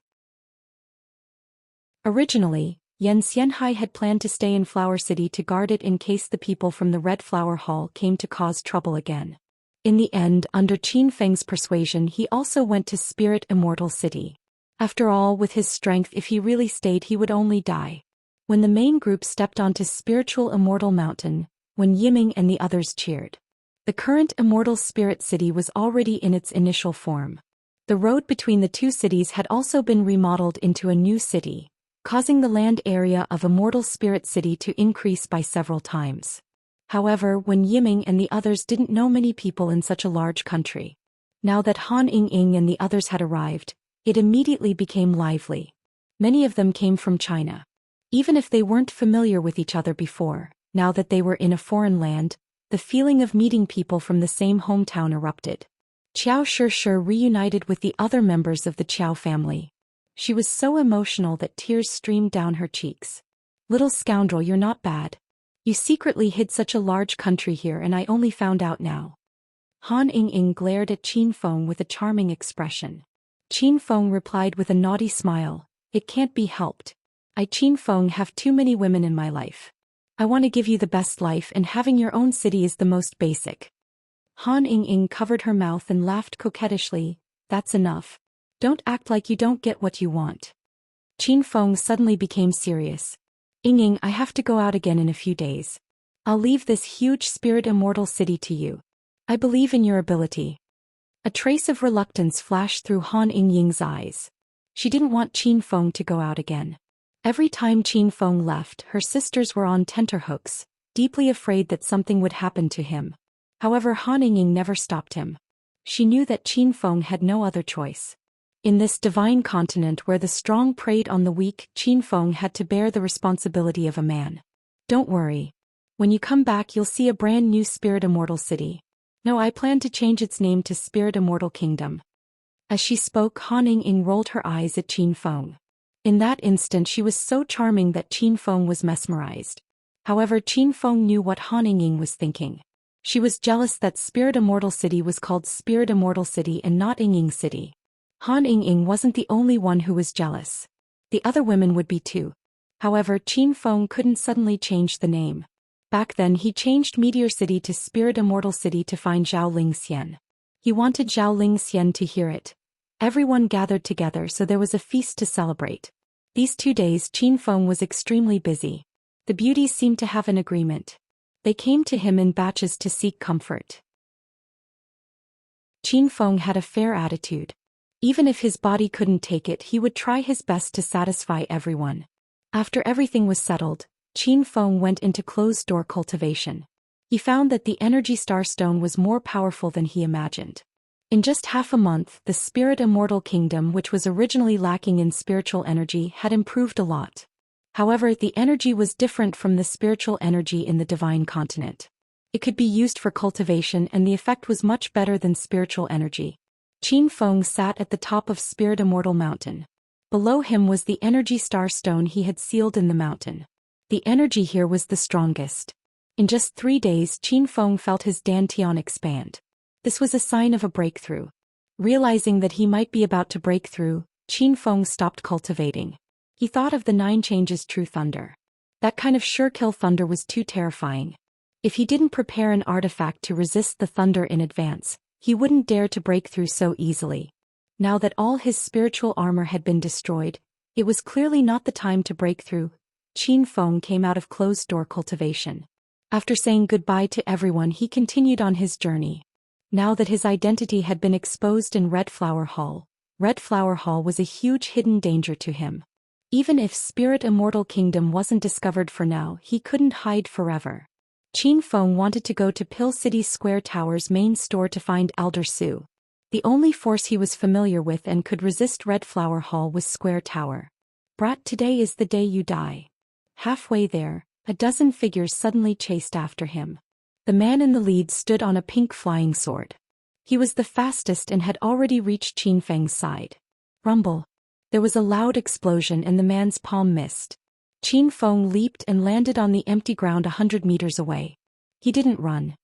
Originally, Yan Xianhai had planned to stay in Flower City to guard it in case the people from the Red Flower Hall came to cause trouble again. In the end, under Qin Feng's persuasion, he also went to Spirit Immortal City. After all, with his strength, if he really stayed, he would only die. When the main group stepped onto Spiritual Immortal Mountain, when Yiming and the others cheered. The current Immortal Spirit City was already in its initial form. The road between the two cities had also been remodeled into a new city, causing the land area of Immortal Spirit City to increase by several times. However, when Yiming and the others didn't know many people in such a large country. Now that Han Yingying and the others had arrived, it immediately became lively. Many of them came from China. Even if they weren't familiar with each other before, now that they were in a foreign land, the feeling of meeting people from the same hometown erupted. Qiao Shi reunited with the other members of the Qiao family. She was so emotional that tears streamed down her cheeks. "Little scoundrel, you're not bad. You secretly hid such a large country here and I only found out now." Han Yingying glared at Qin Feng with a charming expression. Qin Feng replied with a naughty smile, "It can't be helped. I, Qin Feng, have too many women in my life. I want to give you the best life, and having your own city is the most basic." Han Yingying covered her mouth and laughed coquettishly. "That's enough. Don't act like you don't get what you want." Qin Feng suddenly became serious. "Yingying, I have to go out again in a few days. I'll leave this huge Spirit Immortal City to you. I believe in your ability." A trace of reluctance flashed through Han Yingying's eyes. She didn't want Qin Feng to go out again. Every time Qin Feng left, her sisters were on tenterhooks, deeply afraid that something would happen to him. However, Han Yingying never stopped him. She knew that Qin Feng had no other choice. In this divine continent where the strong preyed on the weak, Qin Feng had to bear the responsibility of a man. "Don't worry. When you come back, you'll see a brand new Spirit Immortal City. No, I plan to change its name to Spirit Immortal Kingdom." As she spoke, Han Yingying rolled her eyes at Qin Feng. In that instant, she was so charming that Qin Feng was mesmerized. However, Qin Feng knew what Han Yingying was thinking. She was jealous that Spirit Immortal City was called Spirit Immortal City and not Yingying City. Han Yingying wasn't the only one who was jealous. The other women would be too. However, Qin Feng couldn't suddenly change the name. Back then, he changed Meteor City to Spirit Immortal City to find Zhao Lingxian. He wanted Zhao Lingxian to hear it. Everyone gathered together, so there was a feast to celebrate. These 2 days Qin Feng was extremely busy. The beauties seemed to have an agreement. They came to him in batches to seek comfort. Qin Feng had a fair attitude. Even if his body couldn't take it, he would try his best to satisfy everyone. After everything was settled, Qin Feng went into closed-door cultivation. He found that the energy starstone was more powerful than he imagined. In just half a month, the spirit immortal kingdom, which was originally lacking in spiritual energy, had improved a lot. However, the energy was different from the spiritual energy in the divine continent. It could be used for cultivation, and the effect was much better than spiritual energy. Qin Feng sat at the top of Spirit Immortal Mountain. Below him was the energy starstone he had sealed in the mountain. The energy here was the strongest. In just 3 days, Qin Feng felt his dantian expand. This was a sign of a breakthrough. Realizing that he might be about to break through, Qin Feng stopped cultivating. He thought of the 9 changes true thunder. That kind of sure-kill thunder was too terrifying. If he didn't prepare an artifact to resist the thunder in advance, he wouldn't dare to break through so easily. Now that all his spiritual armor had been destroyed, it was clearly not the time to break through. Qin Feng came out of closed-door cultivation. After saying goodbye to everyone, he continued on his journey. Now that his identity had been exposed in Red Flower Hall was a huge hidden danger to him. Even if Spirit Immortal Kingdom wasn't discovered for now, he couldn't hide forever. Qin Feng wanted to go to Pill City Square Tower's main store to find Elder Su. The only force he was familiar with and could resist Red Flower Hall was Square Tower. "Brat, today is the day you die." Halfway there, a dozen figures suddenly chased after him. The man in the lead stood on a pink flying sword. He was the fastest and had already reached Qin Feng's side. Rumble. There was a loud explosion and the man's palm missed. Qin Feng leaped and landed on the empty ground 100 meters away. He didn't run.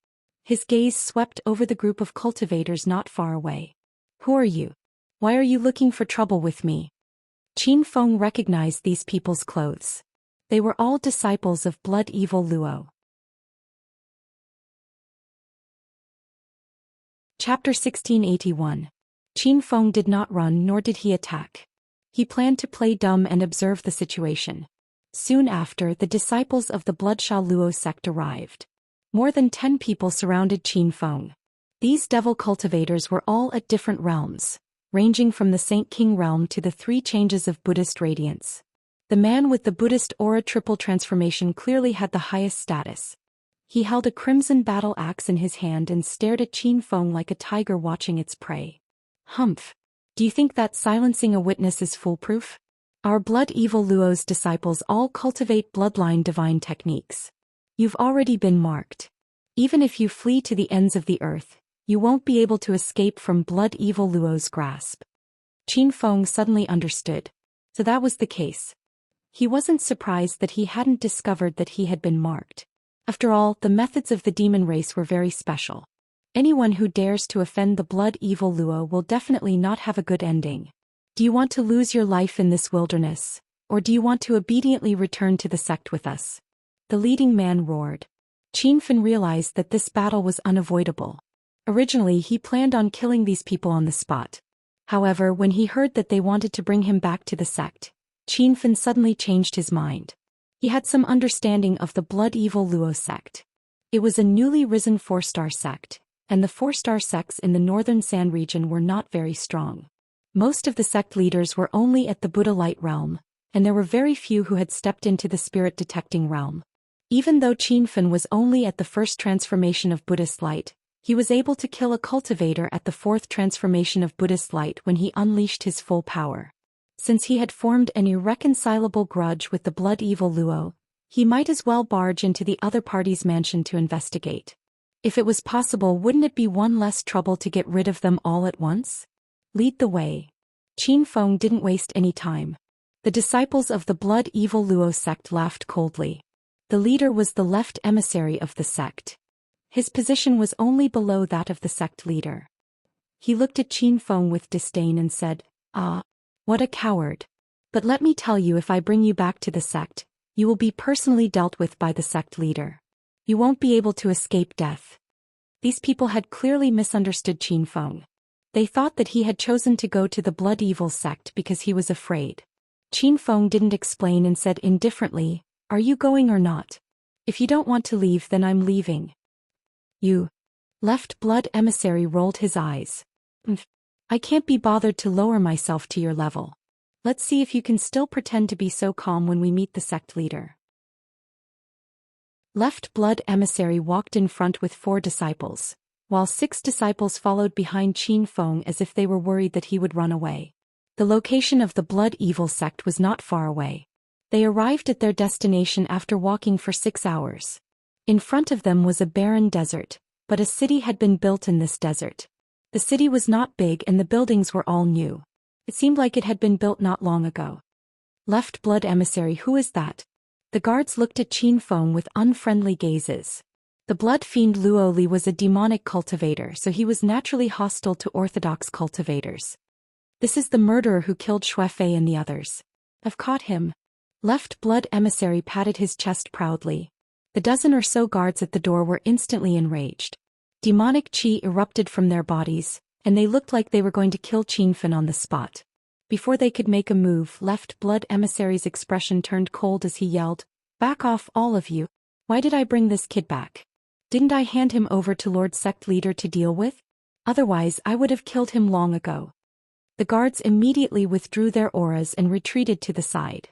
His gaze swept over the group of cultivators not far away. "Who are you? Why are you looking for trouble with me?" Qin Feng recognized these people's clothes. They were all disciples of Blood Evil Luo. Chapter 1681. Qin Feng did not run nor did he attack. He planned to play dumb and observe the situation. Soon after, the disciples of the Bloodsha Luo sect arrived. More than 10 people surrounded Qin Feng. These devil cultivators were all at different realms, ranging from the Saint King realm to the 3 changes of Buddhist radiance. The man with the Buddhist aura triple transformation clearly had the highest status. He held a crimson battle axe in his hand and stared at Qin Feng like a tiger watching its prey. "Humph. Do you think that silencing a witness is foolproof? Our Blood Evil Luo's disciples all cultivate bloodline divine techniques. You've already been marked. Even if you flee to the ends of the earth, you won't be able to escape from Blood Evil Luo's grasp." Qin Feng suddenly understood. So that was the case. He wasn't surprised that he hadn't discovered that he had been marked. After all, the methods of the demon race were very special. Anyone who dares to offend the Blood Evil Luo will definitely not have a good ending. Do you want to lose your life in this wilderness, or do you want to obediently return to the sect with us? The leading man roared. Qin Feng realized that this battle was unavoidable. Originally, he planned on killing these people on the spot. However, when he heard that they wanted to bring him back to the sect, Qin Feng suddenly changed his mind. He had some understanding of the Blood Evil Luo sect. It was a newly risen 4-star sect, and the 4-star sects in the northern San region were not very strong. Most of the sect leaders were only at the Buddha light realm, and there were very few who had stepped into the spirit detecting realm. Even though Qin Feng was only at the 1st transformation of Buddhist light, he was able to kill a cultivator at the 4th transformation of Buddhist light when he unleashed his full power. Since he had formed an irreconcilable grudge with the Blood Evil Luo, he might as well barge into the other party's mansion to investigate. If it was possible, wouldn't it be one less trouble to get rid of them all at once? Lead the way. Qin Feng didn't waste any time. The disciples of the Blood Evil Luo sect laughed coldly. The leader was the left emissary of the sect. His position was only below that of the sect leader. He looked at Qin Feng with disdain and said, "Ah, what a coward. But let me tell you, if I bring you back to the sect, you will be personally dealt with by the sect leader. You won't be able to escape death." These people had clearly misunderstood Qin Feng. They thought that he had chosen to go to the Blood Evil sect because he was afraid. Qin Feng didn't explain and said indifferently, "Are you going or not? If you don't want to leave, then I'm leaving." "You." Left Blood Emissary rolled his eyes. "I can't be bothered to lower myself to your level. Let's see if you can still pretend to be so calm when we meet the sect leader." Left Blood Emissary walked in front with 4 disciples, while 6 disciples followed behind Qin Feng as if they were worried that he would run away. The location of the Blood Evil sect was not far away. They arrived at their destination after walking for 6 hours. In front of them was a barren desert, but a city had been built in this desert. The city was not big and the buildings were all new. It seemed like it had been built not long ago. Left Blood Emissary, who is that? The guards looked at Qin Feng with unfriendly gazes. The blood fiend Luo Li was a demonic cultivator, so he was naturally hostile to orthodox cultivators. "This is the murderer who killed Shui Fei and the others. I've caught him." Left Blood Emissary patted his chest proudly. The dozen or so guards at the door were instantly enraged. Demonic qi erupted from their bodies, and they looked like they were going to kill Qin Feng on the spot. Before they could make a move, Left Blood Emissary's expression turned cold as he yelled, "Back off, all of you. Why did I bring this kid back? Didn't I hand him over to Lord Sect Leader to deal with? Otherwise I would have killed him long ago." The guards immediately withdrew their auras and retreated to the side.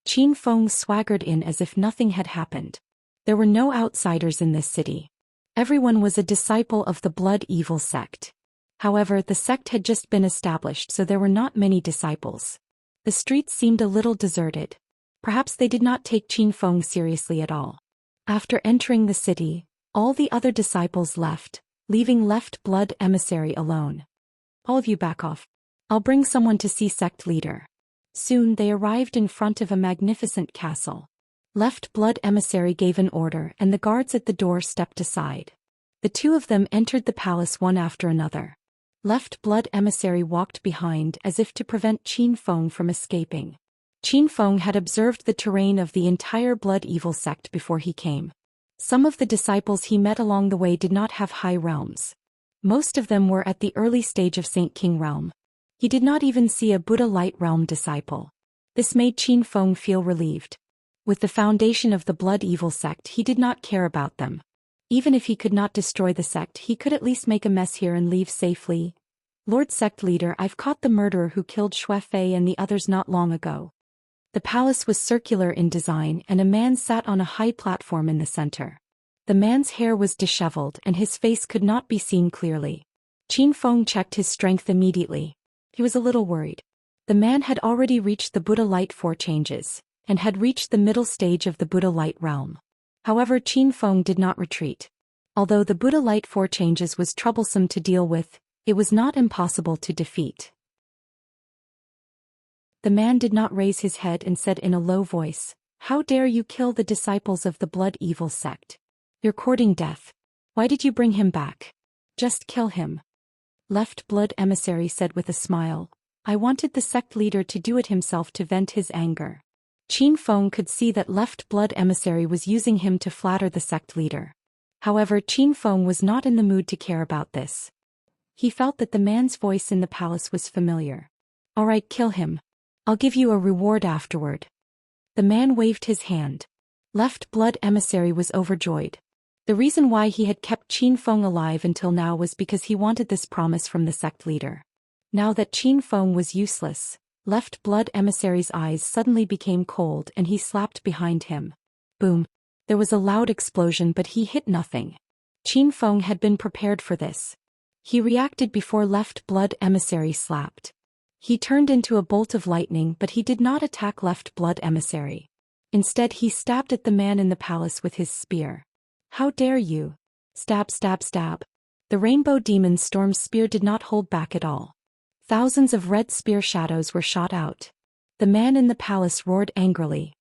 Qin Feng swaggered in as if nothing had happened. There were no outsiders in this city. Everyone was a disciple of the Blood Evil sect. However, the sect had just been established, so there were not many disciples. The streets seemed a little deserted. Perhaps they did not take Qin Feng seriously at all. After entering the city, all the other disciples left, leaving Left Blood Emissary alone. "All of you back off. I'll bring someone to see sect leader." Soon they arrived in front of a magnificent castle. Left Blood Emissary gave an order and the guards at the door stepped aside. The 2 of them entered the palace one after another. Left Blood Emissary walked behind as if to prevent Qin Feng from escaping. Qin Feng had observed the terrain of the entire Blood Evil sect before he came. Some of the disciples he met along the way did not have high realms. Most of them were at the early stage of Saint King realm. He did not even see a Buddha Light realm disciple. This made Qin Feng feel relieved. With the foundation of the Blood Evil sect, he did not care about them. Even if he could not destroy the sect, he could at least make a mess here and leave safely. "Lord Sect Leader, I've caught the murderer who killed Shui Fei and the others not long ago." The palace was circular in design and a man sat on a high platform in the center. The man's hair was disheveled and his face could not be seen clearly. Qin Feng checked his strength immediately. He was a little worried. The man had already reached the Buddha Light 4 changes, and had reached the middle stage of the Buddha Light realm. However, Qin Feng did not retreat. Although the Buddha Light 4 changes was troublesome to deal with, it was not impossible to defeat. The man did not raise his head and said in a low voice, "How dare you kill the disciples of the Blood Evil sect? You're courting death. Why did you bring him back? Just kill him." Left Blood Emissary said with a smile, "I wanted the sect leader to do it himself to vent his anger." Qin Feng could see that Left Blood Emissary was using him to flatter the sect leader. However, Qin Feng was not in the mood to care about this. He felt that the man's voice in the palace was familiar. "All right, kill him. I'll give you a reward afterward." The man waved his hand. Left Blood Emissary was overjoyed. The reason why he had kept Qin Feng alive until now was because he wanted this promise from the sect leader. Now that Qin Feng was useless, Left Blood Emissary's eyes suddenly became cold and he slapped behind him. Boom. There was a loud explosion, but he hit nothing. Qin Feng had been prepared for this. He reacted before Left Blood Emissary slapped. He turned into a bolt of lightning, but he did not attack Left Blood Emissary. Instead, he stabbed at the man in the palace with his spear. "How dare you!" Stab, stab, stab. The Rainbow Demon Storm's spear did not hold back at all. Thousands of red spear shadows were shot out. The man in the palace roared angrily.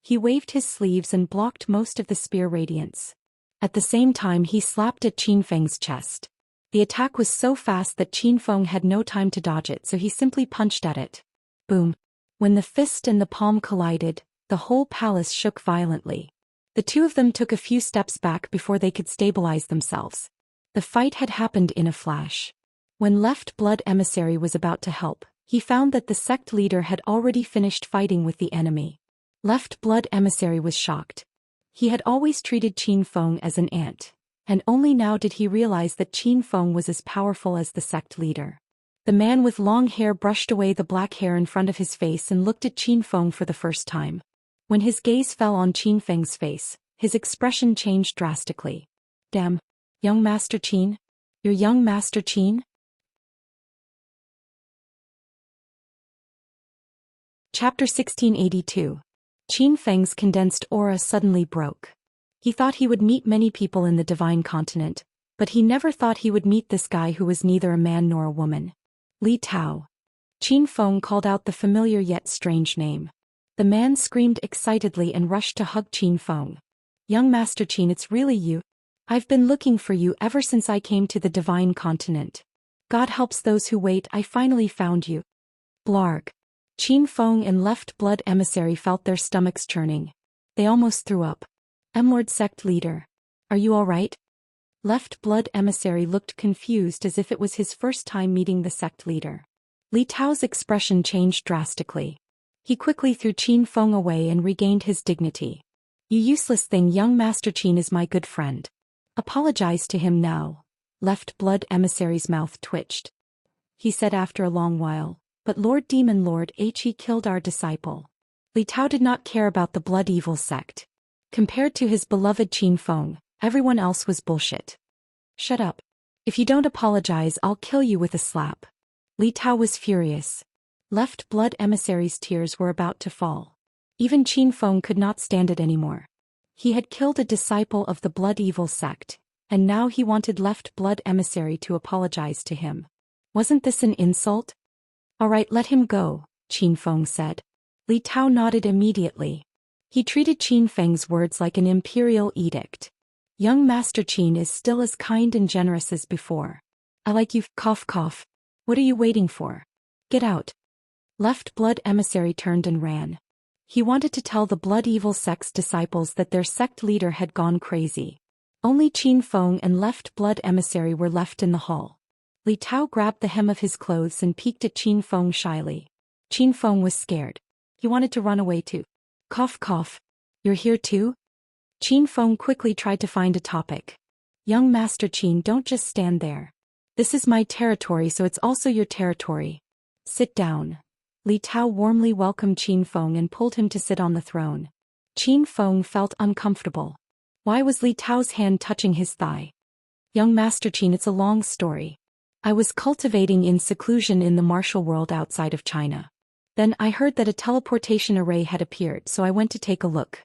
He waved his sleeves and blocked most of the spear radiance. At the same time, he slapped at Qin Feng's chest. The attack was so fast that Qin Feng had no time to dodge it, so he simply punched at it. Boom. When the fist and the palm collided, the whole palace shook violently. The 2 of them took a few steps back before they could stabilize themselves. The fight had happened in a flash. When Left Blood Emissary was about to help, He found that the sect leader had already finished fighting with the enemy. Left Blood Emissary was shocked. He had always treated Qin Feng as an ant, and only now did he realize that Qin Feng was as powerful as the sect leader. The man with long hair brushed away the black hair in front of his face and looked at Qin Feng for the first time. When his gaze fell on Qin Feng's face, his expression changed drastically. Damn. Young Master Qin? You're young Master Qin? Chapter 1682. Qin Feng's condensed aura suddenly broke. He thought he would meet many people in the divine continent, but he never thought he would meet this guy who was neither a man nor a woman. Li Tao. Qin Feng called out the familiar yet strange name. The man screamed excitedly and rushed to hug Qin Feng. Young Master Qin, it's really you. I've been looking for you ever since I came to the divine continent. God helps those who wait, I finally found you. Blarg. Qin Feng and Left Blood Emissary felt their stomachs churning. They almost threw up. Lord Sect Leader. Are you alright? Left Blood Emissary looked confused as if it was his first time meeting the sect leader. Li Tao's expression changed drastically. He quickly threw Qin Feng away and regained his dignity. You useless thing, young Master Qin is my good friend. Apologize to him now. Left Blood Emissary's mouth twitched. He said after a long while, but Lord Demon Lord He killed our disciple. Li Tao did not care about the Blood Evil sect. Compared to his beloved Qin Feng, everyone else was bullshit. Shut up. If you don't apologize, I'll kill you with a slap. Li Tao was furious. Left Blood Emissary's tears were about to fall. Even Qin Feng could not stand it anymore. He had killed a disciple of the Blood Evil sect, and now he wanted Left Blood Emissary to apologize to him. Wasn't this an insult? All right, let him go, Qin Feng said. Li Tao nodded immediately. He treated Qin Feng's words like an imperial edict. Young Master Qin is still as kind and generous as before. I like you, cough cough. What are you waiting for? Get out. Left Blood Emissary turned and ran. He wanted to tell the Blood Evil sect's disciples that their sect leader had gone crazy. Only Qin Feng and Left Blood Emissary were left in the hall. Li Tao grabbed the hem of his clothes and peeked at Qin Feng shyly. Qin Feng was scared. He wanted to run away too. Cough cough. You're here too? Qin Feng quickly tried to find a topic. Young Master Qin, don't just stand there. This is my territory, so it's also your territory. Sit down. Li Tao warmly welcomed Qin Feng and pulled him to sit on the throne. Qin Feng felt uncomfortable. Why was Li Tao's hand touching his thigh? Young Master Qin, it's a long story. I was cultivating in seclusion in the martial world outside of China. Then I heard that a teleportation array had appeared, so I went to take a look.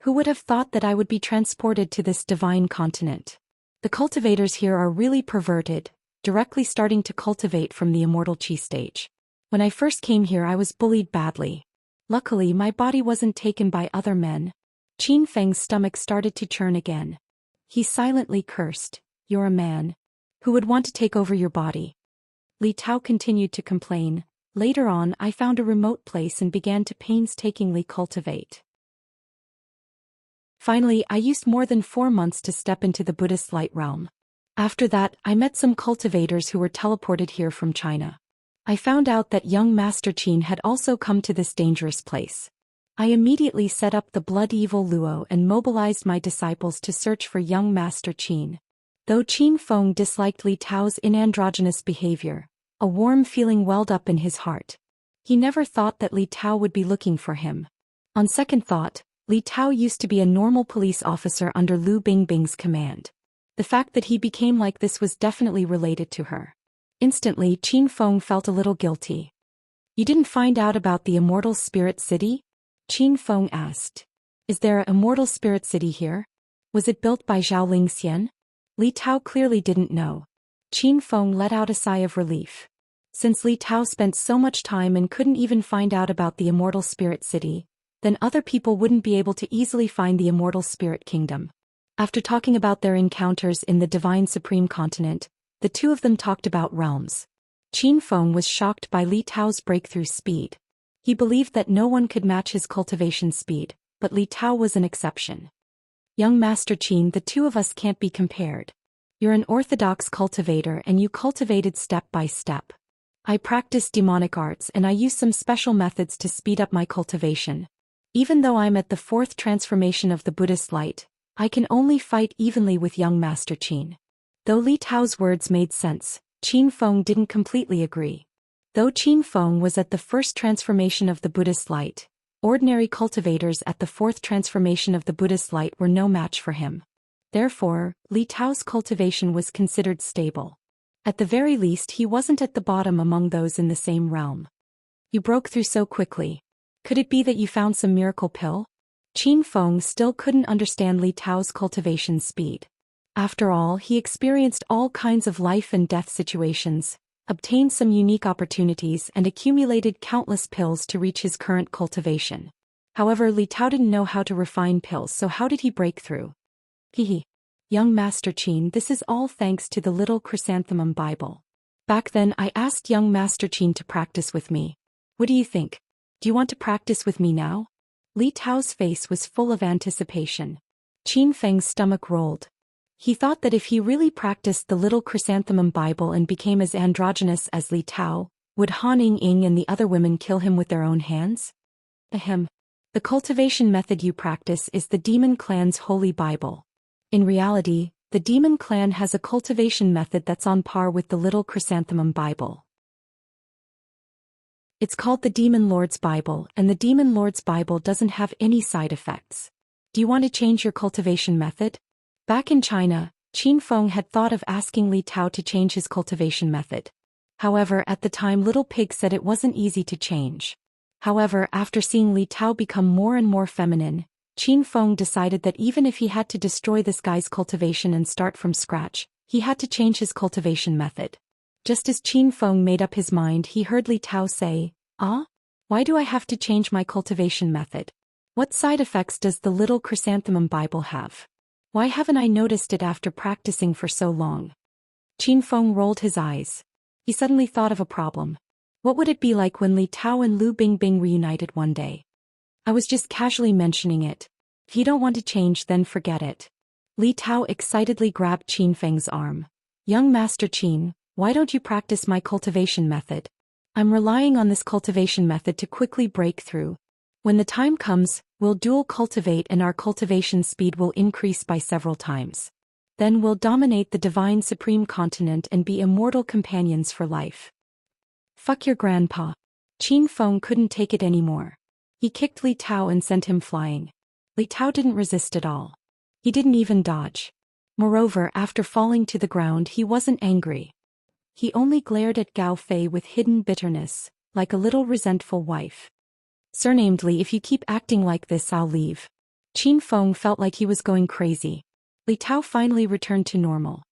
Who would have thought that I would be transported to this divine continent? The cultivators here are really perverted, directly starting to cultivate from the immortal Qi stage. When I first came here, I was bullied badly. Luckily, my body wasn't taken by other men. Qin Feng's stomach started to churn again. He silently cursed. You're a man. Who would want to take over your body? Li Tao continued to complain. Later on, I found a remote place and began to painstakingly cultivate. Finally, I used more than 4 months to step into the Buddhist light realm. After that, I met some cultivators who were teleported here from China. I found out that young Master Qin had also come to this dangerous place. I immediately set up the Blood Evil Luo and mobilized my disciples to search for young Master Qin. Though Qin Feng disliked Li Tao's inandrogynous behavior, a warm feeling welled up in his heart. He never thought that Li Tao would be looking for him. On second thought, Li Tao used to be a normal police officer under Lu Bingbing's command. The fact that he became like this was definitely related to her. Instantly, Qin Feng felt a little guilty. You didn't find out about the Immortal Spirit City? Qin Feng asked. Is there an Immortal Spirit City here? Was it built by Zhao Lingxian? Li Tao clearly didn't know. Qin Feng let out a sigh of relief. Since Li Tao spent so much time and couldn't even find out about the Immortal Spirit City, then other people wouldn't be able to easily find the Immortal Spirit Kingdom. After talking about their encounters in the Divine Supreme Continent, the two of them talked about realms. Qin Feng was shocked by Li Tao's breakthrough speed. He believed that no one could match his cultivation speed, but Li Tao was an exception. Young Master Qin, the two of us can't be compared. You're an orthodox cultivator and you cultivated step by step. I practice demonic arts and I use some special methods to speed up my cultivation. Even though I'm at the fourth transformation of the Buddhist light, I can only fight evenly with young Master Qin. Though Li Tao's words made sense, Qin Feng didn't completely agree. Though Qin Feng was at the first transformation of the Buddhist light, ordinary cultivators at the fourth transformation of the Buddhist light were no match for him. Therefore, Li Tao's cultivation was considered stable. At the very least, he wasn't at the bottom among those in the same realm. You broke through so quickly. Could it be that you found some miracle pill? Qin Feng still couldn't understand Li Tao's cultivation speed. After all, he experienced all kinds of life and death situations, obtained some unique opportunities and accumulated countless pills to reach his current cultivation. However, Li Tao didn't know how to refine pills, so how did he break through? Hehe. Young Master Qin, this is all thanks to the little chrysanthemum Bible. Back then I asked young Master Qin to practice with me. What do you think? Do you want to practice with me now? Li Tao's face was full of anticipation. Qin Feng's stomach rolled. He thought that if he really practiced the little chrysanthemum Bible and became as androgynous as Li Tao, would Han Ying and the other women kill him with their own hands? Ahem. The cultivation method you practice is the demon clan's holy Bible. In reality, the demon clan has a cultivation method that's on par with the little chrysanthemum Bible. It's called the Demon Lord's Bible, and the Demon Lord's Bible doesn't have any side effects. Do you want to change your cultivation method? Back in China, Qin Feng had thought of asking Li Tao to change his cultivation method. However, at the time Little Pig said it wasn't easy to change. However, after seeing Li Tao become more and more feminine, Qin Feng decided that even if he had to destroy this guy's cultivation and start from scratch, he had to change his cultivation method. Just as Qin Feng made up his mind, he heard Li Tao say, "Ah? Why do I have to change my cultivation method? What side effects does the little chrysanthemum Bible have? Why haven't I noticed it after practicing for so long?" Qin Feng rolled his eyes. He suddenly thought of a problem. What would it be like when Li Tao and Lu Bingbing reunited one day? I was just casually mentioning it. If you don't want to change, then forget it. Li Tao excitedly grabbed Qin Feng's arm. Young Master Qin, why don't you practice my cultivation method? I'm relying on this cultivation method to quickly break through. When the time comes, we'll dual cultivate and our cultivation speed will increase by several times. Then we'll dominate the divine supreme continent and be immortal companions for life. Fuck your grandpa. Qin Feng couldn't take it anymore. He kicked Li Tao and sent him flying. Li Tao didn't resist at all. He didn't even dodge. Moreover, after falling to the ground, he wasn't angry. He only glared at Gao Fei with hidden bitterness, like a little resentful wife. Surnamed Li, if you keep acting like this, I'll leave. Qin Feng felt like he was going crazy. Li Tao finally returned to normal.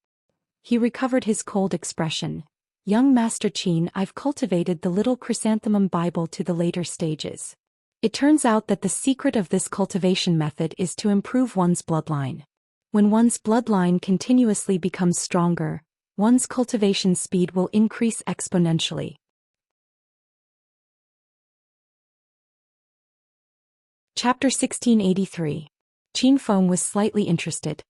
He recovered his cold expression. Young Master Qin, I've cultivated the little chrysanthemum Bible to the later stages. It turns out that the secret of this cultivation method is to improve one's bloodline. When one's bloodline continuously becomes stronger, one's cultivation speed will increase exponentially. Chapter 1683. Qin Feng was slightly interested.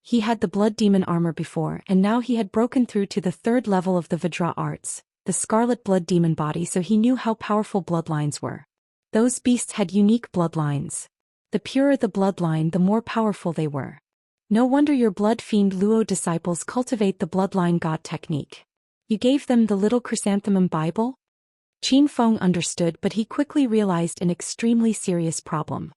He had the blood demon armor before, and now he had broken through to the third level of the Vajra arts, the scarlet blood demon body, so he knew how powerful bloodlines were. Those beasts had unique bloodlines. The purer the bloodline, the more powerful they were. No wonder your blood fiend Luo disciples cultivate the bloodline god technique. You gave them the little chrysanthemum Bible? Qin Feng understood, but he quickly realized an extremely serious problem.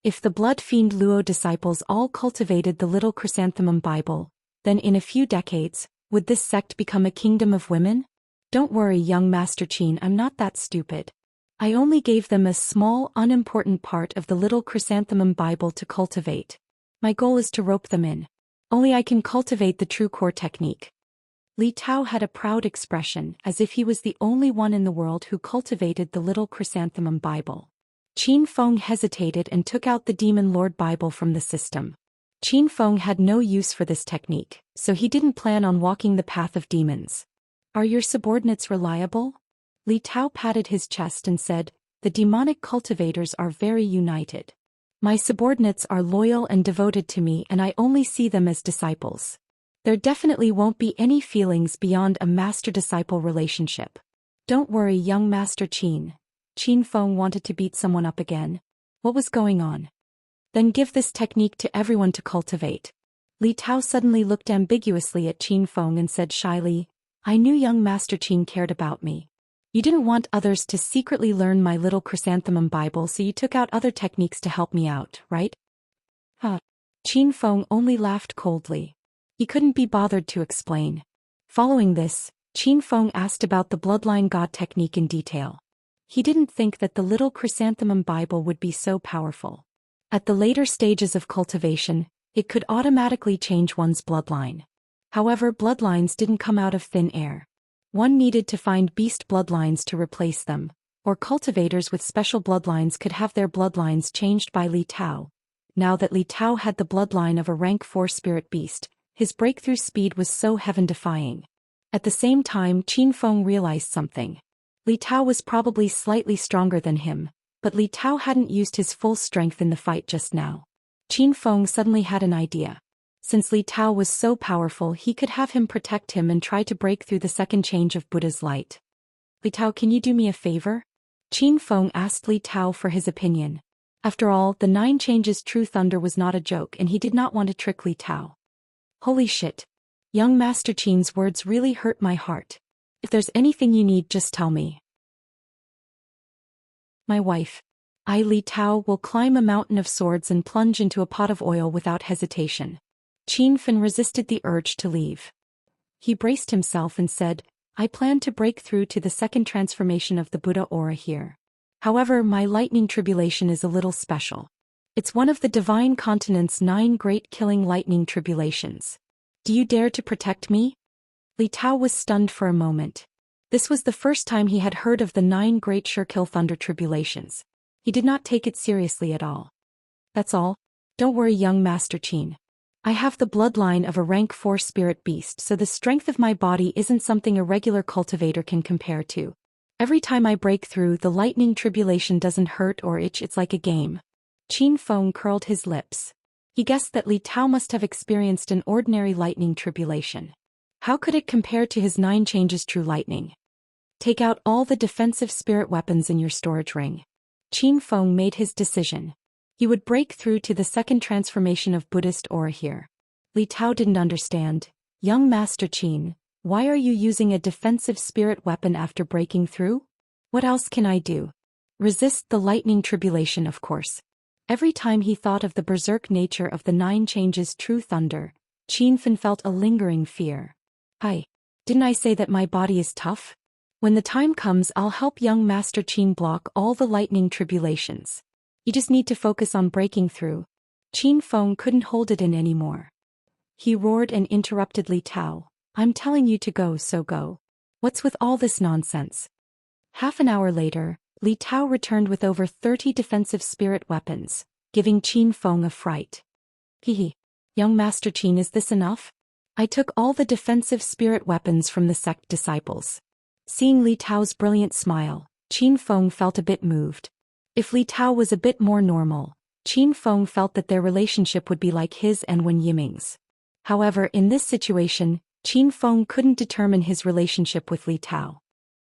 If the blood fiend Luo disciples all cultivated the little chrysanthemum Bible, then in a few decades, would this sect become a kingdom of women? Don't worry, young Master Qin, I'm not that stupid. I only gave them a small, unimportant part of the little chrysanthemum Bible to cultivate. My goal is to rope them in. Only I can cultivate the true core technique. Li Tao had a proud expression, as if he was the only one in the world who cultivated the little chrysanthemum Bible. Qin Feng hesitated and took out the Demon Lord Bible from the system. Qin Feng had no use for this technique, so he didn't plan on walking the path of demons. Are your subordinates reliable? Li Tao patted his chest and said, the demonic cultivators are very united. My subordinates are loyal and devoted to me, and I only see them as disciples. There definitely won't be any feelings beyond a master-disciple relationship. Don't worry, young Master Qin. Qin Feng wanted to beat someone up again. What was going on? Then give this technique to everyone to cultivate. Li Tao suddenly looked ambiguously at Qin Feng and said shyly, I knew young Master Qin cared about me. You didn't want others to secretly learn my little chrysanthemum Bible, so you took out other techniques to help me out, right? Qin Feng only laughed coldly. He couldn't be bothered to explain. Following this, Qin Feng asked about the bloodline god technique in detail. He didn't think that the little chrysanthemum Bible would be so powerful. At the later stages of cultivation, it could automatically change one's bloodline. However, bloodlines didn't come out of thin air. One needed to find beast bloodlines to replace them, or cultivators with special bloodlines could have their bloodlines changed by Li Tao. Now that Li Tao had the bloodline of a rank 4 spirit beast, his breakthrough speed was so heaven-defying. At the same time, Qin Feng realized something. Li Tao was probably slightly stronger than him, but Li Tao hadn't used his full strength in the fight just now. Qin Feng suddenly had an idea. Since Li Tao was so powerful, he could have him protect him and try to break through the second change of Buddha's light. Li Tao, can you do me a favor? Qin Feng asked Li Tao for his opinion. After all, the 9 changes true thunder was not a joke and he did not want to trick Li Tao. Holy shit. Young Master Qin's words really hurt my heart. If there's anything you need, just tell me. My wife. I, Li Tao, will climb a mountain of swords and plunge into a pot of oil without hesitation. Qin Feng resisted the urge to leave. He braced himself and said, I plan to break through to the second transformation of the Buddha aura here. However, my lightning tribulation is a little special. It's one of the divine continent's 9 great killing lightning tribulations. Do you dare to protect me? Li Tao was stunned for a moment. This was the first time he had heard of the 9 great sure-kill thunder tribulations. He did not take it seriously at all. That's all? Don't worry, young Master Qin. I have the bloodline of a rank 4 spirit beast, so the strength of my body isn't something a regular cultivator can compare to. Every time I break through, the lightning tribulation doesn't hurt or itch, it's like a game. Qin Feng curled his lips. He guessed that Li Tao must have experienced an ordinary lightning tribulation. How could it compare to his 9 changes true lightning? Take out all the defensive spirit weapons in your storage ring. Qin Feng made his decision. He would break through to the second transformation of Buddhist aura here. Li Tao didn't understand. Young Master Qin, why are you using a defensive spirit weapon after breaking through? What else can I do? Resist the lightning tribulation, of course. Every time he thought of the berserk nature of the 9 changes true thunder, Qin Feng felt a lingering fear. Didn't I say that my body is tough? When the time comes, I'll help young Master Qin block all the lightning tribulations. You just need to focus on breaking through. Qin Feng couldn't hold it in anymore. He roared and interrupted Li Tao. I'm telling you to go, so go. What's with all this nonsense? Half an hour later, Li Tao returned with over 30 defensive spirit weapons, giving Qin Feng a fright. Young Master Qin, is this enough? I took all the defensive spirit weapons from the sect disciples. Seeing Li Tao's brilliant smile, Qin Feng felt a bit moved. If Li Tao was a bit more normal, Qin Feng felt that their relationship would be like his and Wen Yiming's. However, in this situation, Qin Feng couldn't determine his relationship with Li Tao.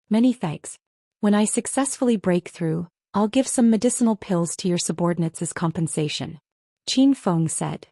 Many thanks. When I successfully break through, I'll give some medicinal pills to your subordinates as compensation. Qin Feng said.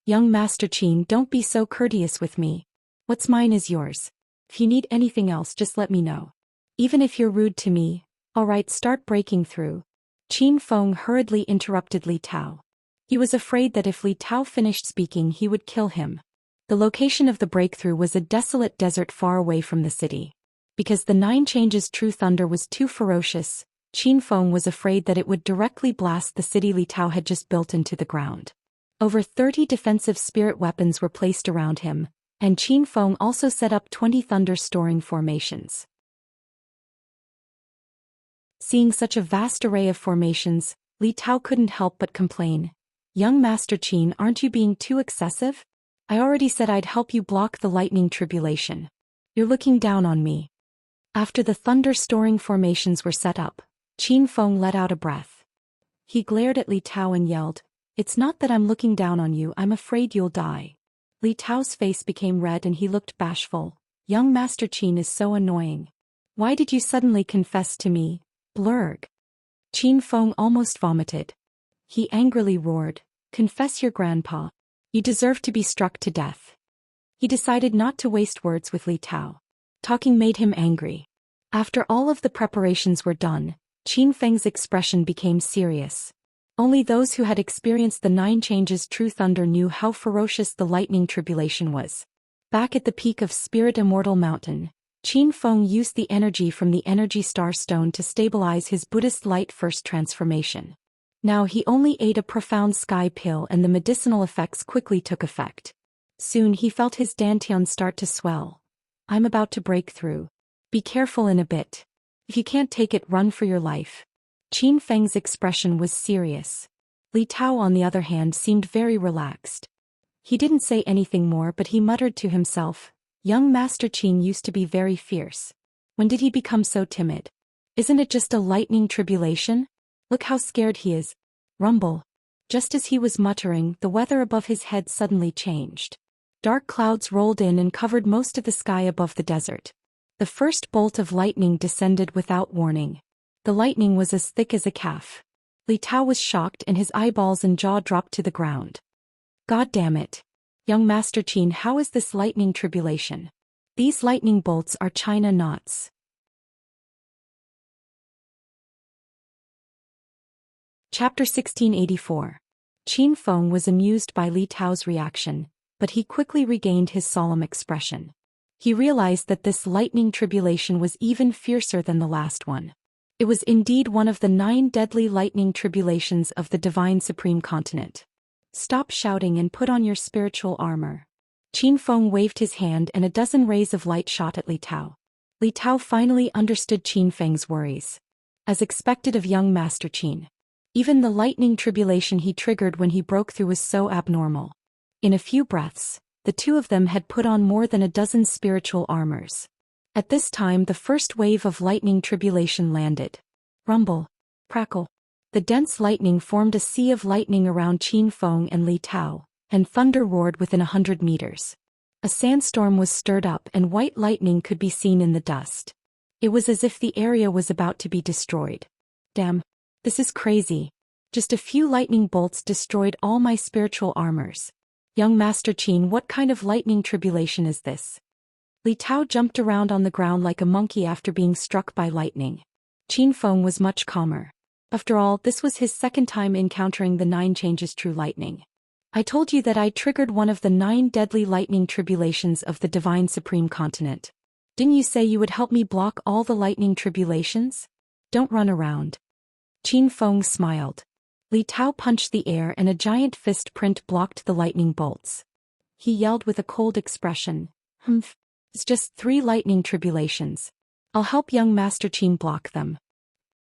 Young Master Qin, don't be so courteous with me. What's mine is yours. If you need anything else, just let me know. Even if you're rude to me, alright, start breaking through. Qin Feng hurriedly interrupted Li Tao. He was afraid that if Li Tao finished speaking, he would kill him. The location of the breakthrough was a desolate desert far away from the city. Because the 9 changes true thunder was too ferocious, Qin Feng was afraid that it would directly blast the city Li Tao had just built into the ground. Over 30 defensive spirit weapons were placed around him, and Qin Feng also set up 20 thunder storing formations. Seeing such a vast array of formations, Li Tao couldn't help but complain. Young Master Qin, aren't you being too excessive? I already said I'd help you block the lightning tribulation. You're looking down on me. After the thunder storing formations were set up, Qin Feng let out a breath. He glared at Li Tao and yelled, It's not that I'm looking down on you, I'm afraid you'll die. Li Tao's face became red and he looked bashful. Young Master Qin is so annoying. Why did you suddenly confess to me, Blurg? Qin Feng almost vomited. He angrily roared, confess your grandpa. You deserve to be struck to death. He decided not to waste words with Li Tao. Talking made him angry. After all of the preparations were done, Qin Feng's expression became serious. Only those who had experienced the 9 changes true thunder knew how ferocious the lightning tribulation was. Back at the peak of Spirit Immortal Mountain, Qin Feng used the energy from the Energy Star Stone to stabilize his Buddhist Light First transformation. Now he only ate a profound sky pill and the medicinal effects quickly took effect. Soon he felt his dantian start to swell. I'm about to break through. Be careful in a bit. If you can't take it, run for your life. Qin Feng's expression was serious. Li Tao, on the other hand, seemed very relaxed. He didn't say anything more, but he muttered to himself, young Master Qin used to be very fierce. When did he become so timid? Isn't it just a lightning tribulation? Look how scared he is. Rumble. Just as he was muttering, the weather above his head suddenly changed. Dark clouds rolled in and covered most of the sky above the desert. The first bolt of lightning descended without warning. The lightning was as thick as a calf. Li Tao was shocked and his eyeballs and jaw dropped to the ground. God damn it. Young Master Qin, how is this lightning tribulation? These lightning bolts are China knots. Chapter 1684. Qin Feng was amused by Li Tao's reaction, but he quickly regained his solemn expression. He realized that this lightning tribulation was even fiercer than the last one. It was indeed one of the 9 deadly lightning tribulations of the Divine Supreme Continent. Stop shouting and put on your spiritual armor. Qin Feng waved his hand and a dozen rays of light shot at Li Tao. Li Tao finally understood Qin Feng's worries. As expected of young Master Qin. Even the lightning tribulation he triggered when he broke through was so abnormal. In a few breaths, the two of them had put on more than a dozen spiritual armors. At this time the first wave of lightning tribulation landed. Rumble. Crackle. The dense lightning formed a sea of lightning around Qin Feng and Li Tao, and thunder roared within 100 meters. A sandstorm was stirred up and white lightning could be seen in the dust. It was as if the area was about to be destroyed. Damn. This is crazy. Just a few lightning bolts destroyed all my spiritual armors. Young Master Qin, what kind of lightning tribulation is this? Li Tao jumped around on the ground like a monkey after being struck by lightning. Qin Feng was much calmer. After all, this was his second time encountering the 9 changes true lightning. I told you that I triggered one of the 9 deadly lightning tribulations of the Divine Supreme Continent. Didn't you say you would help me block all the lightning tribulations? Don't run around. Qin Feng smiled. Li Tao punched the air and a giant fist print blocked the lightning bolts. He yelled with a cold expression, it's just 3 lightning tribulations. I'll help young Master Qin block them.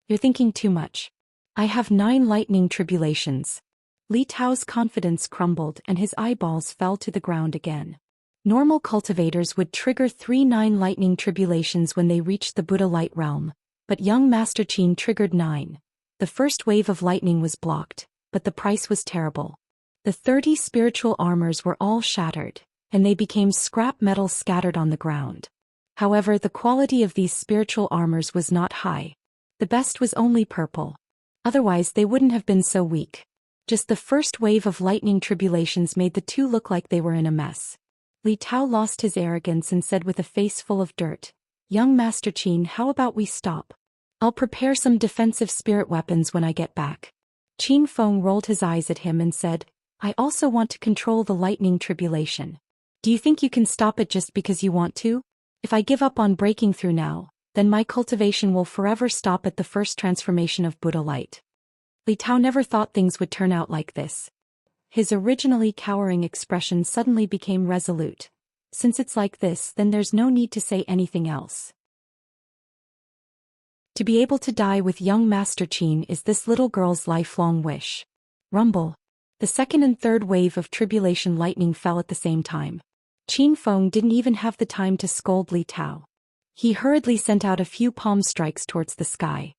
You're thinking too much. I have 9 lightning tribulations. Li Tao's confidence crumbled and his eyeballs fell to the ground again. Normal cultivators would trigger 9 lightning tribulations when they reached the Buddha light realm, but young Master Qin triggered 9. The first wave of lightning was blocked, but the price was terrible. The 30 spiritual armors were all shattered, and they became scrap metal scattered on the ground. However, the quality of these spiritual armors was not high. The best was only purple. Otherwise they wouldn't have been so weak. Just the first wave of lightning tribulations made the two look like they were in a mess. Li Tao lost his arrogance and said with a face full of dirt, young Master Qin, how about we stop? I'll prepare some defensive spirit weapons when I get back. Qin Feng rolled his eyes at him and said, I also want to control the lightning tribulation. Do you think you can stop it just because you want to? If I give up on breaking through now, then my cultivation will forever stop at the first transformation of Buddha light. Li Tao never thought things would turn out like this. His originally cowering expression suddenly became resolute. Since it's like this, then there's no need to say anything else. To be able to die with young Master Qin is this little girl's lifelong wish. Rumble. The second and third wave of tribulation lightning fell at the same time. Qin Feng didn't even have the time to scold Li Tao. He hurriedly sent out a few palm strikes towards the sky.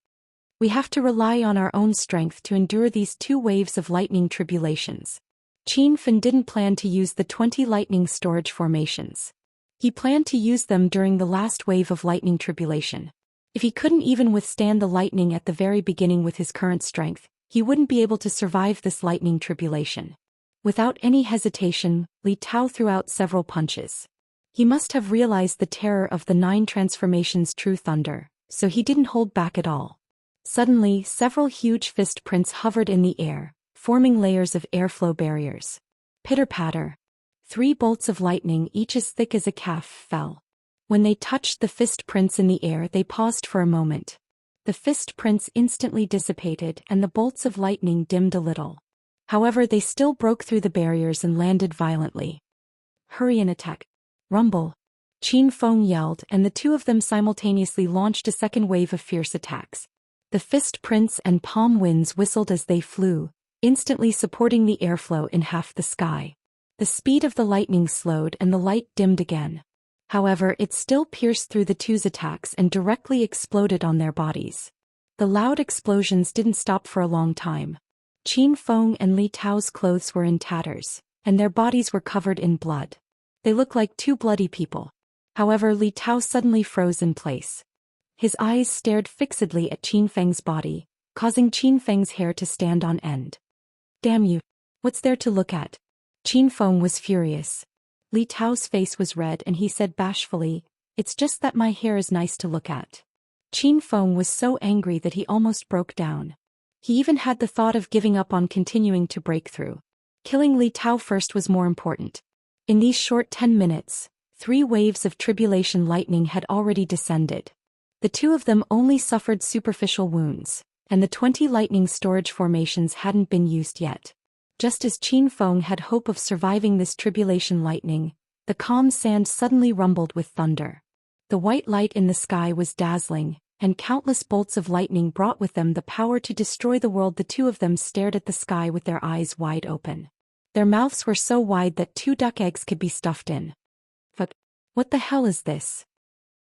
We have to rely on our own strength to endure these 2 waves of lightning tribulations. Qin Feng didn't plan to use the 20 lightning storage formations. He planned to use them during the last wave of lightning tribulation. If he couldn't even withstand the lightning at the very beginning with his current strength, he wouldn't be able to survive this lightning tribulation. Without any hesitation, Li Tao threw out several punches. He must have realized the terror of the 9 transformations' true thunder, so he didn't hold back at all. Suddenly, several huge fist prints hovered in the air, forming layers of airflow barriers. Pitter-patter. 3 bolts of lightning, each as thick as a calf, fell. When they touched the fist prints in the air, they paused for a moment. The fist prints instantly dissipated and the bolts of lightning dimmed a little. However, they still broke through the barriers and landed violently. Hurry and attack. Rumble. Qin Feng yelled, and the 2 of them simultaneously launched a second wave of fierce attacks. The fist prints and palm winds whistled as they flew, instantly supporting the airflow in half the sky. The speed of the lightning slowed and the light dimmed again. However, it still pierced through the 2's attacks and directly exploded on their bodies. The loud explosions didn't stop for a long time. Qin Feng and Li Tao's clothes were in tatters, and their bodies were covered in blood. They looked like 2 bloody people. However, Li Tao suddenly froze in place. His eyes stared fixedly at Qin Feng's body, causing Qin Feng's hair to stand on end. Damn you! What's there to look at? Qin Feng was furious. Li Tao's face was red and he said bashfully, "It's just that my hair is nice to look at." Qin Feng was so angry that he almost broke down. He even had the thought of giving up on continuing to break through. Killing Li Tao first was more important. In these short 10 minutes, 3 waves of tribulation lightning had already descended. The 2 of them only suffered superficial wounds, and the 20 lightning storage formations hadn't been used yet. Just as Qin Feng had hope of surviving this tribulation lightning, the calm sand suddenly rumbled with thunder. The white light in the sky was dazzling, and countless bolts of lightning brought with them the power to destroy the world. The 2 of them stared at the sky with their eyes wide open. Their mouths were so wide that 2 duck eggs could be stuffed in. "Fuck! What the hell is this?"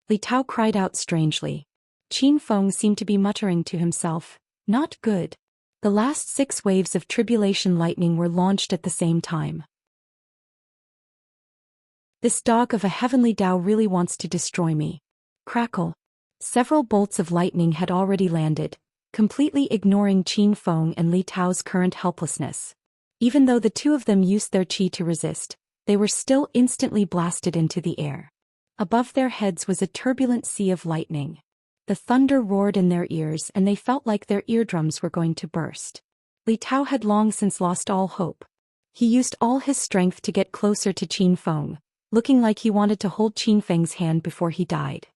Li Tao cried out strangely. Qin Feng seemed to be muttering to himself, "Not good." The last 6 waves of tribulation lightning were launched at the same time. This dog of a heavenly Tao really wants to destroy me. Crackle. Several bolts of lightning had already landed, completely ignoring Qin Feng and Li Tao's current helplessness. Even though the 2 of them used their qi to resist, they were still instantly blasted into the air. Above their heads was a turbulent sea of lightning. The thunder roared in their ears and they felt like their eardrums were going to burst. Li Tao had long since lost all hope. He used all his strength to get closer to Qin Feng, looking like he wanted to hold Qin Feng's hand before he died.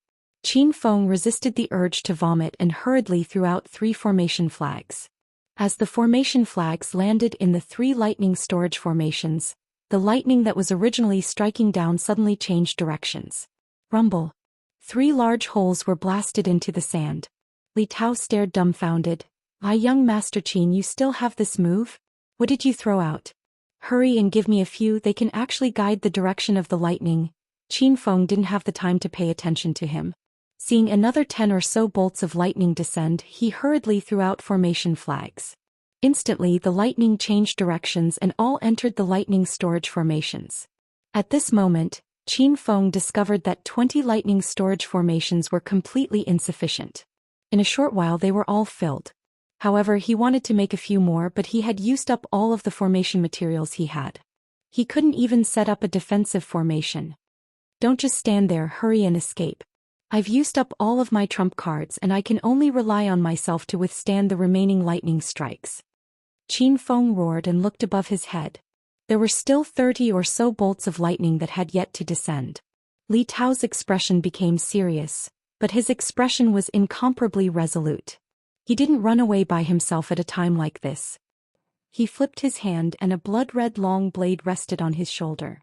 Qin Feng resisted the urge to vomit and hurriedly threw out 3 formation flags. As the formation flags landed in the 3 lightning storage formations, the lightning that was originally striking down suddenly changed directions. Rumble. 3 large holes were blasted into the sand. Li Tao stared dumbfounded. Young Master Qin, you still have this move? What did you throw out? Hurry and give me a few. They can actually guide the direction of the lightning." Qin Feng didn't have the time to pay attention to him. Seeing another 10 or so bolts of lightning descend, he hurriedly threw out formation flags. Instantly, the lightning changed directions and all entered the lightning storage formations. At this moment, Qin Feng discovered that 20 lightning storage formations were completely insufficient. In a short while they were all filled. However, he wanted to make a few more, but he had used up all of the formation materials he had. He couldn't even set up a defensive formation. "Don't just stand there, hurry and escape. I've used up all of my trump cards and I can only rely on myself to withstand the remaining lightning strikes." Qin Feng roared and looked above his head. There were still 30 or so bolts of lightning that had yet to descend. Li Tao's expression became serious, but his expression was incomparably resolute. He didn't run away by himself at a time like this. He flipped his hand and a blood-red long blade rested on his shoulder.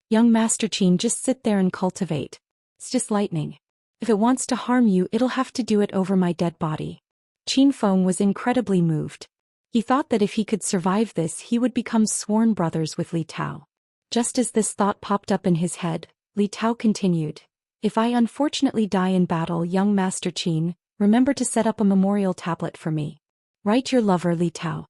"Young Master Qin, just sit there and cultivate. It's just lightning. If it wants to harm you, it'll have to do it over my dead body." Qin Feng was incredibly moved. He thought that if he could survive this, he would become sworn brothers with Li Tao. Just as this thought popped up in his head, Li Tao continued, "If I unfortunately die in battle, young Master Qin, remember to set up a memorial tablet for me. Write your lover Li Tao."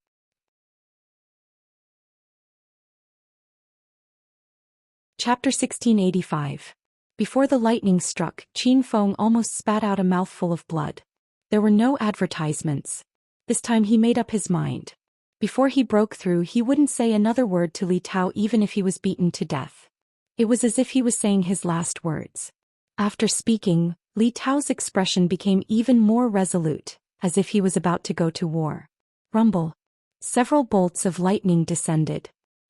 Chapter 1685. Before the lightning struck, Qin Feng almost spat out a mouthful of blood. There were no advertisements. This time he made up his mind. Before he broke through, he wouldn't say another word to Li Tao even if he was beaten to death. It was as if he was saying his last words. After speaking, Li Tao's expression became even more resolute, as if he was about to go to war. Rumble. Several bolts of lightning descended.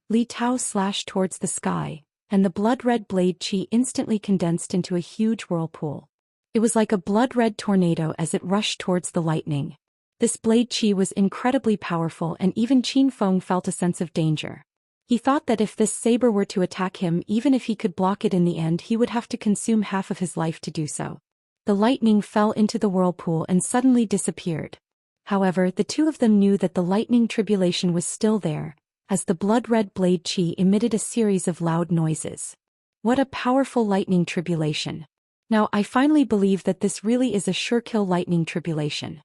Li Tao slashed towards the sky, and the blood-red blade qi instantly condensed into a huge whirlpool. It was like a blood-red tornado as it rushed towards the lightning. This blade qi was incredibly powerful, and even Qin Feng felt a sense of danger. He thought that if this saber were to attack him, even if he could block it in the end, he would have to consume half of his life to do so. The lightning fell into the whirlpool and suddenly disappeared. However, the two of them knew that the lightning tribulation was still there, as the blood-red blade qi emitted a series of loud noises. What a powerful lightning tribulation. Now I finally believe that this really is a sure-kill lightning tribulation.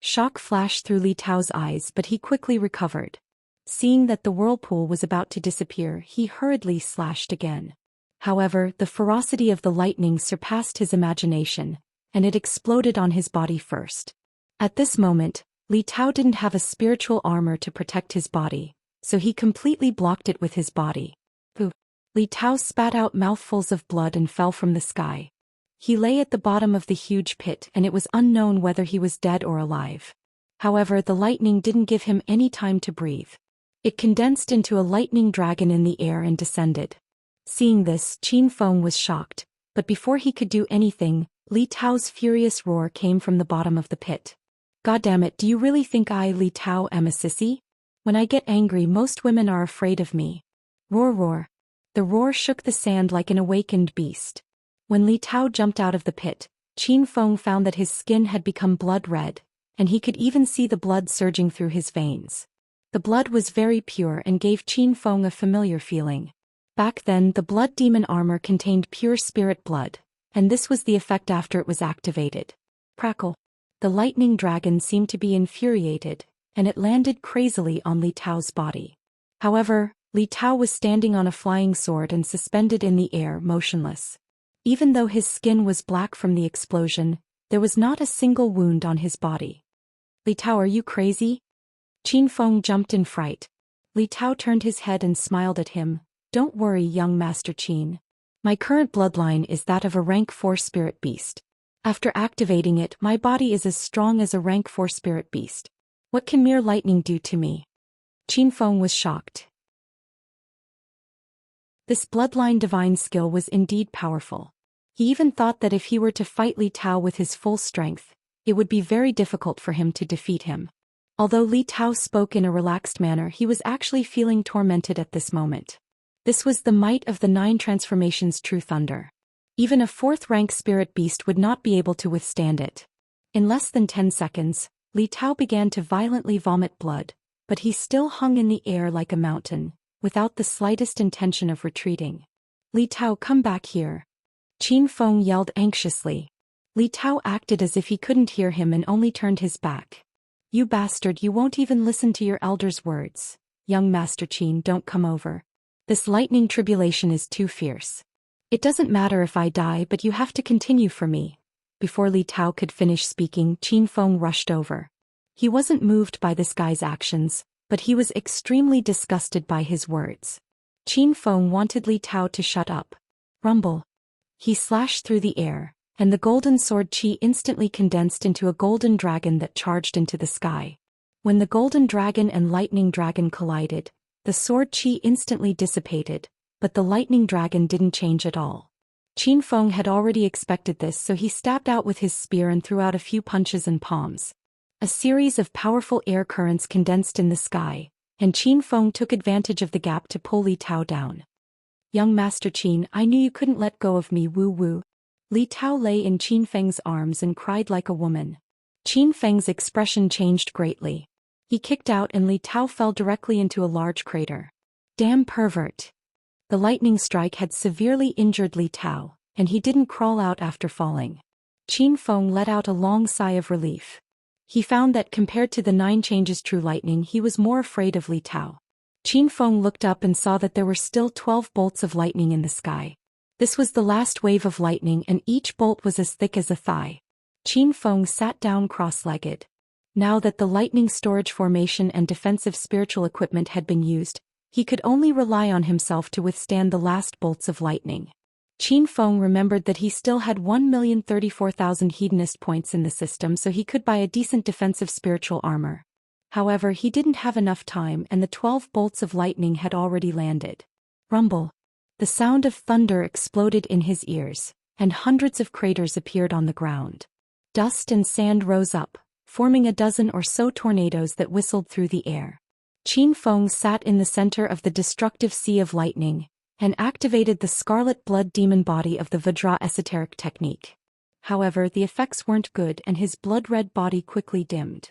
Shock flashed through Li Tao's eyes, but he quickly recovered. Seeing that the whirlpool was about to disappear, he hurriedly slashed again. However, the ferocity of the lightning surpassed his imagination, and it exploded on his body first. At this moment, Li Tao didn't have a spiritual armor to protect his body, so he completely blocked it with his body. Pooh! Li Tao spat out mouthfuls of blood and fell from the sky. He lay at the bottom of the huge pit, and it was unknown whether he was dead or alive. However, the lightning didn't give him any time to breathe. It condensed into a lightning dragon in the air and descended. Seeing this, Qin Feng was shocked, but before he could do anything, Li Tao's furious roar came from the bottom of the pit. "Goddammit, do you really think I, Li Tao, am a sissy? When I get angry, most women are afraid of me." Roar, roar. The roar shook the sand like an awakened beast. When Li Tao jumped out of the pit, Qin Feng found that his skin had become blood red, and he could even see the blood surging through his veins. The blood was very pure and gave Qin Feng a familiar feeling. Back then, the blood demon armor contained pure spirit blood, and this was the effect after it was activated. Crackle. The lightning dragon seemed to be infuriated, and it landed crazily on Li Tao's body. However, Li Tao was standing on a flying sword and suspended in the air, motionless. Even though his skin was black from the explosion, there was not a single wound on his body. "Li Tao, are you crazy?" Qin Feng jumped in fright. Li Tao turned his head and smiled at him. "Don't worry, young Master Qin. My current bloodline is that of a rank 4 spirit beast. After activating it, my body is as strong as a rank 4 spirit beast. What can mere lightning do to me?" Qin Feng was shocked. This bloodline divine skill was indeed powerful. He even thought that if he were to fight Li Tao with his full strength, it would be very difficult for him to defeat him. Although Li Tao spoke in a relaxed manner, he was actually feeling tormented at this moment. This was the might of the 9 transformations true thunder. Even a 4th rank spirit beast would not be able to withstand it. In less than 10 seconds, Li Tao began to violently vomit blood, but he still hung in the air like a mountain, without the slightest intention of retreating. "Li Tao, come back here." Qin Feng yelled anxiously. Li Tao acted as if he couldn't hear him and only turned his back. "You bastard, you won't even listen to your elder's words. Young Master Qin, don't come over. This lightning tribulation is too fierce. It doesn't matter if I die, but you have to continue for me." Before Li Tao could finish speaking, Qin Feng rushed over. He wasn't moved by this guy's actions, but he was extremely disgusted by his words. Qin Feng wanted Li Tao to shut up. Rumble. He slashed through the air, and the golden sword qi instantly condensed into a golden dragon that charged into the sky. When the golden dragon and lightning dragon collided, the sword qi instantly dissipated, but the lightning dragon didn't change at all. Qin Feng had already expected this, so he stabbed out with his spear and threw out a few punches and palms. A series of powerful air currents condensed in the sky, and Qin Feng took advantage of the gap to pull Li Tao down. "Young Master Qin, I knew you couldn't let go of me, woo woo." Li Tao lay in Qin Feng's arms and cried like a woman. Qin Feng's expression changed greatly. He kicked out and Li Tao fell directly into a large crater. Damn pervert. The lightning strike had severely injured Li Tao, and he didn't crawl out after falling. Qin Feng let out a long sigh of relief. He found that compared to the 9 changes true lightning, he was more afraid of Li Tao. Qin Feng looked up and saw that there were still 12 bolts of lightning in the sky. This was the last wave of lightning, and each bolt was as thick as a thigh. Qin Feng sat down cross-legged. Now that the lightning storage formation and defensive spiritual equipment had been used, he could only rely on himself to withstand the last bolts of lightning. Qin Feng remembered that he still had 1,034,000 hedonist points in the system, so he could buy a decent defensive spiritual armor. However, he didn't have enough time, and the 12 bolts of lightning had already landed. Rumble. The sound of thunder exploded in his ears, and hundreds of craters appeared on the ground. Dust and sand rose up, forming a dozen or so tornadoes that whistled through the air. Qin Feng sat in the center of the destructive sea of lightning, and activated the scarlet blood demon body of the Vajra esoteric technique. However, the effects weren't good, and his blood-red body quickly dimmed.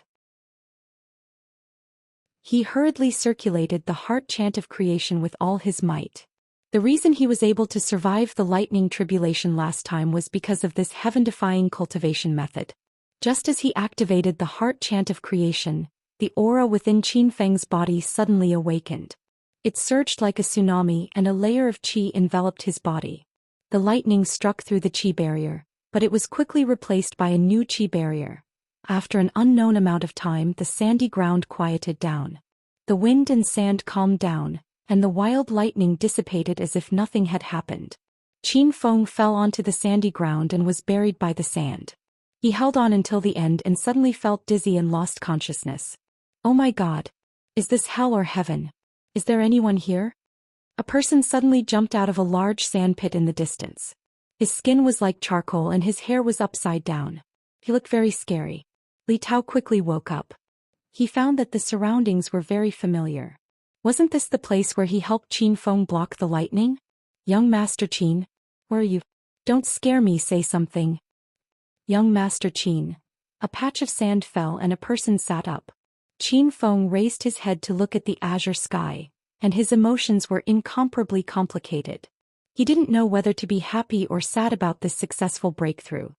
He hurriedly circulated the heart chant of creation with all his might. The reason he was able to survive the lightning tribulation last time was because of this heaven-defying cultivation method. Just as he activated the heart chant of creation, the aura within Qin Feng's body suddenly awakened. It surged like a tsunami, and a layer of qi enveloped his body. The lightning struck through the qi barrier, but it was quickly replaced by a new qi barrier. After an unknown amount of time, the sandy ground quieted down. The wind and sand calmed down, and the wild lightning dissipated as if nothing had happened. Qin Feng fell onto the sandy ground and was buried by the sand. He held on until the end and suddenly felt dizzy and lost consciousness. Oh my God! Is this hell or heaven? Is there anyone here? A person suddenly jumped out of a large sand pit in the distance. His skin was like charcoal and his hair was upside down. He looked very scary. Li Tao quickly woke up. He found that the surroundings were very familiar. Wasn't this the place where he helped Qin Feng block the lightning? Young Master Qin, where are you? Don't scare me, say something. Young Master Qin. A patch of sand fell and a person sat up. Qin Feng raised his head to look at the azure sky, and his emotions were incomparably complicated. He didn't know whether to be happy or sad about this successful breakthrough.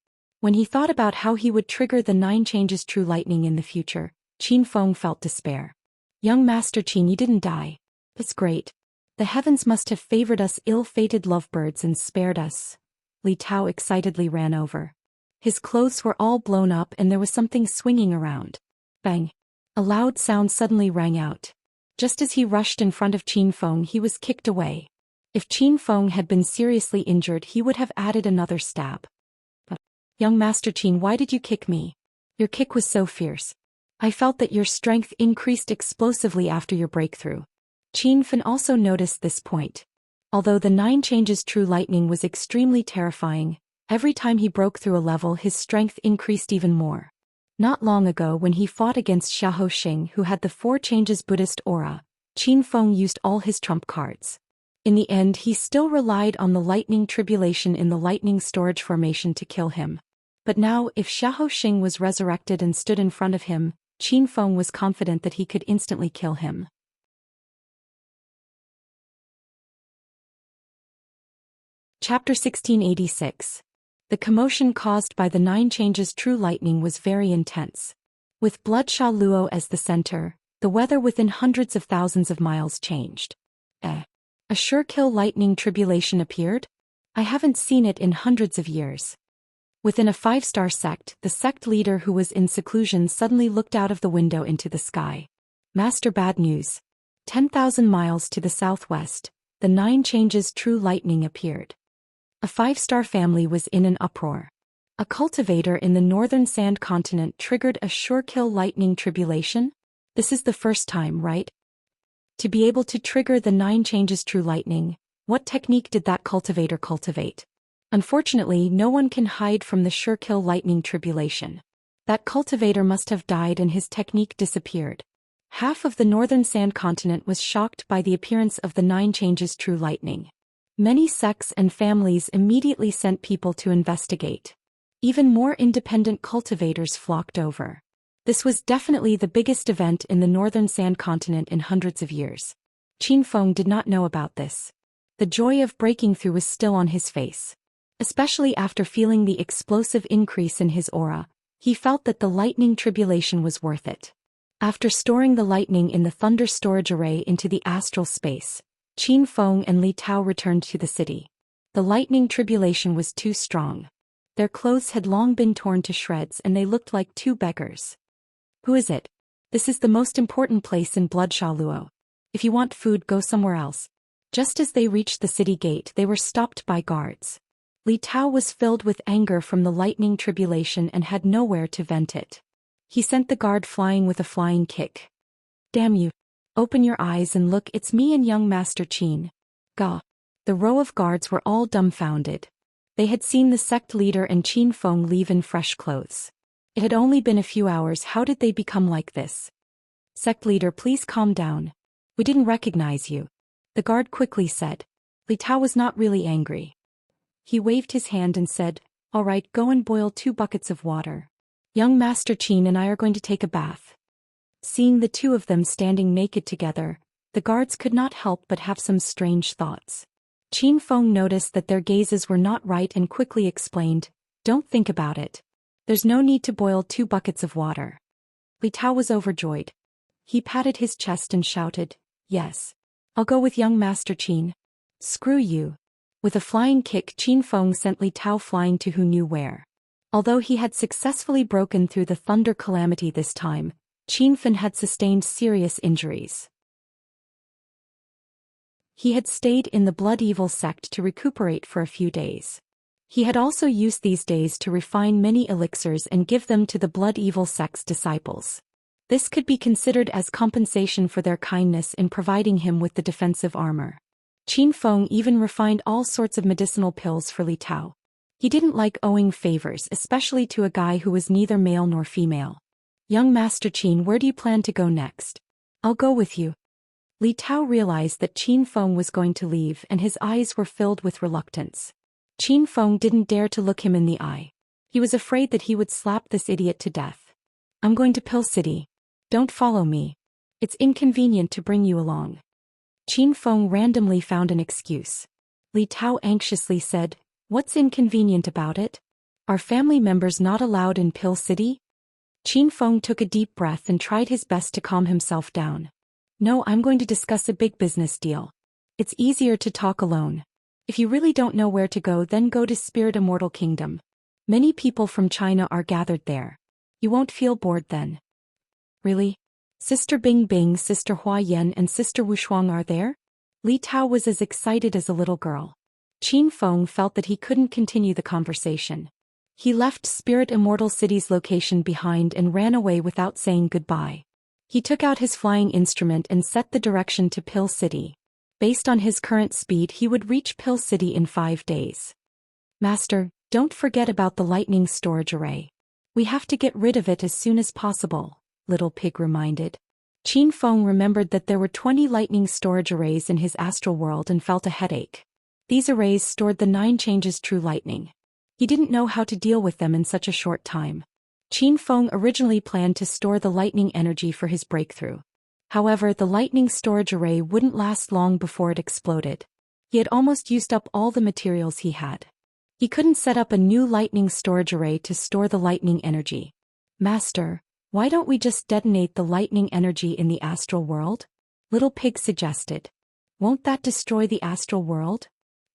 When he thought about how he would trigger the 9 changes true lightning in the future, Qin Feng felt despair. Young Master Qin, you didn't die. That's great. The heavens must have favored us ill-fated lovebirds and spared us. Li Tao excitedly ran over. His clothes were all blown up and there was something swinging around. Bang! A loud sound suddenly rang out. Just as he rushed in front of Qin Feng, he was kicked away. If Qin Feng had been seriously injured, he would have added another stab. But, young Master Qin, why did you kick me? Your kick was so fierce. I felt that your strength increased explosively after your breakthrough. Qin Feng also noticed this point. Although the 9 changes true lightning was extremely terrifying, every time he broke through a level his strength increased even more. Not long ago when he fought against Xiahou Xing, who had the 4 changes Buddhist aura, Qin Feng used all his trump cards. In the end, he still relied on the lightning tribulation in the lightning storage formation to kill him. But now, if Xiahou Xing was resurrected and stood in front of him, Qin Feng was confident that he could instantly kill him. Chapter 1686. The commotion caused by the 9 changes true lightning was very intense. With Bloodsha Luo as the center, the weather within hundreds of thousands of miles changed. A sure-kill lightning tribulation appeared? I haven't seen it in hundreds of years. Within a 5-star sect, the sect leader who was in seclusion suddenly looked out of the window into the sky. Master, bad news. 10,000 miles to the southwest, the 9 changes true lightning appeared. A 5-star family was in an uproar. A cultivator in the northern sand continent triggered a sure-kill lightning tribulation? This is the first time, right? To be able to trigger the 9 changes true lightning, what technique did that cultivator cultivate? Unfortunately, no one can hide from the sure-kill lightning tribulation. That cultivator must have died and his technique disappeared. Half of the northern sand continent was shocked by the appearance of the 9 changes true lightning. Many sects and families immediately sent people to investigate. Even more independent cultivators flocked over. This was definitely the biggest event in the northern sand continent in hundreds of years. Qin Feng did not know about this. The joy of breaking through was still on his face. Especially after feeling the explosive increase in his aura, he felt that the lightning tribulation was worth it. After storing the lightning in the thunder storage array into the astral space, Qin Feng and Li Tao returned to the city. The lightning tribulation was too strong. Their clothes had long been torn to shreds and they looked like two beggars. Who is it? This is the most important place in Bloodshaw Luo. If you want food, go somewhere else. Just as they reached the city gate, they were stopped by guards. Li Tao was filled with anger from the lightning tribulation and had nowhere to vent it. He sent the guard flying with a flying kick. Damn you. Open your eyes and look, it's me and young Master Qin. Gah. The row of guards were all dumbfounded. They had seen the sect leader and Qin Feng leave in fresh clothes. It had only been a few hours. How did they become like this? Sect leader, please calm down. We didn't recognize you. The guard quickly said. Li Tao was not really angry. He waved his hand and said, all right, go and boil 2 buckets of water. Young Master Qin and I are going to take a bath. Seeing the two of them standing naked together, the guards could not help but have some strange thoughts. Qin Feng noticed that their gazes were not right and quickly explained, don't think about it. There's no need to boil 2 buckets of water. Li Tao was overjoyed. He patted his chest and shouted, yes. I'll go with young Master Qin. Screw you. With a flying kick, Qin Feng sent Li Tao flying to who knew where. Although he had successfully broken through the thunder calamity this time, Qin Feng had sustained serious injuries. He had stayed in the Blood Evil sect to recuperate for a few days. He had also used these days to refine many elixirs and give them to the Blood Evil sect's disciples. This could be considered as compensation for their kindness in providing him with the defensive armor. Qin Feng even refined all sorts of medicinal pills for Li Tao. He didn't like owing favors, especially to a guy who was neither male nor female. Young Master Qin, where do you plan to go next? I'll go with you. Li Tao realized that Qin Feng was going to leave and his eyes were filled with reluctance. Qin Feng didn't dare to look him in the eye. He was afraid that he would slap this idiot to death. I'm going to Pill City. Don't follow me. It's inconvenient to bring you along. Qin Feng randomly found an excuse. Li Tao anxiously said, what's inconvenient about it? Are family members not allowed in Pill City? Qin Feng took a deep breath and tried his best to calm himself down. No, I'm going to discuss a big business deal. It's easier to talk alone. If you really don't know where to go, then go to Spirit Immortal Kingdom. Many people from China are gathered there. You won't feel bored then. Really? Sister Bing Bing, Sister Hua Yan and Sister Wushuang are there? Li Tao was as excited as a little girl. Qin Feng felt that he couldn't continue the conversation. He left Spirit Immortal City's location behind and ran away without saying goodbye. He took out his flying instrument and set the direction to Pill City. Based on his current speed, he would reach Pill City in 5 days. Master, don't forget about the lightning storage array. We have to get rid of it as soon as possible, Little Pig reminded. Qin Feng remembered that there were 20 lightning storage arrays in his astral world and felt a headache. These arrays stored the 9 changes true lightning. He didn't know how to deal with them in such a short time. Qin Feng originally planned to store the lightning energy for his breakthrough. However, the lightning storage array wouldn't last long before it exploded. He had almost used up all the materials he had. He couldn't set up a new lightning storage array to store the lightning energy. Master, why don't we just detonate the lightning energy in the astral world? Little Pig suggested. Won't that destroy the astral world?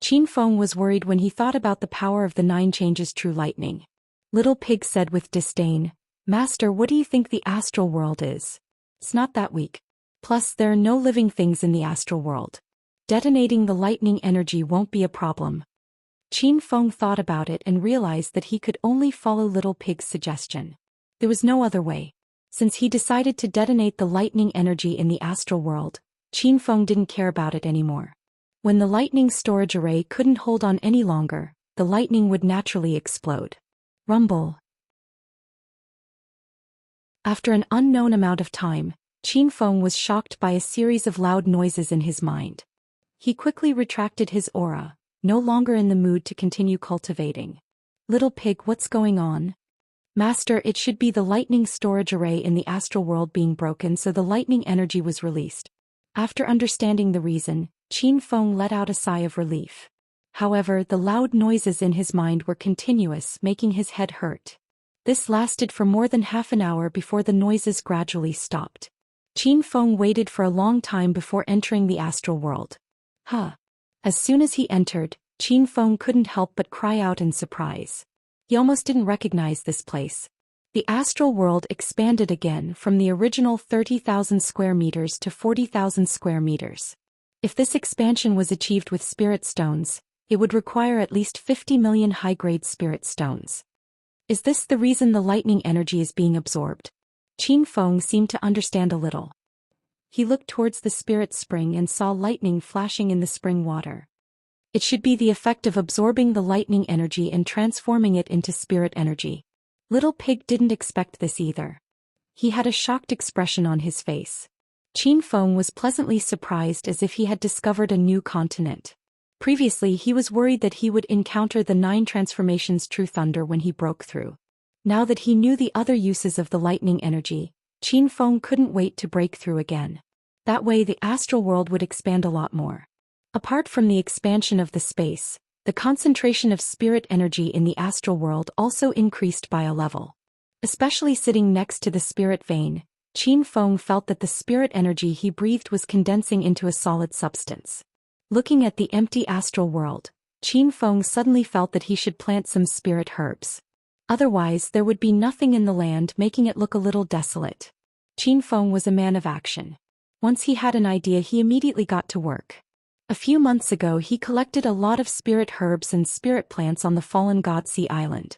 Qin Feng was worried when he thought about the power of the 9 changes true lightning. Little Pig said with disdain, Master, what do you think the astral world is? It's not that weak. Plus, there are no living things in the astral world. Detonating the lightning energy won't be a problem. Qin Feng thought about it and realized that he could only follow Little Pig's suggestion. There was no other way. Since he decided to detonate the lightning energy in the astral world, Qin Feng didn't care about it anymore. When the lightning storage array couldn't hold on any longer, the lightning would naturally explode. Rumble. After an unknown amount of time, Qin Feng was shocked by a series of loud noises in his mind. He quickly retracted his aura, no longer in the mood to continue cultivating. Little Pig, what's going on? Master, it should be the lightning storage array in the astral world being broken, so the lightning energy was released. After understanding the reason, Qin Feng let out a sigh of relief. However, the loud noises in his mind were continuous, making his head hurt. This lasted for more than half an hour before the noises gradually stopped. Qin Feng waited for a long time before entering the astral world. As soon as he entered, Qin Feng couldn't help but cry out in surprise. He almost didn't recognize this place. The astral world expanded again from the original 30,000 square meters to 40,000 square meters. If this expansion was achieved with spirit stones, it would require at least 50 million high-grade spirit stones. Is this the reason the lightning energy is being absorbed? Qin Feng seemed to understand a little. He looked towards the spirit spring and saw lightning flashing in the spring water. It should be the effect of absorbing the lightning energy and transforming it into spirit energy. Little Pig didn't expect this either. He had a shocked expression on his face. Qin Feng was pleasantly surprised, as if he had discovered a new continent. Previously he was worried that he would encounter the 9 transformations true thunder when he broke through. Now that he knew the other uses of the lightning energy, Qin Feng couldn't wait to break through again. That way the astral world would expand a lot more. Apart from the expansion of the space, the concentration of spirit energy in the astral world also increased by a level. Especially sitting next to the spirit vein, Qin Feng felt that the spirit energy he breathed was condensing into a solid substance. Looking at the empty astral world, Qin Feng suddenly felt that he should plant some spirit herbs. Otherwise there would be nothing in the land, making it look a little desolate. Qin Feng was a man of action. Once he had an idea, he immediately got to work. A few months ago he collected a lot of spirit herbs and spirit plants on the fallen god sea island.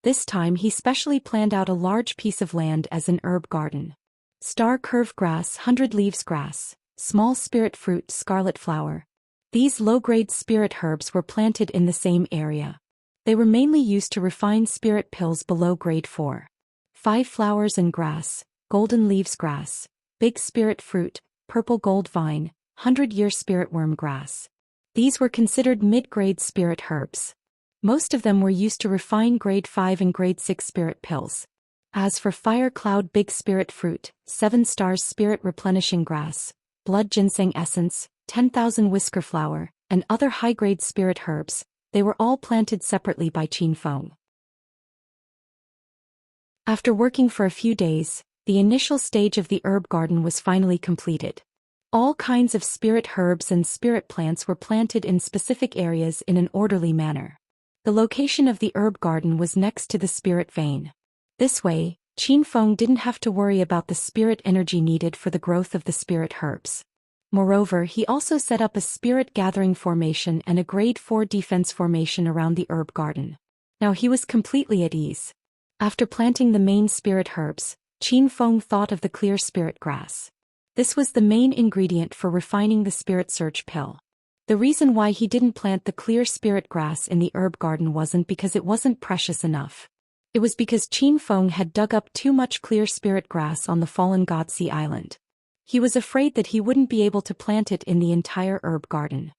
This time he specially planned out a large piece of land as an herb garden. Star curve grass, 100 leaves grass, small spirit fruit, scarlet flower. These low-grade spirit herbs were planted in the same area. They were mainly used to refine spirit pills below grade 4. 5 flowers and grass, golden leaves grass, big spirit fruit, purple gold vine, 100-year spirit worm grass. These were considered mid-grade spirit herbs. Most of them were used to refine grade 5 and grade 6 spirit pills. As for fire cloud big spirit fruit, 7 stars spirit replenishing grass, blood ginseng essence, 10,000 whisker flower, and other high-grade spirit herbs, they were all planted separately by Qin Feng. After working for a few days, the initial stage of the herb garden was finally completed. All kinds of spirit herbs and spirit plants were planted in specific areas in an orderly manner. The location of the herb garden was next to the spirit vein. This way, Qin Feng didn't have to worry about the spirit energy needed for the growth of the spirit herbs. Moreover, he also set up a spirit gathering formation and a grade 4 defense formation around the herb garden. Now he was completely at ease. After planting the main spirit herbs, Qin Feng thought of the clear spirit grass. This was the main ingredient for refining the spirit surge pill. The reason why he didn't plant the clear spirit grass in the herb garden wasn't because it wasn't precious enough. It was because Qin Feng had dug up too much clear spirit grass on the fallen god sea island. He was afraid that he wouldn't be able to plant it in the entire herb garden.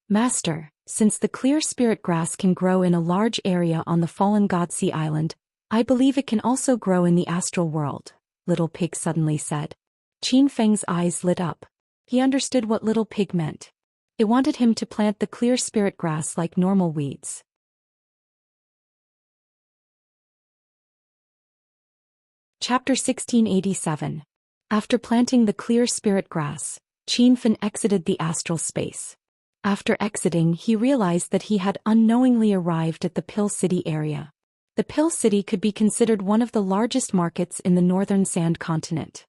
Master, since the clear spirit grass can grow in a large area on the fallen god sea island, I believe it can also grow in the astral world, Little Pig suddenly said. Qin Feng's eyes lit up. He understood what Little Pig meant. It wanted him to plant the clear spirit grass like normal weeds. Chapter 1687. After planting the clear spirit grass, Qin Feng exited the astral space. After exiting, he realized that he had unknowingly arrived at the Pill City area. The Pill City could be considered one of the largest markets in the northern sand continent.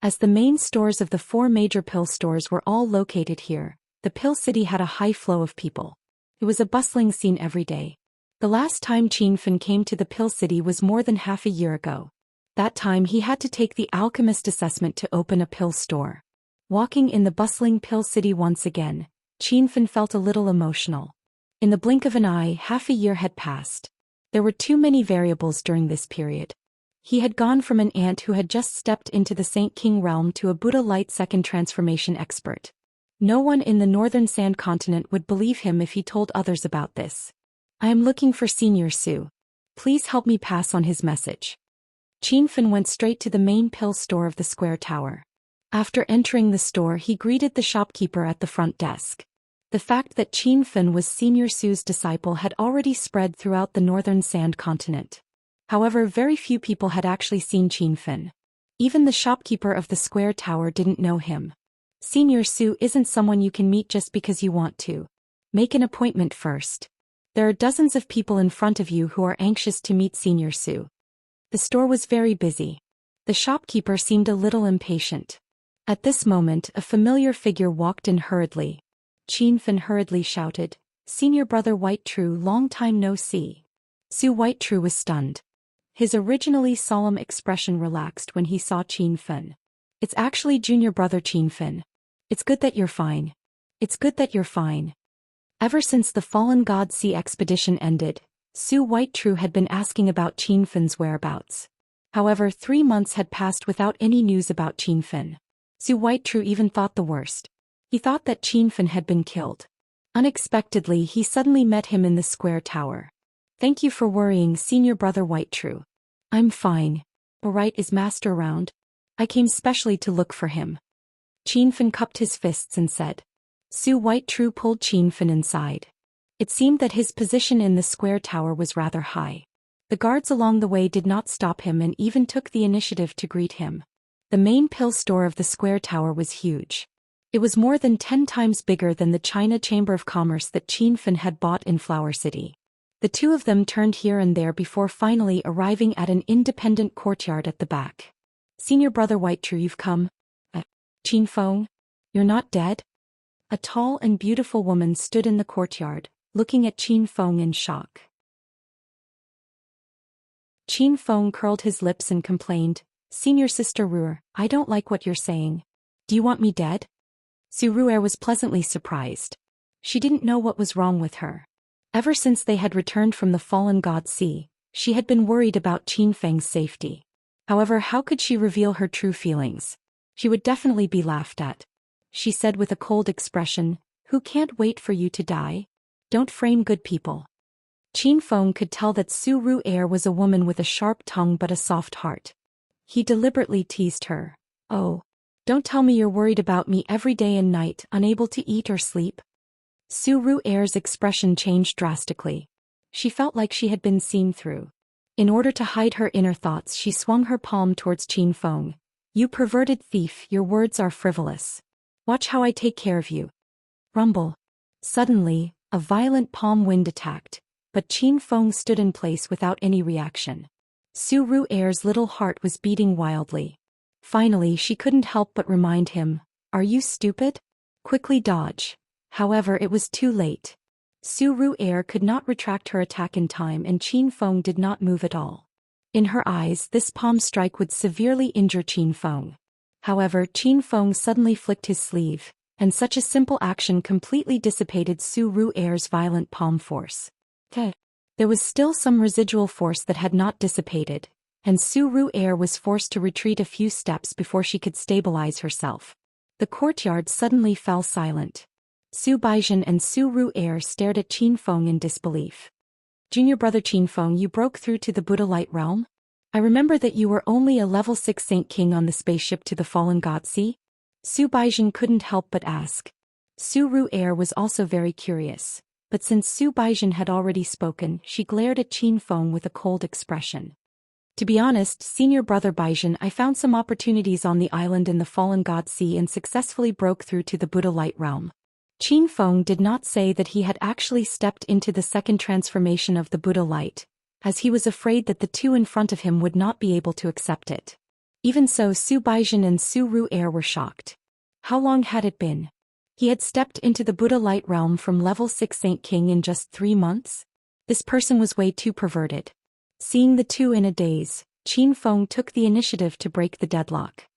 As the main stores of the 4 major pill stores were all located here, the Pill City had a high flow of people. It was a bustling scene every day. The last time Qin Feng came to the Pill City was more than half a year ago. That time he had to take the alchemist assessment to open a pill store. Walking in the bustling Pill City once again, Qin Feng felt a little emotional. In the blink of an eye, half a year had passed. There were too many variables during this period. He had gone from an ant who had just stepped into the Saint King realm to a Buddha Light second transformation expert. No one in the northern sand continent would believe him if he told others about this. I am looking for Senior Su. Please help me pass on his message. Qin Feng went straight to the main pill store of the square tower. After entering the store, he greeted the shopkeeper at the front desk. The fact that Qin Feng was Senior Su's disciple had already spread throughout the northern sand continent. However, very few people had actually seen Qin Feng. Even the shopkeeper of the square tower didn't know him. Senior Su isn't someone you can meet just because you want to. Make an appointment first. There are dozens of people in front of you who are anxious to meet Senior Su. The store was very busy. The shopkeeper seemed a little impatient. At this moment, a familiar figure walked in hurriedly. Qin Fen hurriedly shouted, "Senior brother White True, long time no see." Su White True was stunned. His originally solemn expression relaxed when he saw Qin Fen. "It's actually junior brother Qin Fen. It's good that you're fine. It's good that you're fine." Ever since the Fallen God Sea expedition ended, Su White True had been asking about Qin Fen's whereabouts. However, 3 months had passed without any news about Qin Fen. Su White True even thought the worst. He thought that Qin Fen had been killed. Unexpectedly, he suddenly met him in the square tower. "Thank you for worrying, Senior Brother White True. I'm fine. Alright, is Master around? I came specially to look for him." Qin Fen cupped his fists and said. Su White True pulled Qin Fen inside. It seemed that his position in the square tower was rather high. The guards along the way did not stop him and even took the initiative to greet him. The main pill store of the square tower was huge. It was more than 10 times bigger than the China Chamber of Commerce that Qin Fen had bought in Flower City. The two of them turned here and there before finally arriving at an independent courtyard at the back. "Senior Brother White True, you've come? Qin Feng? You're not dead?" A tall and beautiful woman stood in the courtyard, looking at Qin Feng in shock. Qin Feng curled his lips and complained, "Senior Sister Ruer, I don't like what you're saying. Do you want me dead?" Su Ruer was pleasantly surprised. She didn't know what was wrong with her. Ever since they had returned from the Fallen God Sea, she had been worried about Qin Feng's safety. However, how could she reveal her true feelings? She would definitely be laughed at. She said with a cold expression, "Who can't wait for you to die? Don't frame good people." Qin Feng could tell that Su Ruer was a woman with a sharp tongue but a soft heart. He deliberately teased her. "Oh, don't tell me you're worried about me every day and night, unable to eat or sleep." Su Ruer's expression changed drastically. She felt like she had been seen through. In order to hide her inner thoughts, she swung her palm towards Qin Feng. "You perverted thief, your words are frivolous. Watch how I take care of you." Rumble. Suddenly, a violent palm wind attacked, but Qin Feng stood in place without any reaction. Su Ruer's little heart was beating wildly. Finally, she couldn't help but remind him, "Are you stupid? Quickly dodge." However, it was too late. Su Ruer could not retract her attack in time and Qin Feng did not move at all. In her eyes, this palm strike would severely injure Qin Feng. However, Qin Feng suddenly flicked his sleeve, and such a simple action completely dissipated Su Ruer's violent palm force. There was still some residual force that had not dissipated, and Su Ruer was forced to retreat a few steps before she could stabilize herself. The courtyard suddenly fell silent. Su Baizhen and Su Ruer stared at Qin Feng in disbelief. "Junior brother Qin Feng, you broke through to the Buddha Light Realm? I remember that you were only a level 6 Saint King on the spaceship to the Fallen God Sea?" Su Baizhen couldn't help but ask. Su Ruer was also very curious, but since Su Baizhen had already spoken, she glared at Qin Feng with a cold expression. "To be honest, Senior Brother Baizhen, I found some opportunities on the island in the Fallen God Sea and successfully broke through to the Buddha Light Realm." Qin Feng did not say that he had actually stepped into the second transformation of the Buddha Light, as he was afraid that the two in front of him would not be able to accept it. Even so, Su Baizhen and Su Ruer were shocked. How long had it been? He had stepped into the Buddha Light Realm from level 6 Saint King in just 3 months? This person was way too perverted. Seeing the two in a daze, Qin Feng took the initiative to break the deadlock.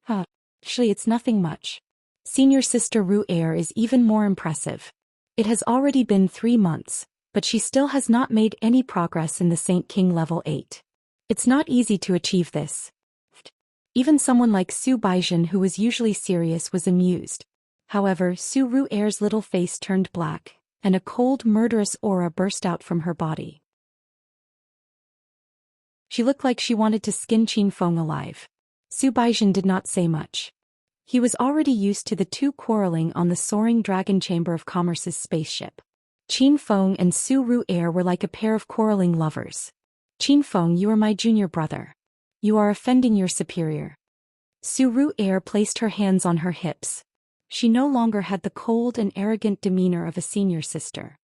Actually, it's nothing much. Senior Sister Ruer is even more impressive. It has already been 3 months, but she still has not made any progress in the Saint King level 8. It's not easy to achieve this. Even someone like Su Baizhen, who was usually serious, was amused. However, Su Ruer's little face turned black, and a cold, murderous aura burst out from her body. She looked like she wanted to skin Qin Feng alive. Su Baizhen did not say much. He was already used to the two quarreling on the soaring Dragon Chamber of Commerce's spaceship. Qin Feng and Su Ruer were like a pair of quarreling lovers. "Qin Feng, you are my junior brother. You are offending your superior." Su Ruer placed her hands on her hips. She no longer had the cold and arrogant demeanor of a senior sister.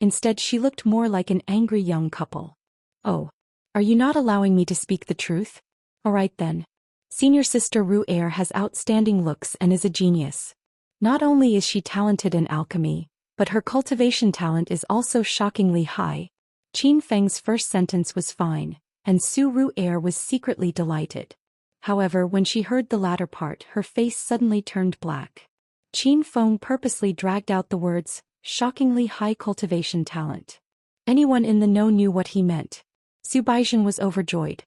Instead she looked more like an angry young couple. Oh. Are you not allowing me to speak the truth? Alright then. Senior sister Ru Er has outstanding looks and is a genius. Not only is she talented in alchemy, but her cultivation talent is also shockingly high. Qin Feng's first sentence was fine, and Su Ru Er was secretly delighted. However, when she heard the latter part, her face suddenly turned black. Qin Feng purposely dragged out the words, shockingly high cultivation talent. Anyone in the know knew what he meant. Su Baizhen was overjoyed.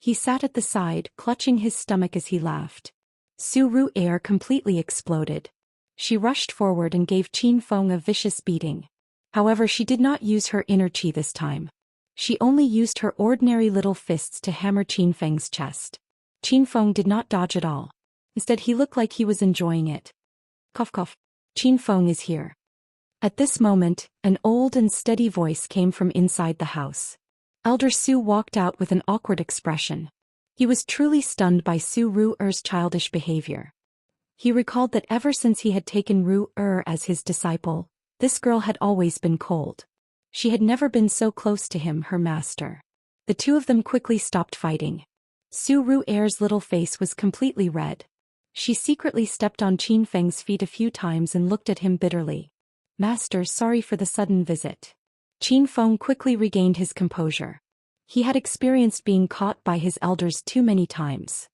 He sat at the side, clutching his stomach as he laughed. Su Ru Er completely exploded. She rushed forward and gave Qin Feng a vicious beating. However, she did not use her inner qi this time. She only used her ordinary little fists to hammer Qin Feng's chest. Qin Feng did not dodge at all. Instead, he looked like he was enjoying it. Cough cough. Qin Feng is here. At this moment, an old and steady voice came from inside the house. Elder Su walked out with an awkward expression. He was truly stunned by Su Ru Er's childish behavior. He recalled that ever since he had taken Ru Er as his disciple, this girl had always been cold. She had never been so close to him, her master. The two of them quickly stopped fighting. Su Ru Er's little face was completely red. She secretly stepped on Qin Feng's feet a few times and looked at him bitterly. Master, sorry for the sudden visit. Qin Feng quickly regained his composure. He had experienced being caught by his elders too many times.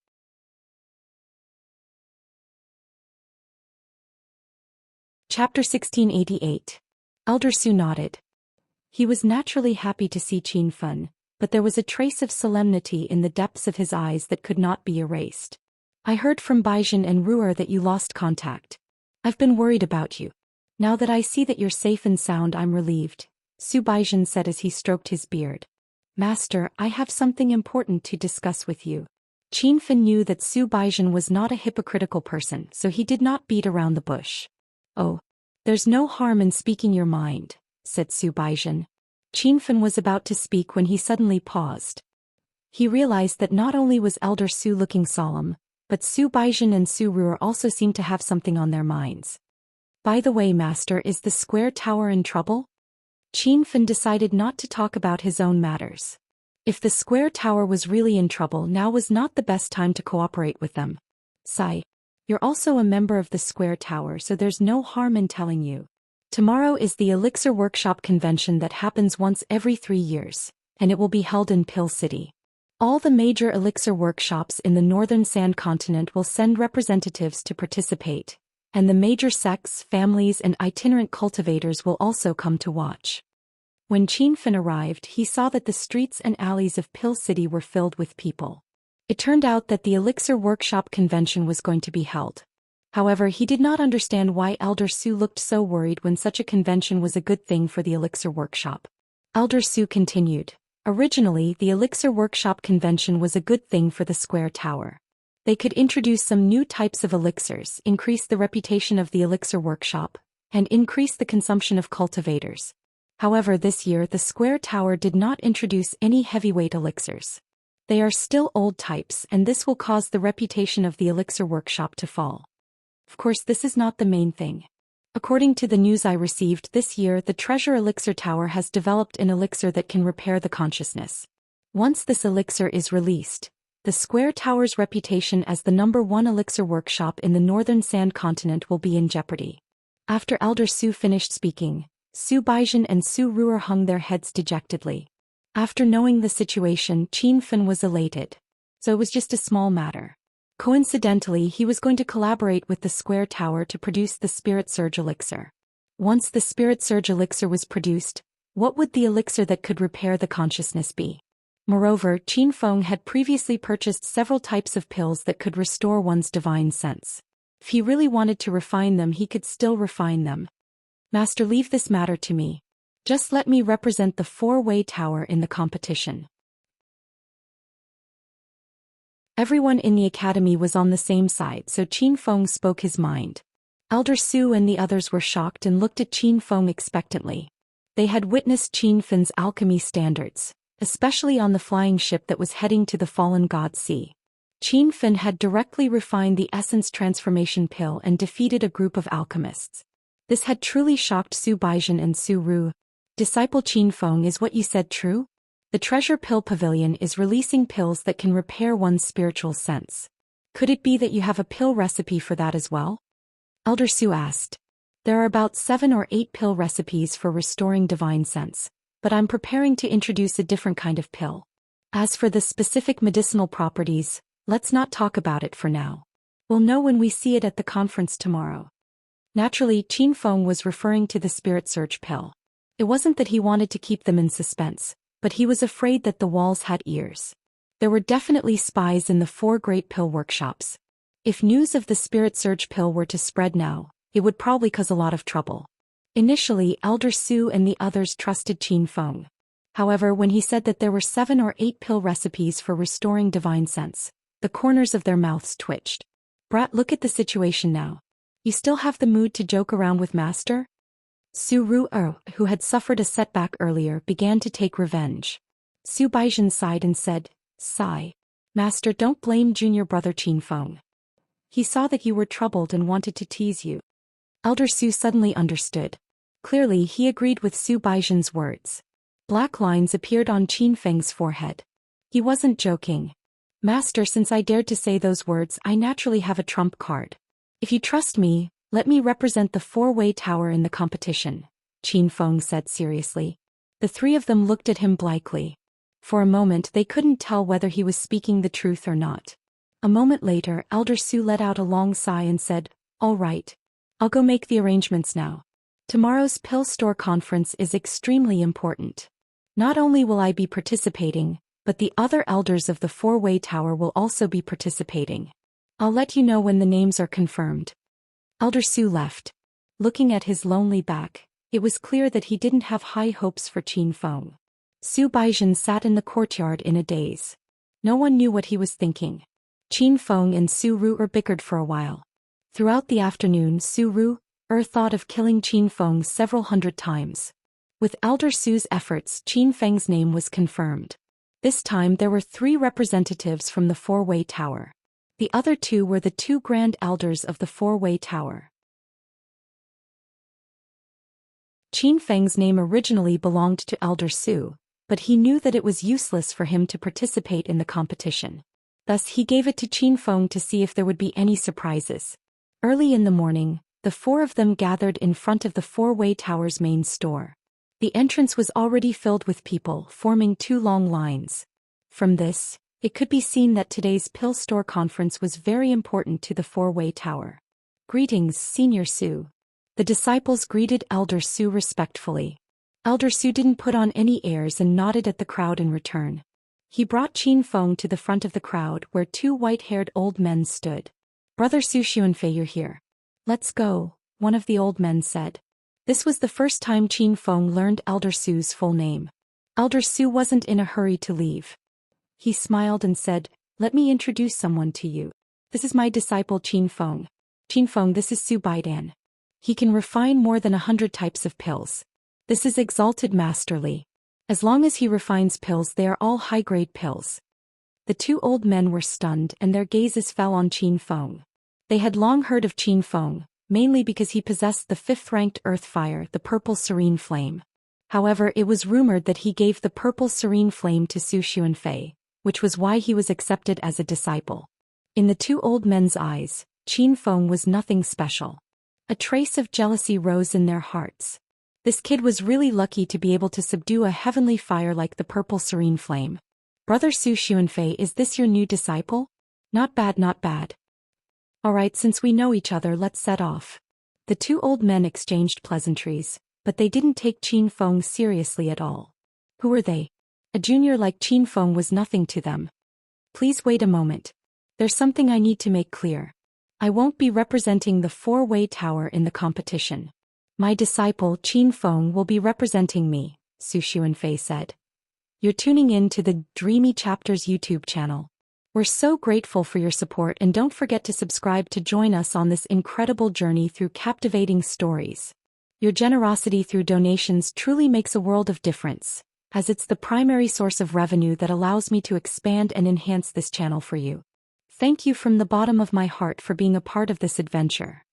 Chapter 1688. Elder Su nodded. He was naturally happy to see Qin Feng, but there was a trace of solemnity in the depths of his eyes that could not be erased. I heard from Baizhen and Ruer that you lost contact. I've been worried about you. Now that I see that you're safe and sound, I'm relieved, Su Baizhen said as he stroked his beard. Master, I have something important to discuss with you. Qin Feng knew that Su Baizhen was not a hypocritical person, so he did not beat around the bush. Oh, there's no harm in speaking your mind, said Su Baizhen. Qin Feng was about to speak when he suddenly paused. He realized that not only was Elder Su looking solemn, but Su Baizhen and Su Ruer also seemed to have something on their minds. By the way, Master, is the square tower in trouble? Qin Feng decided not to talk about his own matters. If the square tower was really in trouble, now was not the best time to cooperate with them. Sigh. You're also a member of the square tower, so there's no harm in telling you. Tomorrow is the Elixir Workshop convention that happens once every 3 years, and it will be held in Pill City. All the major Elixir workshops in the Northern Sand Continent will send representatives to participate, and the major sects, families and itinerant cultivators will also come to watch. When Qin Feng arrived, he saw that the streets and alleys of Pill City were filled with people. It turned out that the Elixir Workshop convention was going to be held. However, he did not understand why Elder Su looked so worried when such a convention was a good thing for the Elixir Workshop. Elder Su continued. Originally, the Elixir Workshop convention was a good thing for the Square Tower. They could introduce some new types of elixirs, increase the reputation of the Elixir Workshop, and increase the consumption of cultivators. However, this year the Square Tower did not introduce any heavyweight elixirs. They are still old types, and this will cause the reputation of the Elixir Workshop to fall. Of course, this is not the main thing. According to the news I received this year, the Treasure Elixir Tower has developed an elixir that can repair the consciousness. Once this elixir is released, the Square Tower's reputation as the #1 elixir workshop in the Northern Sand Continent will be in jeopardy. After Elder Su finished speaking, Su Baizhen and Su Ruer hung their heads dejectedly. After knowing the situation, Qin Feng was elated. So it was just a small matter. Coincidentally, he was going to collaborate with the Square Tower to produce the Spirit Surge elixir. Once the Spirit Surge elixir was produced, what would the elixir that could repair the consciousness be? Moreover, Qin Feng had previously purchased several types of pills that could restore one's divine sense. If he really wanted to refine them, he could still refine them. Master, leave this matter to me. Just let me represent the four-way tower in the competition. Everyone in the academy was on the same side, so Qin Feng spoke his mind. Elder Su and the others were shocked and looked at Qin Feng expectantly. They had witnessed Qin Feng's alchemy standards, especially on the flying ship that was heading to the Fallen God Sea. Qin Feng had directly refined the essence transformation pill and defeated a group of alchemists. This had truly shocked Su Baizhen and Su Ru. Disciple Qin Feng, is what you said true? The Treasure Pill Pavilion is releasing pills that can repair one's spiritual sense. Could it be that you have a pill recipe for that as well? Elder Su asked. There are about 7 or 8 pill recipes for restoring divine sense, but I'm preparing to introduce a different kind of pill. As for the specific medicinal properties, let's not talk about it for now. We'll know when we see it at the conference tomorrow. Naturally, Qin Feng was referring to the Spirit Surge pill. It wasn't that he wanted to keep them in suspense, but he was afraid that the walls had ears. There were definitely spies in the 4 great pill workshops. If news of the Spirit Surge pill were to spread now, it would probably cause a lot of trouble. Initially, Elder Su and the others trusted Qin Feng. However, when he said that there were 7 or 8 pill recipes for restoring divine sense, the corners of their mouths twitched. Brat, look at the situation now. You still have the mood to joke around with Master? Su Ru'er, who had suffered a setback earlier, began to take revenge. Su Baizhen sighed and said, Sigh. Master, don't blame junior brother Qin Feng. He saw that you were troubled and wanted to tease you. Elder Su suddenly understood. Clearly, he agreed with Su Baizhen's words. Black lines appeared on Qin Feng's forehead. He wasn't joking. Master, since I dared to say those words, I naturally have a trump card. If you trust me, let me represent the 4-way tower in the competition, Qin Feng said seriously. The 3 of them looked at him blankly. For a moment they couldn't tell whether he was speaking the truth or not. A moment later, Elder Su let out a long sigh and said, All right. I'll go make the arrangements now. Tomorrow's pill store conference is extremely important. Not only will I be participating, but the other elders of the 4-way tower will also be participating. I'll let you know when the names are confirmed. Elder Su left. Looking at his lonely back, it was clear that he didn't have high hopes for Qin Feng. Su Baizhen sat in the courtyard in a daze. No one knew what he was thinking. Qin Feng and Su Ru'er bickered for a while. Throughout the afternoon, Su Ru'er thought of killing Qin Feng several hundred times. With Elder Su's efforts, Qin Feng's name was confirmed. This time there were 3 representatives from the 4-way tower. The other 2 were the 2 grand elders of the 4-way tower. Qin Feng's name originally belonged to Elder Su, but he knew that it was useless for him to participate in the competition. Thus he gave it to Qin Feng to see if there would be any surprises. Early in the morning, the 4 of them gathered in front of the 4-way tower's main store. The entrance was already filled with people, forming 2 long lines. From this, it could be seen that today's pill store conference was very important to the 4-way tower. Greetings, Senior Su. The disciples greeted Elder Su respectfully. Elder Su didn't put on any airs and nodded at the crowd in return. He brought Qin Feng to the front of the crowd where 2 white-haired old men stood. Brother Su Xuanfei, you're here. Let's go, one of the old men said. This was the first time Qin Feng learned Elder Su's full name. Elder Su wasn't in a hurry to leave. He smiled and said, Let me introduce someone to you. This is my disciple Qin Feng. Qin Feng, this is Su Baidan. He can refine more than 100 types of pills. This is Exalted Masterly. As long as he refines pills, they are all high-grade pills. The 2 old men were stunned and their gazes fell on Qin Feng. They had long heard of Qin Feng, mainly because he possessed the 5th-ranked earth fire, the Purple Serene Flame. However, it was rumored that he gave the Purple Serene Flame to Su Xuanfei, which was why he was accepted as a disciple. In the 2 old men's eyes, Qin Feng was nothing special. A trace of jealousy rose in their hearts. This kid was really lucky to be able to subdue a heavenly fire like the Purple Serene Flame. Brother Su Xuanfei, is this your new disciple? Not bad, not bad. Alright, since we know each other, let's set off. The 2 old men exchanged pleasantries, but they didn't take Qin Feng seriously at all. Who were they? A junior like Qin Feng was nothing to them. Please wait a moment. There's something I need to make clear. I won't be representing the 4-way tower in the competition. My disciple Qin Feng will be representing me, Su Xuanfei said. You're tuning in to the Dreamy Chapters YouTube channel. We're so grateful for your support, and don't forget to subscribe to join us on this incredible journey through captivating stories. Your generosity through donations truly makes a world of difference, as it's the primary source of revenue that allows me to expand and enhance this channel for you. Thank you from the bottom of my heart for being a part of this adventure.